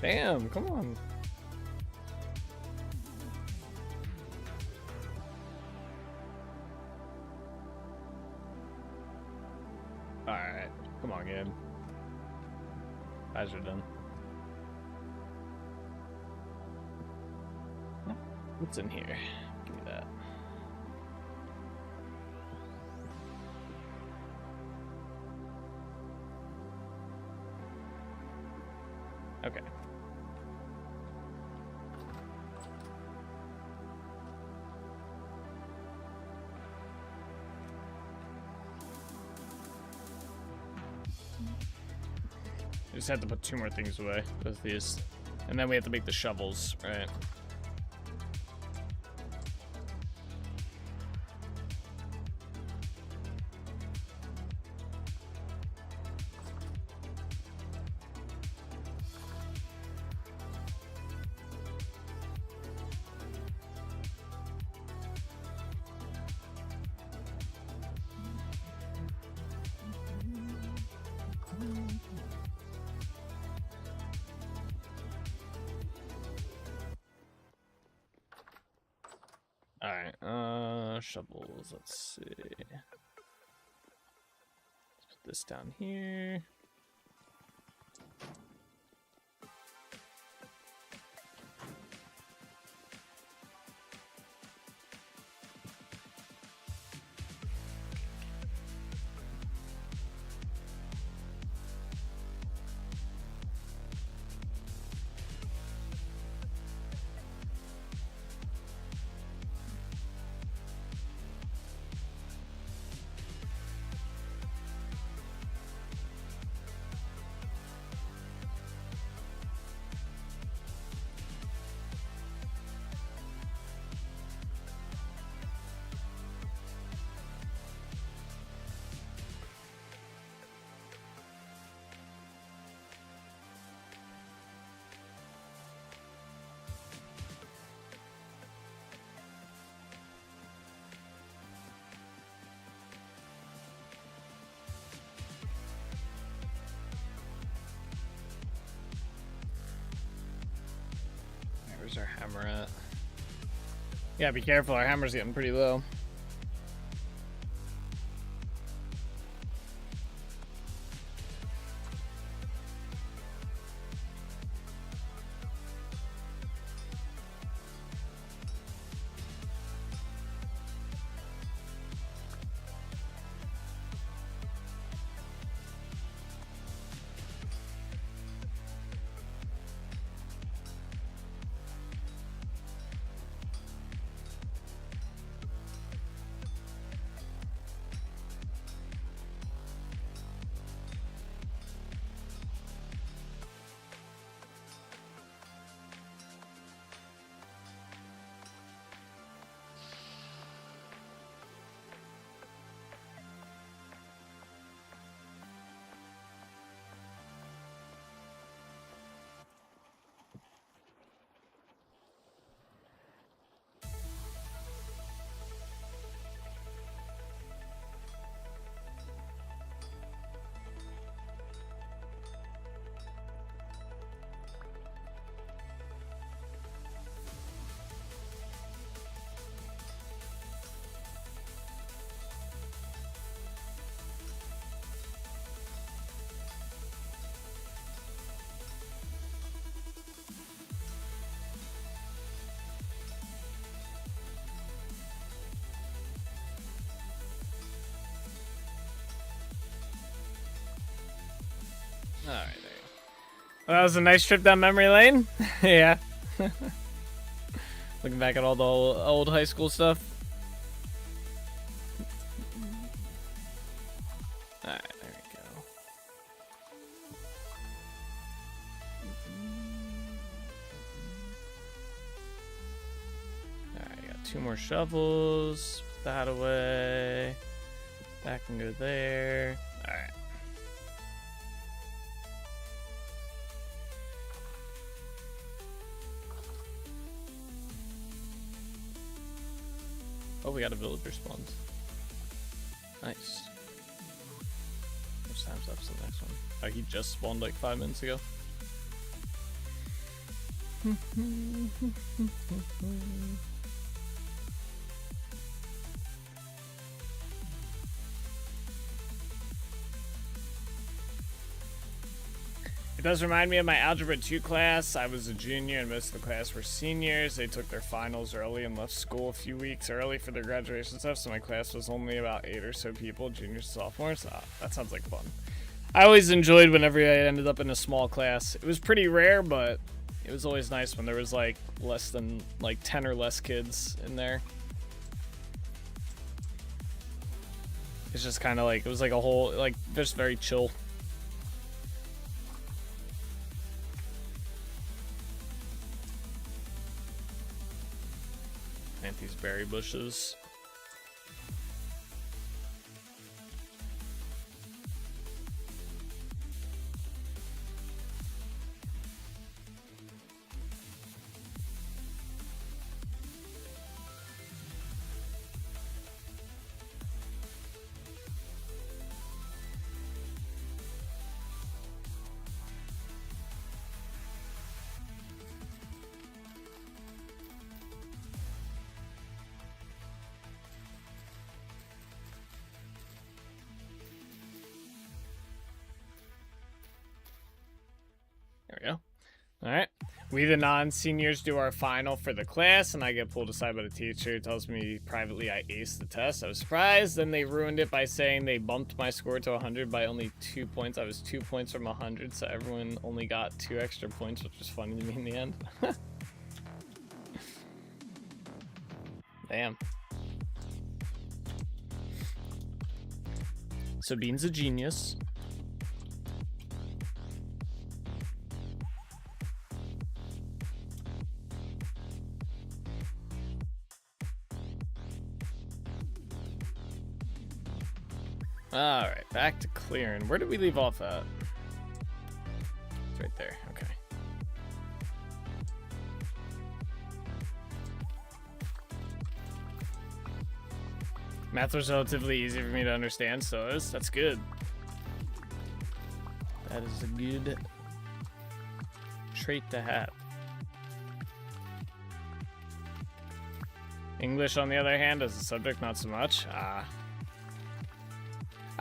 Damn, come on. Alright, come on, game. Eyes are done. What's in here? Give me that. Okay. We just have to put 2 more things away with these. And then we have to make the shovels, right? Alright, shovels, let's see. Let's put this down here. Where's our hammer at? Yeah, be careful, our hammer's getting pretty low. Alright, there you go. Well, that was a nice trip down memory lane. Yeah. Looking back at all the old high school stuff. Alright, there we go. Alright, I got 2 more shovels. that away. That can go there. All right. Oh, we got a villager spawns. Nice. Which time's up's the next one? Oh, he just spawned like 5 minutes ago. It does remind me of my Algebra 2 class. I was a junior and most of the class were seniors. They took their finals early and left school a few weeks early for their graduation stuff, so my class was only about 8 or so people, juniors and sophomores. That sounds like fun. I always enjoyed whenever I ended up in a small class. It was pretty rare, but it was always nice when there was like less than like 10 or less kids in there. It's just kind of like, it was like a whole, like, just very chill. Plant these berry bushes. There we go. All right. We, the non-seniors, do our final for the class, and I get pulled aside by the teacher who tells me privately I aced the test. I was surprised. Then they ruined it by saying they bumped my score to 100 by only 2 points. I was 2 points from 100, so everyone only got 2 extra points, which was funny to me in the end. Damn. So Bean's a genius. Alright, back to clearing. Where did we leave off at? It's right there, okay. Math was relatively easy for me to understand, so that's good. That is a good trait to have. English, on the other hand, as a subject, not so much.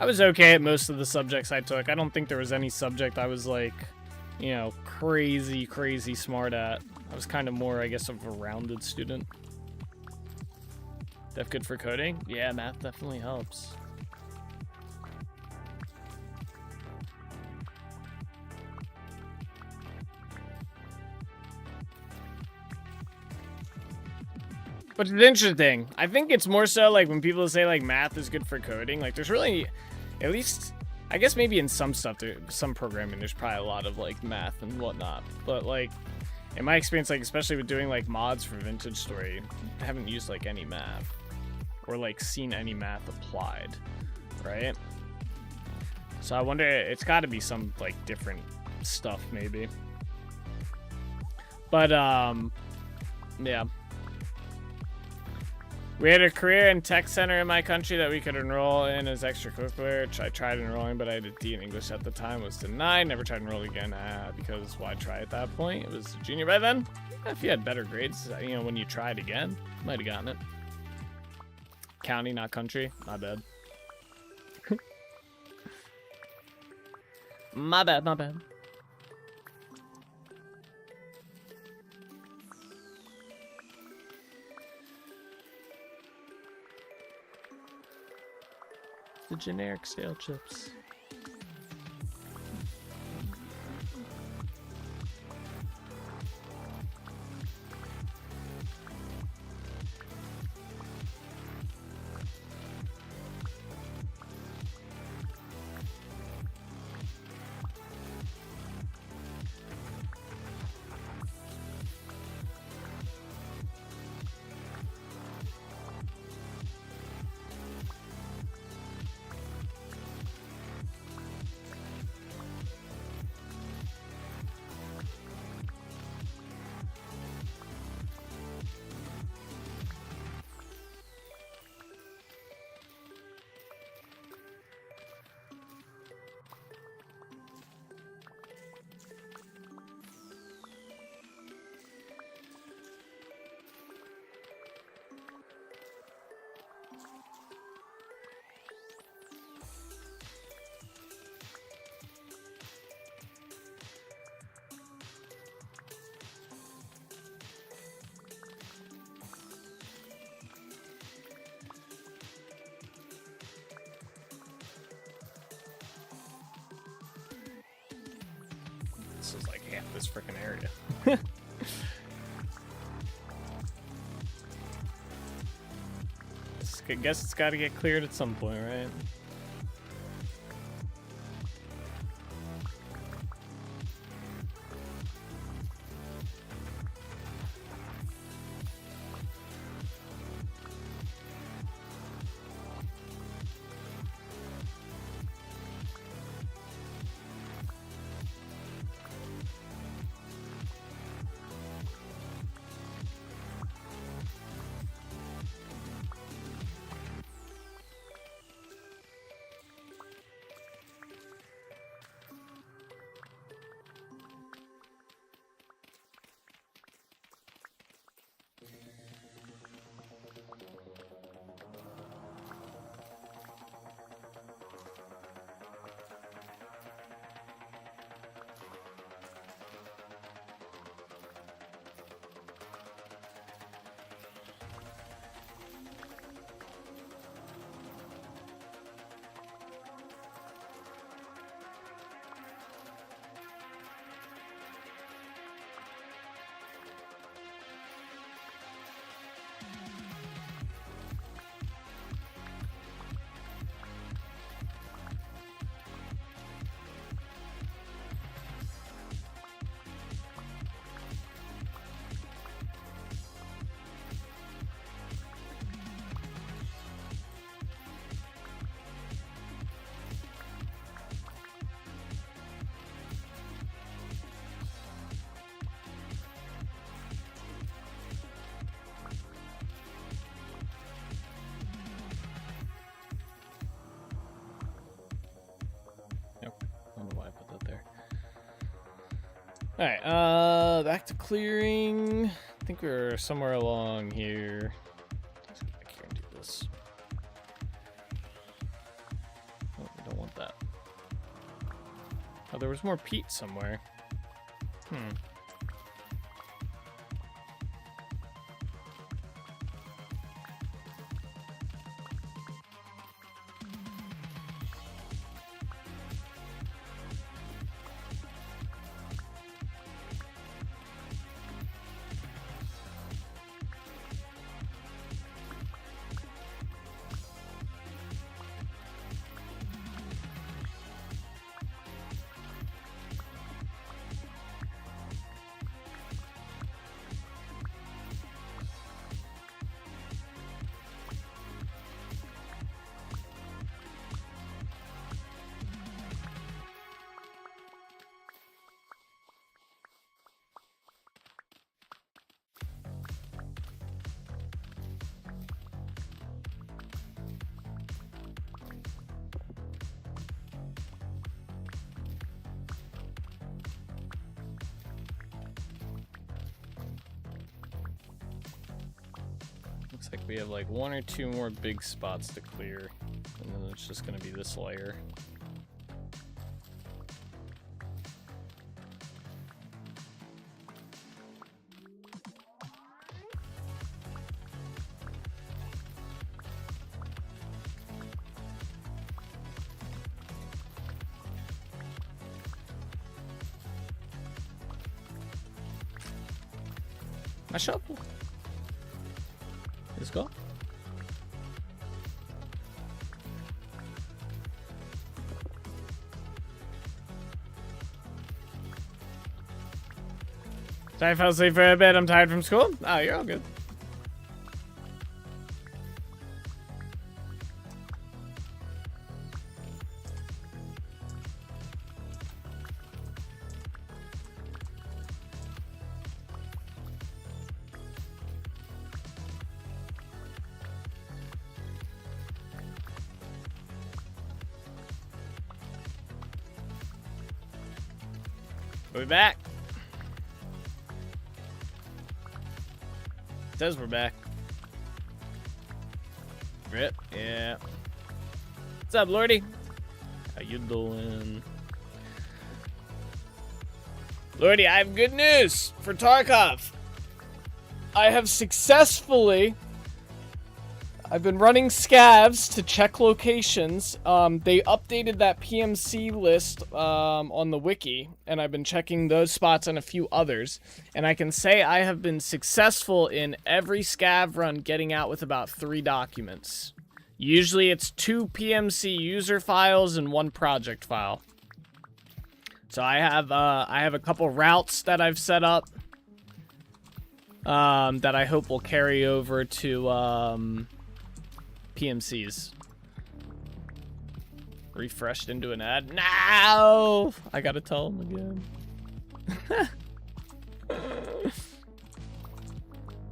I was okay at most of the subjects I took. I don't think there was any subject I was like, you know, crazy smart at. I was kind of more, I guess, of a rounded student. Def good for coding? Yeah, math definitely helps. But it's interesting. I think it's more so like when people say like math is good for coding, like there's really, at least, I guess maybe in some stuff, some programming, there's probably a lot of like math and whatnot. But like, in my experience, like especially with doing like mods for Vintage Story, I haven't used like any math or like seen any math applied, right? So I wonder, it's got to be some like different stuff maybe. But yeah. We had a career and tech center in my country that we could enroll in as extracurricular, which I tried enrolling, but I had a D in English at the time, was denied. Never tried enrolling again because why try at that point? It was a junior by then. If you had better grades, you know, when you tried again, you might have gotten it. County, not country. Not bad. My bad, my bad. The generic stale chips. This is like half this freaking area. I guess it's got to get cleared at some point, right? Alright, back to clearing. I think we're somewhere along here. Let's go back here and do this. Oh, we don't want that. Oh, there was more peat somewhere. Looks like we have like one or two more big spots to clear, and then it's just gonna be this layer. My shovel. Let's go. Sorry, I fell asleep for a bit. I'm tired from school. Oh, you're all good. We're back. It says we're back. Rip, yeah. What's up, Lordy? How you doing? Lordy, I have good news for Tarkov. I have successfully I've been running scavs to check locations. They updated that PMC list on the wiki, and I've been checking those spots and a few others. And I can say I have been successful in every scav run getting out with about 3 documents. Usually it's 2 PMC user files and 1 project file. So I have a couple routes that I've set up that I hope will carry over to PMCs. Refreshed into an ad. No! I gotta tell him again.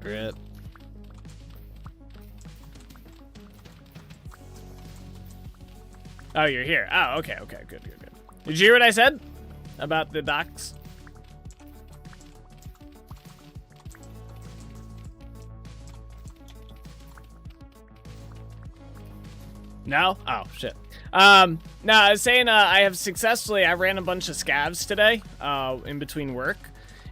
Rip. Oh, you're here. Oh, okay, okay, good. Did you hear what I said about the docs? No? Oh, shit. No, I was saying I ran a bunch of scavs today in between work.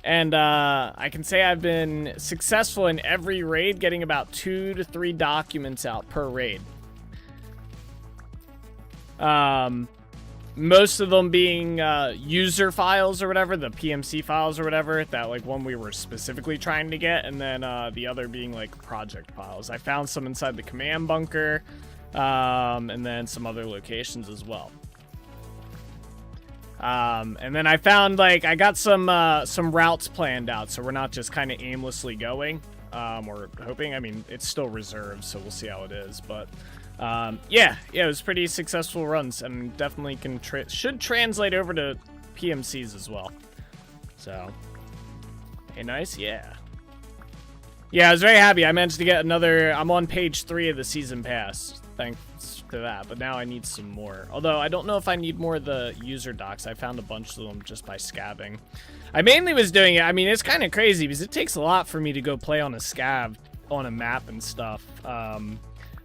And I can say I've been successful in every raid, getting about 2 to 3 documents out per raid. Most of them being user files or whatever, the PMC files or whatever, that like one we were specifically trying to get, and then the other being like project files. I found some inside the command bunker. And then some other locations as well. And then I found, like, I got some routes planned out, so we're not just kind of aimlessly going, or hoping. I mean, it's still reserved, so we'll see how it is, but, yeah, it was pretty successful runs, and definitely should translate over to PMCs as well. So, hey, nice, yeah. Yeah, I was very happy. I managed to get I'm on page 3 of the season pass. Thanks to that, but now I need some more. Although, I don't know if I need more of the user docs. I found a bunch of them just by scabbing. I mainly was doing it, I mean, it's kind of crazy, because it takes a lot for me to go play on a scav on a map and stuff.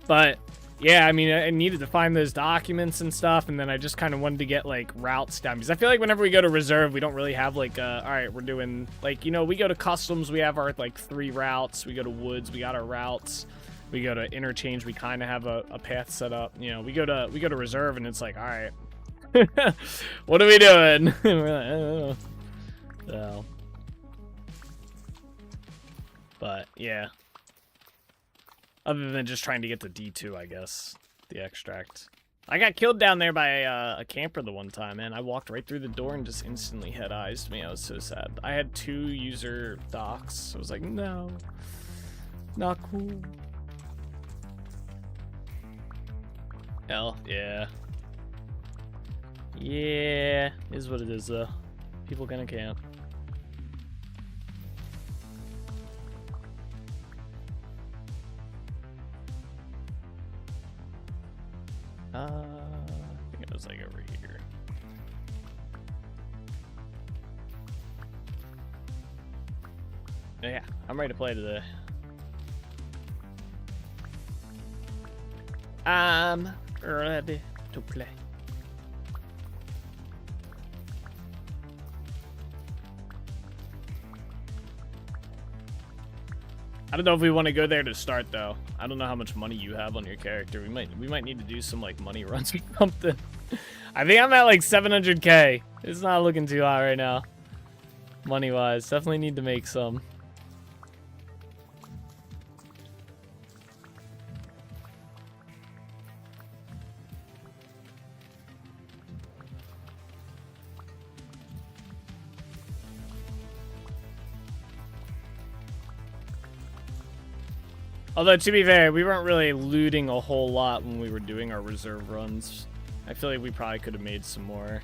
But, yeah, I mean, I needed to find those documents and stuff, and then I just kind of wanted to get, like, routes down. Because I feel like whenever we go to reserve, we don't really have, like, alright, we're doing, like, you know, we go to customs, we have our, like, 3 routes. We go to woods, we got our routes. We go to interchange, we kind of have a path set up. You know, we go to reserve, and it's like, all right, what are we doing? We're like, oh. So, but yeah, other than just trying to get to D2, I guess the extract. I got killed down there by a camper the one time, man. I walked right through the door and just instantly head-eyes me. I was so sad. I had 2 user docs. I was like, no, not cool. Hell, yeah. Yeah, is what it is, though. People gonna camp. I think it was like over here. Yeah, I'm ready to play today. I'm ready to play. I don't know if we want to go there to start though. I don't know how much money you have on your character. We might need to do some like money runs or something. I think I'm at like 700k. It's not looking too hot right now. Money wise, definitely need to make some. Although, to be fair, we weren't really looting a whole lot when we were doing our reserve runs. I feel like we probably could have made some more.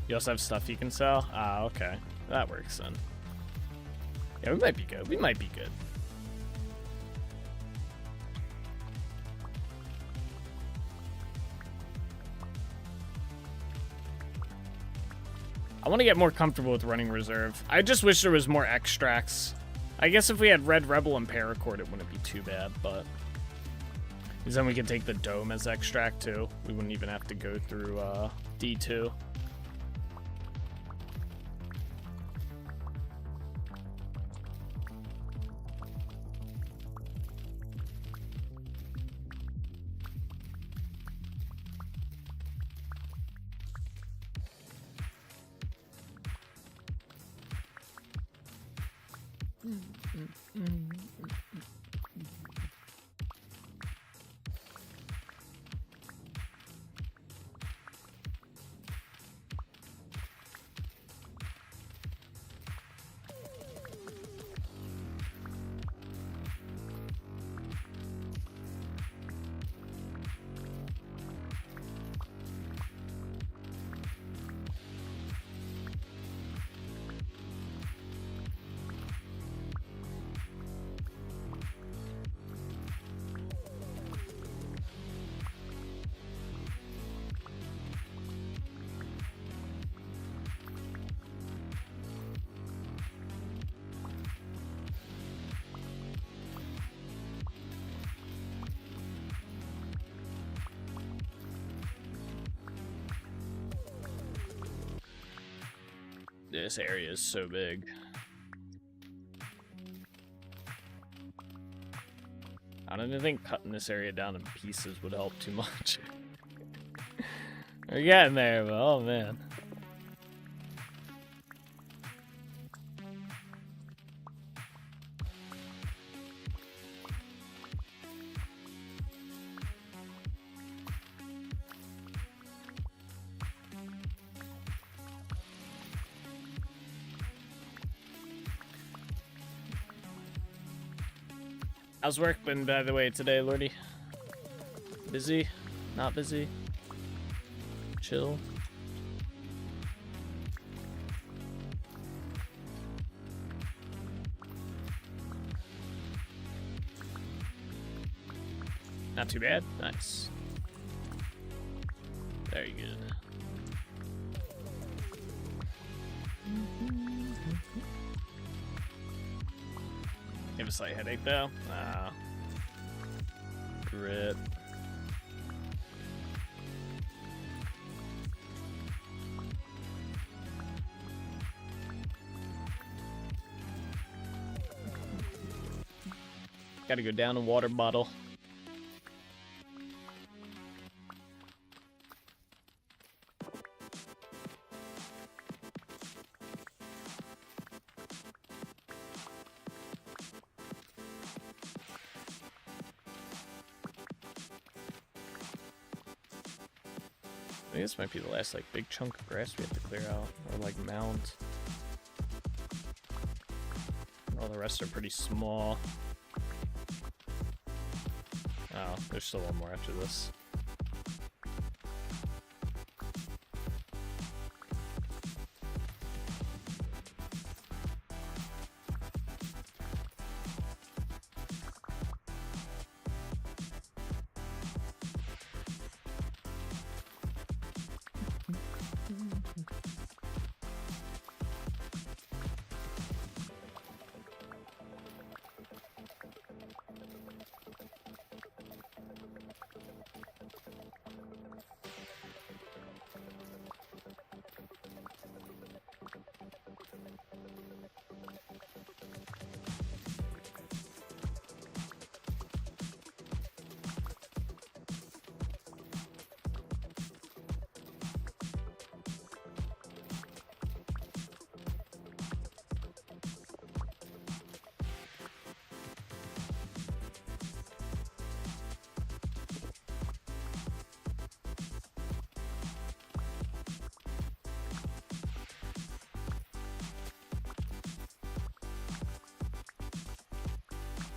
You also have stuff you can sell? Ah, okay. That works then. Yeah, we might be good. We might be good. I want to get more comfortable with running reserve. I just wish there was more extracts. I guess if we had Red Rebel and Paracord, it wouldn't be too bad, but... Because then we could take the Dome as extract, too. We wouldn't even have to go through, D2. This area is so big. I don't even think cutting this area down in pieces would help too much. We're getting there, but oh man. How's work been, by the way, today, Lordy? Busy? Not busy? Chill? Not too bad? Nice. Very good. You have a slight headache though? Ah. Rip. Gotta go down a water bottle. I think this might be the last like big chunk of grass we have to clear out, or like mounds. All the rest are pretty small. Oh, there's still one more after this.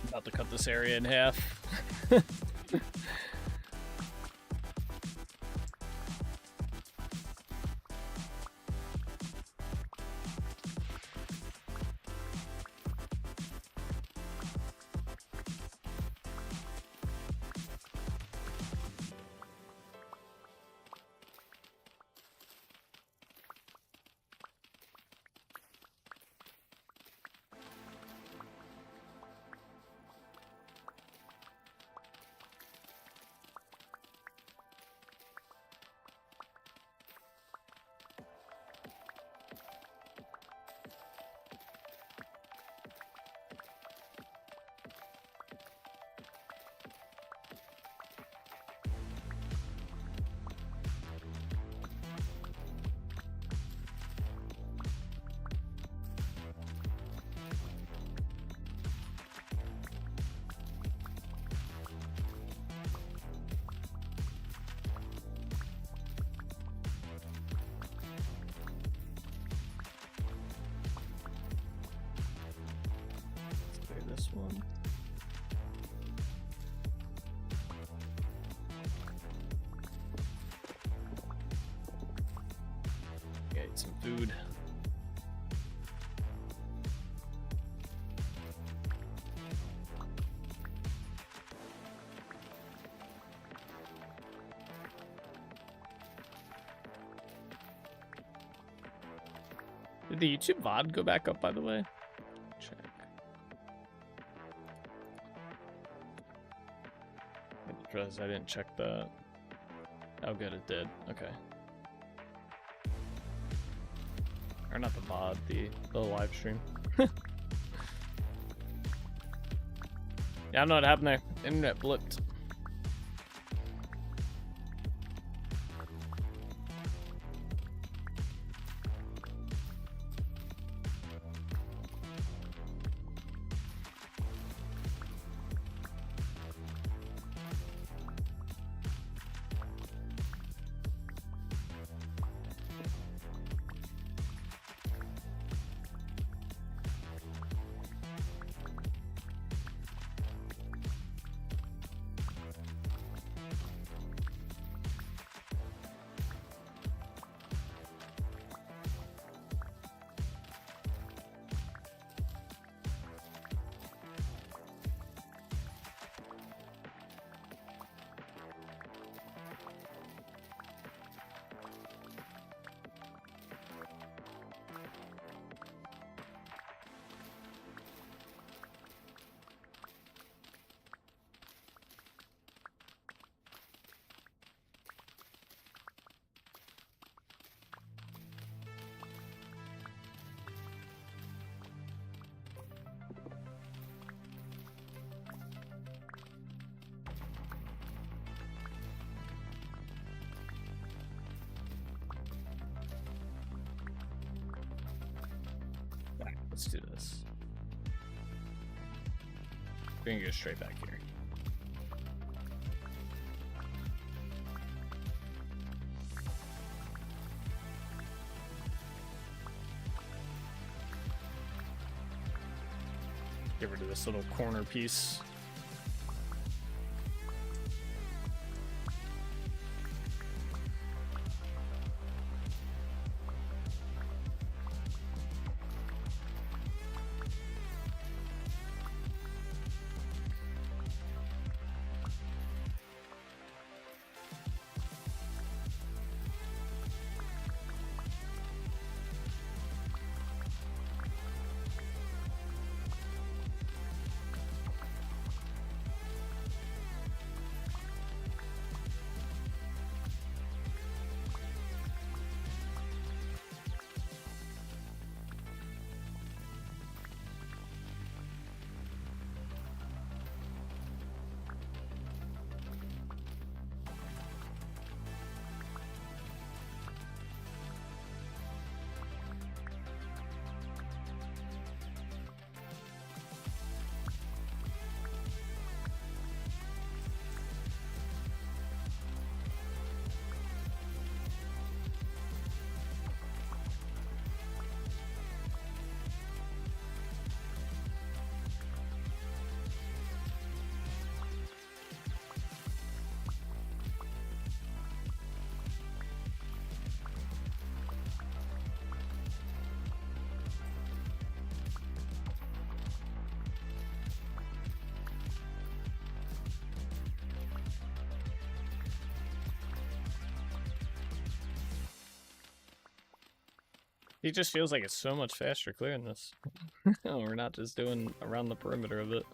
About to cut this area in half. one. Yeah, eat some food. Did the YouTube VOD go back up, by the way? Check. I just realized I didn't check that. Oh, good, it did. Okay. Or not the VOD, the live stream. Yeah, I don't know what happened there. Internet blipped. Let's do this. We can go straight back here. Get rid of this little corner piece. It just feels like it's so much faster clearing this. We're not just doing around the perimeter of it.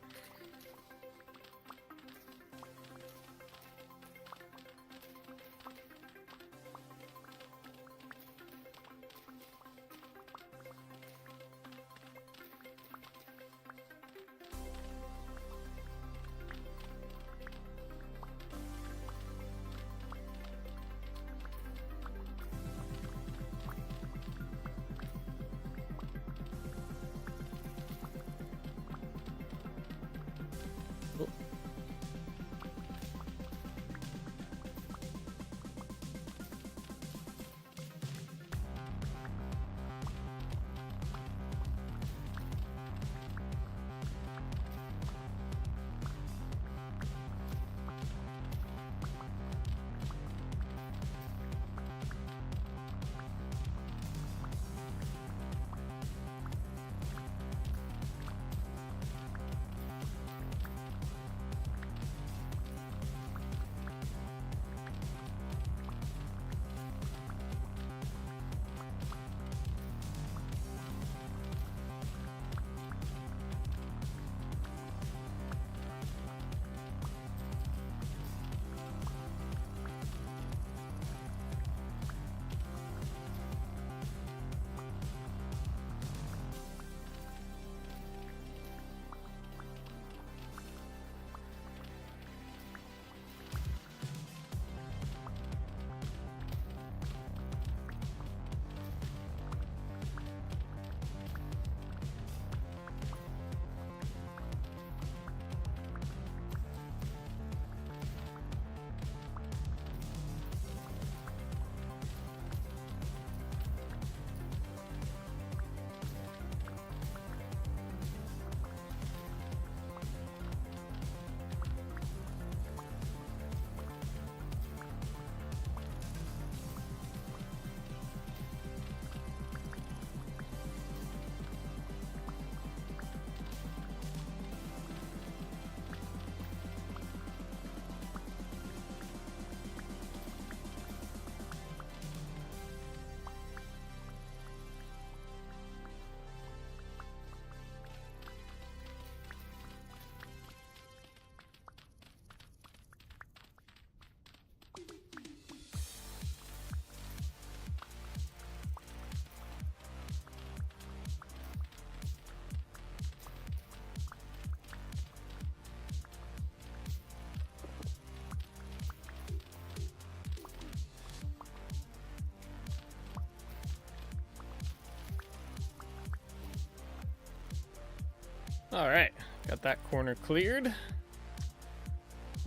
All right, got that corner cleared.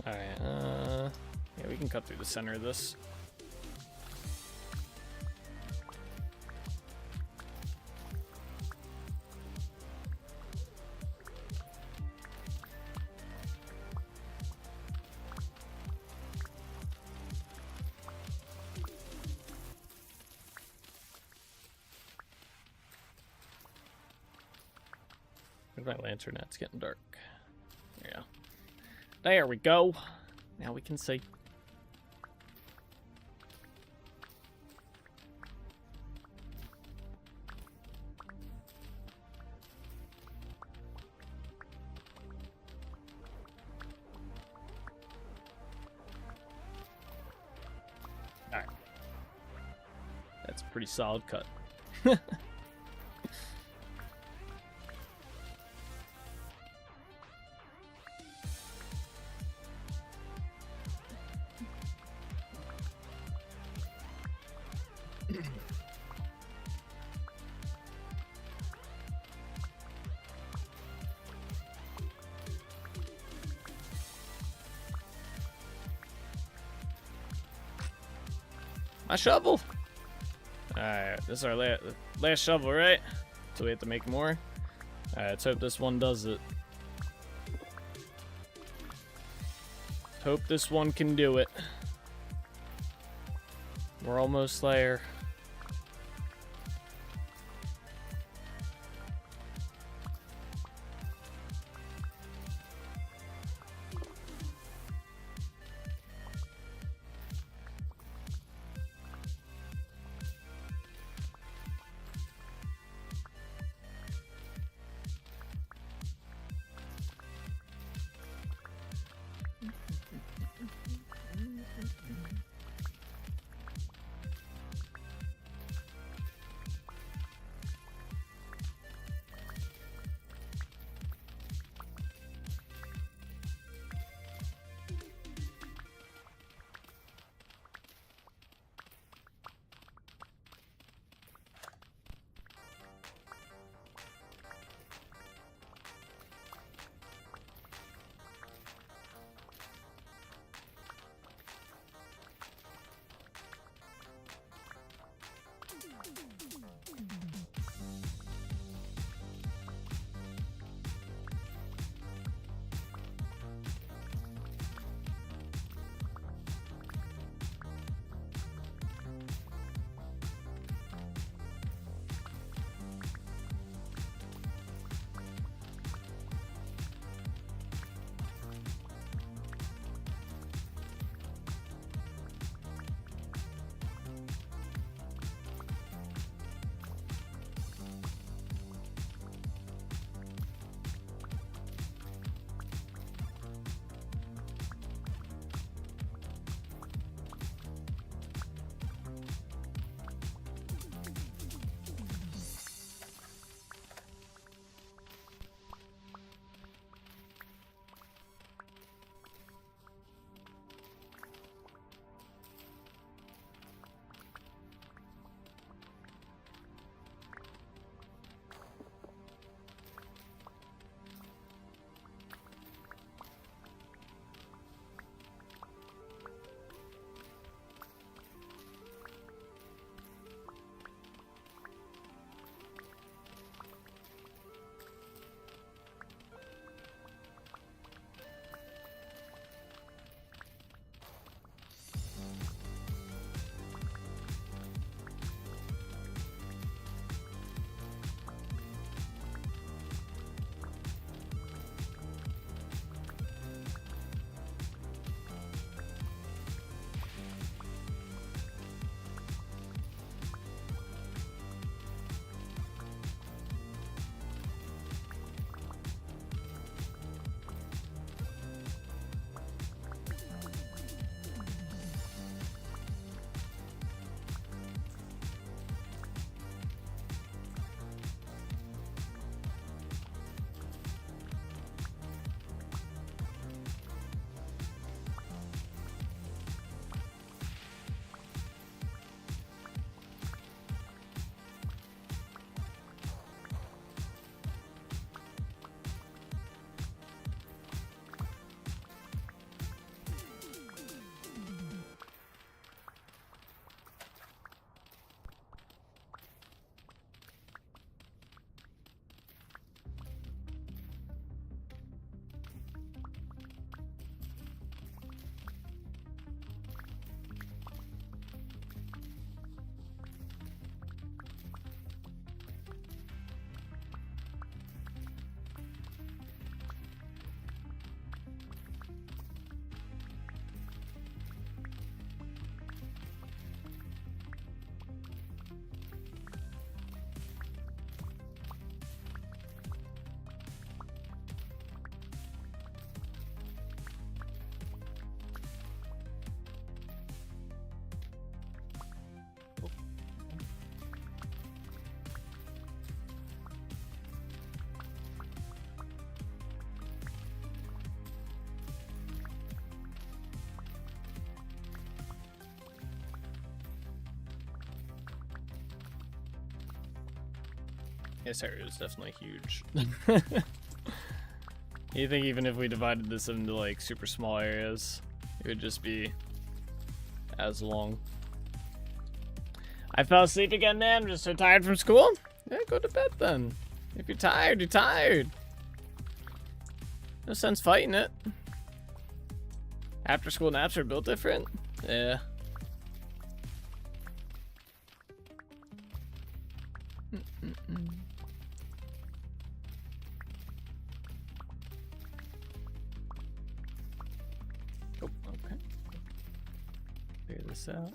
All right, yeah, we can cut through the center of this. Where's my lantern at? It's getting dark. Yeah. There we go. Now we can see. Alright. That's a pretty solid cut. My shovel. Alright, this is our last shovel, right? So we have to make more. Alright, let's hope this one does it. Hope this one can do it. We're almost there. This area is definitely huge. You think even if we divided this into like super small areas, it would just be as long. I fell asleep again, man. I'm just so tired from school. Yeah, go to bed then. If you're tired, you're tired. No sense fighting it. After school naps are built different. Yeah. Oh, okay. Figure this out.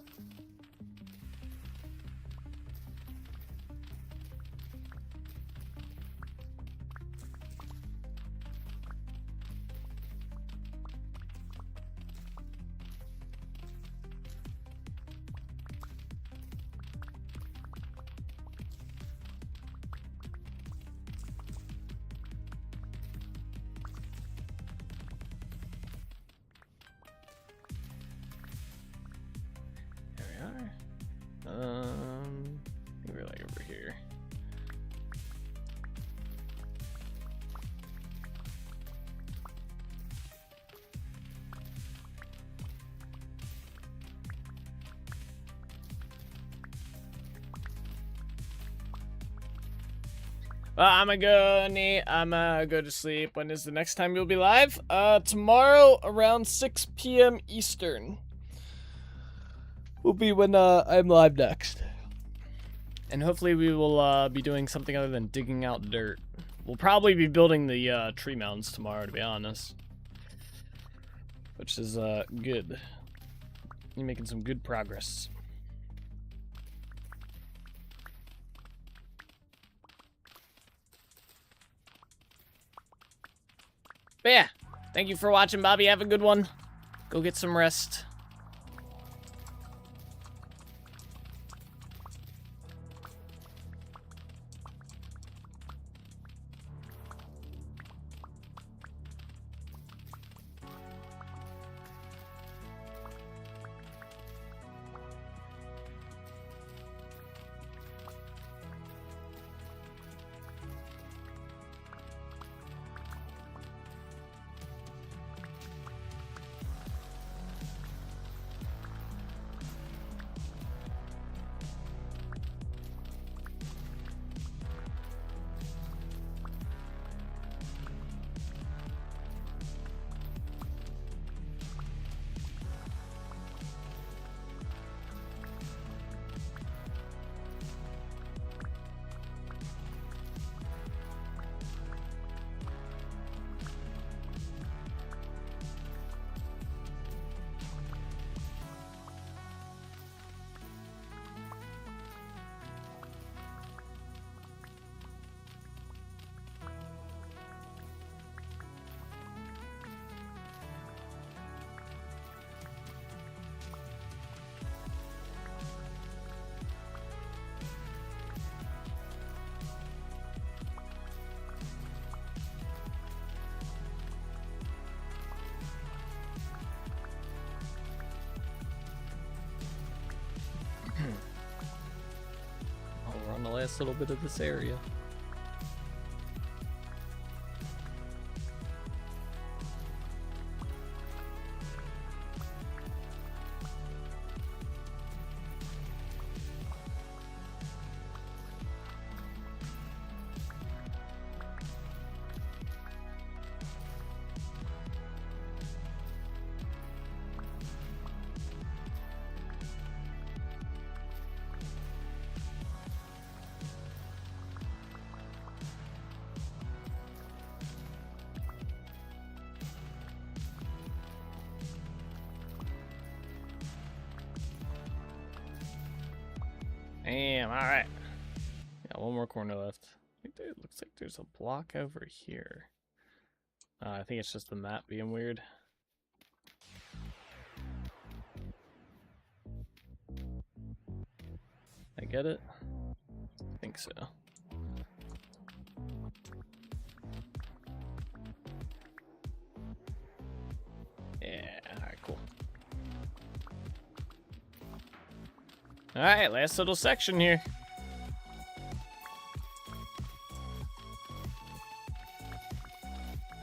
I think we're like over here. Well, I'm gonna go to sleep. When is the next time you'll be live? Tomorrow around 6 p.m. Eastern will be when I'm live next. And hopefully we will be doing something other than digging out dirt. We'll probably be building the tree mounds tomorrow, to be honest. Which is good. You're making some good progress. But yeah, thank you for watching, Bobby. Have a good one. Go get some rest. We're on the last little bit of this area. Damn, alright. Got one more corner left. I think it looks like there's a block over here. I think it's just the map being weird. I get it? I think so. Yeah, alright, cool. Alright, last little section here.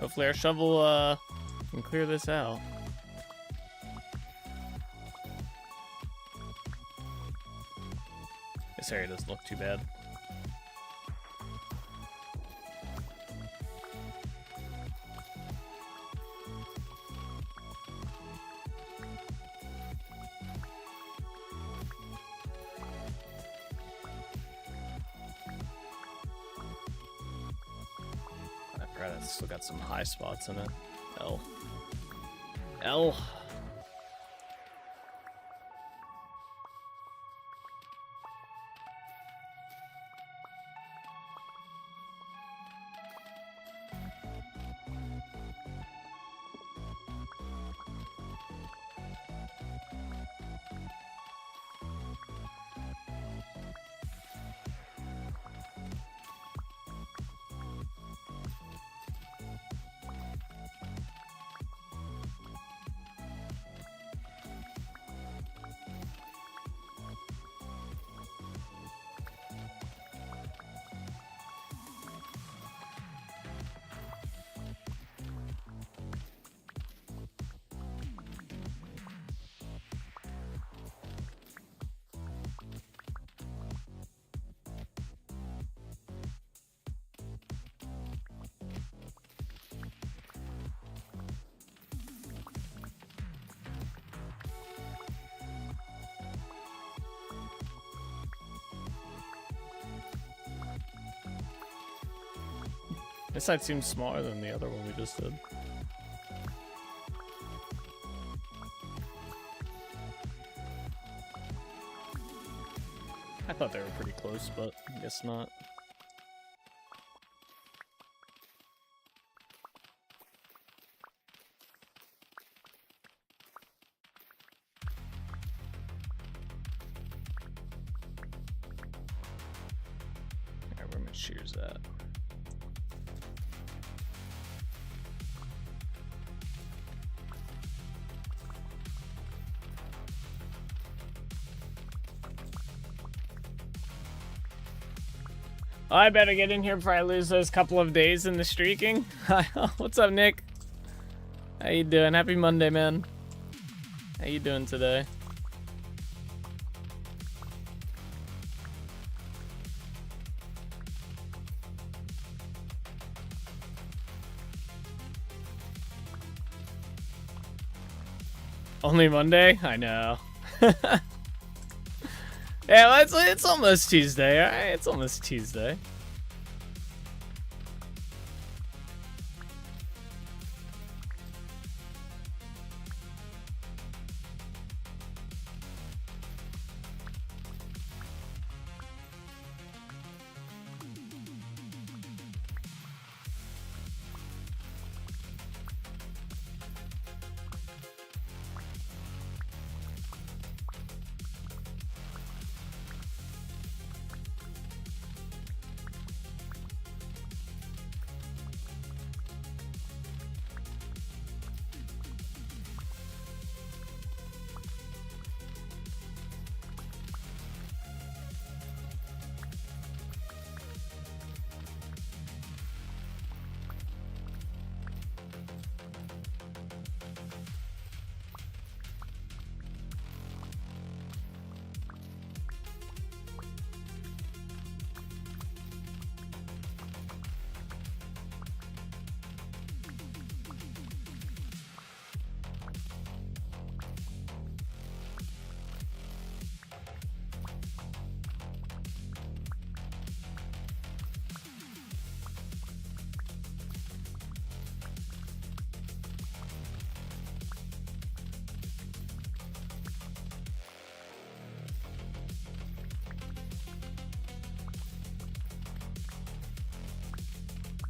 Hopefully our shovel can clear this out. This area doesn't look too bad. It's still got some high spots in it. L. L. This side seems smaller than the other one we just did. I thought they were pretty close, but I guess not. Alright, where my shears at? I better get in here before I lose those couple of days in the streaking. What's up, Nick? How you doing? Happy Monday, man. How you doing today? Only Monday? I know. Yeah, well, it's almost Tuesday, alright? It's almost Tuesday.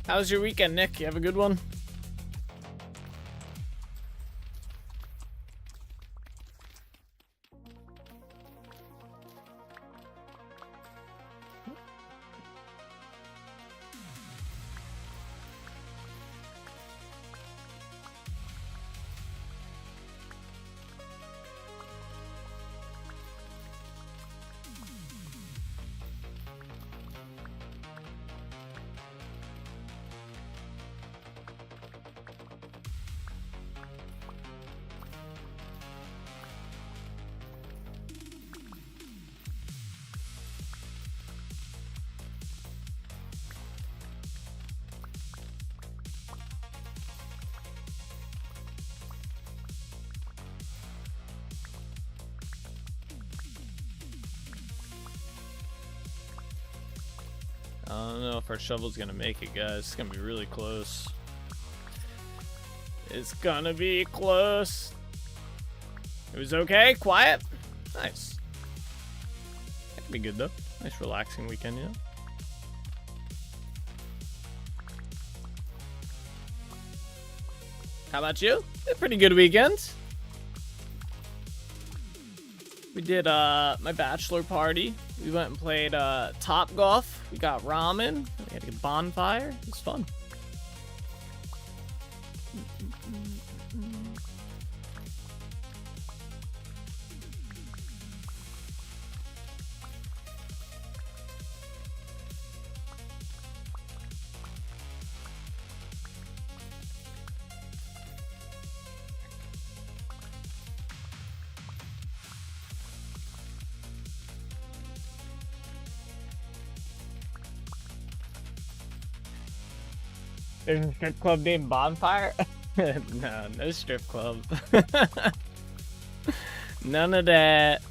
How was your weekend, Nick? You have a good one? I don't know if our shovel's gonna make it, guys. It's gonna be really close. It's gonna be close. It was okay, quiet. Nice. That could be good though. Nice relaxing weekend, you know? How about you? A pretty good weekend. We did my bachelor party. We went and played Top Golf. We got ramen. We had a bonfire. It was fun. There's a strip club named Bonfire? No strip club. None of that.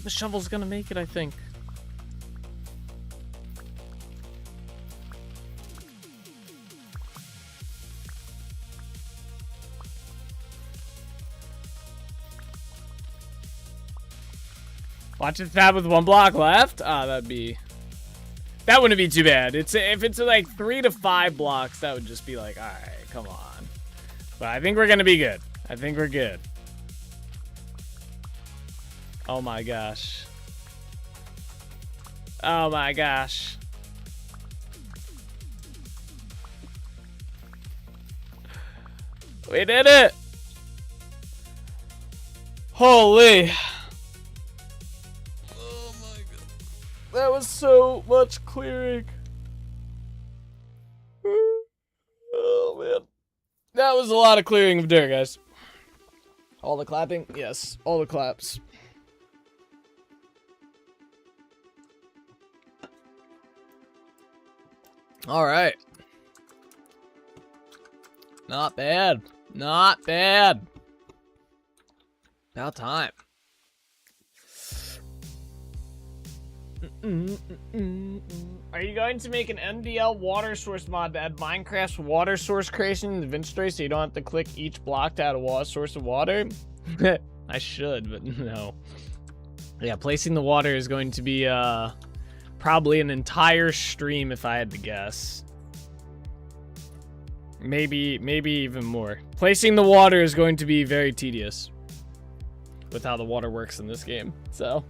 The shovel's gonna make it, I think. Watch it fab with 1 block left? Ah, that wouldn't be too bad. If it's like 3 to 5 blocks, that would just be like, alright, come on. But I think we're gonna be good. I think we're good. Oh my gosh. Oh my gosh. We did it! Holy. Oh my god. That was so much clearing. Oh man. That was a lot of clearing of dirt, guys. All the clapping? Yes, all the claps. All right. Not bad. Not bad. About time. Are you going to make an MDL water source mod to add Minecraft's water source creation in the inventory so you don't have to click each block to add a water source of water? I should, but no. Yeah, placing the water is going to be probably an entire stream if I had to guess. Maybe even more. Placing the water is going to be very tedious with how the water works in this game. So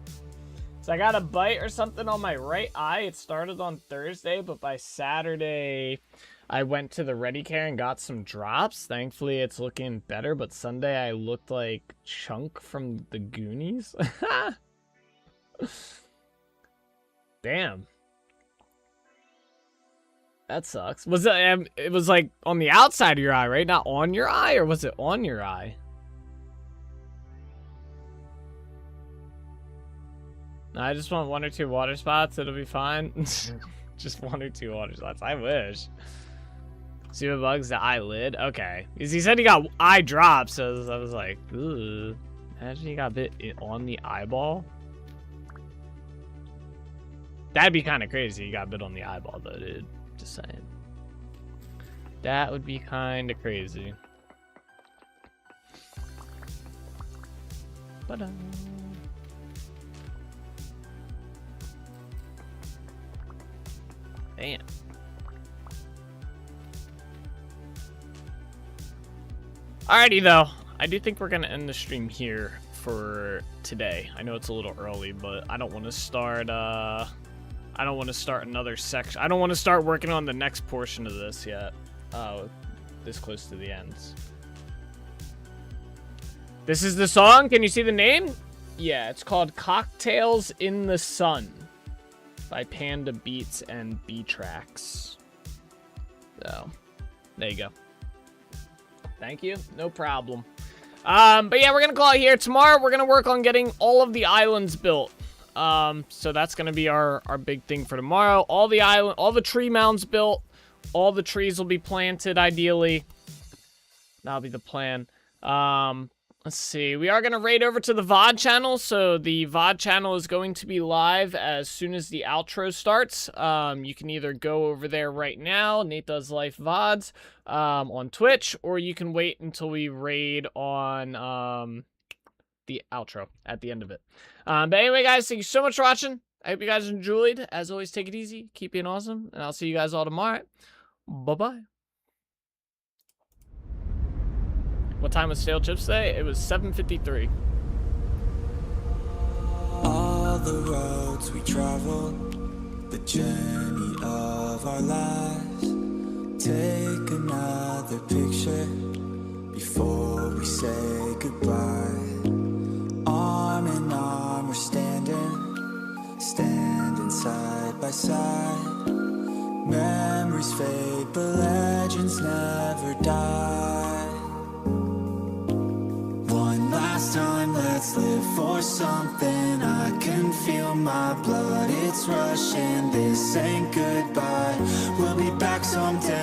I got a bite or something on my right eye. It started on Thursday, but by Saturday I went to the Ready Care and got some drops. Thankfully it's looking better, but Sunday I looked like Chunk from the Goonies. Damn. That sucks. Was it was like on the outside of your eye, right? Not on your eye, or was it on your eye? I just want 1 or 2 water spots. It'll be fine. Just 1 or 2 water spots. I wish. See what bugs the eyelid? Okay. Because he said he got eye drops, so I was like, ooh. Imagine he got bit on the eyeball. That'd be kind of crazy. He got bit on the eyeball, though, dude. Just saying. That would be kind of crazy. Ba-da. Damn. Alrighty, though. I do think we're going to end the stream here for today. I know it's a little early, but I don't want to start, I don't want to start another section. I don't want to start working on the next portion of this yet. this close to the ends. This is the song. Can you see the name? Yeah, it's called Cocktails in the Sun by Panda Beats and B-Tracks. So, there you go. Thank you. No problem. But yeah, we're going to call it here. Tomorrow, we're going to work on getting all of the islands built. So that's going to be our big thing for tomorrow. All the tree mounds built. All the trees will be planted, ideally. That'll be the plan. Let's see. We are going to raid over to the VOD channel. So the VOD channel is going to be live as soon as the outro starts. You can either go over there right now, Nate Does Life VODs, on Twitch, or you can wait until we raid on the outro at the end of it. But anyway, guys, thank you so much for watching. I hope you guys enjoyed. As always, take it easy. Keep being awesome. And I'll see you guys all tomorrow. Bye-bye. What time was stale chips today? It was 7:53. All the roads we traveled, the journey of our lives. Take another picture before we say goodbye. Arm in arm we're standing side by side. Memories fade, but legends never die. One last time, let's live for something. I can feel my blood, it's rushing. This ain't goodbye, we'll be back someday.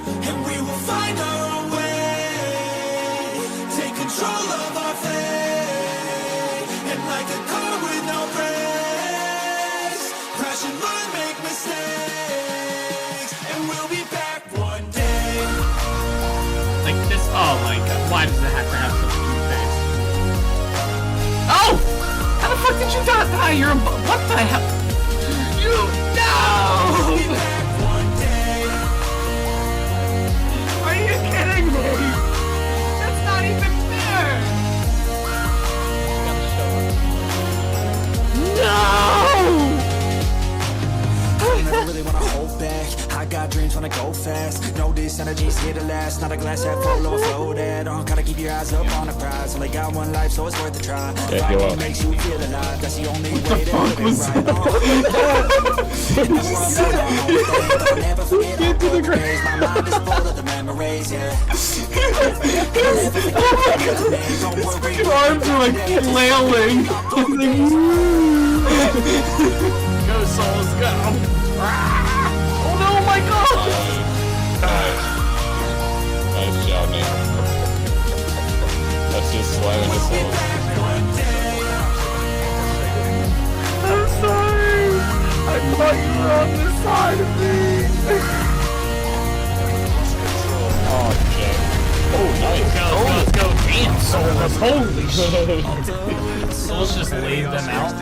And we will find our own way. Take control of our fate. And like a car with no brakes, crash and learn, make mistakes. And we'll be back one day. Like this. Oh my god. Why does it have to have such a cute face? Oh! How the fuck did you die? You're a... What the hell? You... No! Are you kidding me? That's not even fair! No! I never really wanna hold back. I got dreams, wanna go fast. Know this energy's here to last. Not a glass half full, overflow that. Gotta keep your eyes up on the prize. Only got one life, so it's worth a try. Fighting makes you feel alive. That's the only way to live it right. I'll never forget all the days. My mind is full of the memories, yeah. Your arms are like flailing. Go, souls, go. Oh no, my god! Nice job, Nate. That's just slamming the soul. I'm sorry! I thought you were on this side of me! Oh, Jay. Oh, nice. Let's go. Damn, Souls. Holy shit. Souls just laid them out.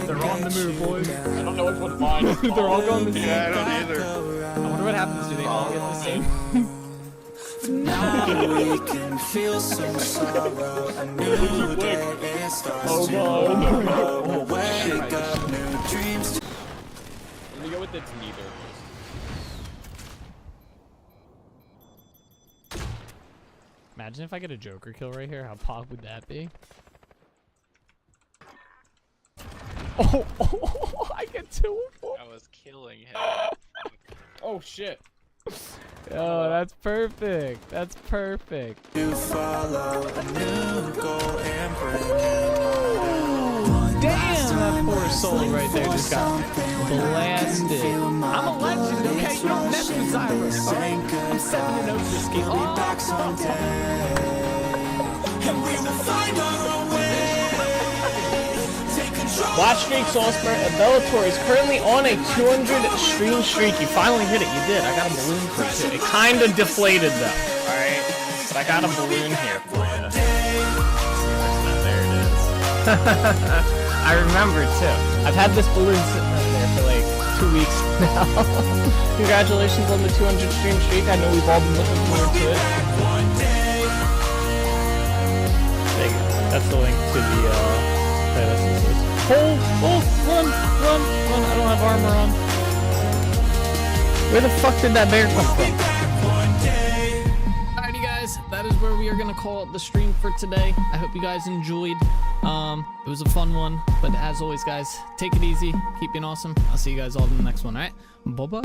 They're on the move, boys. I don't know which one's mine. They're all going the same. Yeah, I don't either. I wonder what happens. Do they all get the same? Now we can feel some sorrow. A new day it starts tomorrow. Wake up, new dreams. Let me go with it's neither. Imagine if I get a Joker kill right here. How pog would that be? Oh, I get 2 of 4. I was killing him. Oh shit. Oh, that's perfect. That's perfect. To follow a new goal and bring Damn, that poor soul right there just got blasted. I'm a legend, okay? You don't mess with Cyrus, alright? I'm 7-0 for ski. Watch streak, Soulspur. Bellator is currently on a 200 stream streak. You finally hit it. You did. I got a balloon for it too. It kind of deflated though. Alright? But I got a balloon here for you. There it is. I remember too. I've had this balloon sitting up there for like 2 weeks now. Congratulations on the 200 stream streak. I know we've all been looking forward to it. There you go. That's the link to the playlist. Hold, run, I don't have armor on. Where the fuck did that bear come from? Alrighty guys, that is where we are gonna call it the stream for today. I hope you guys enjoyed. It was a fun one, but as always guys, take it easy, keep being awesome. I'll see you guys all in the next one, alright? Bye bye.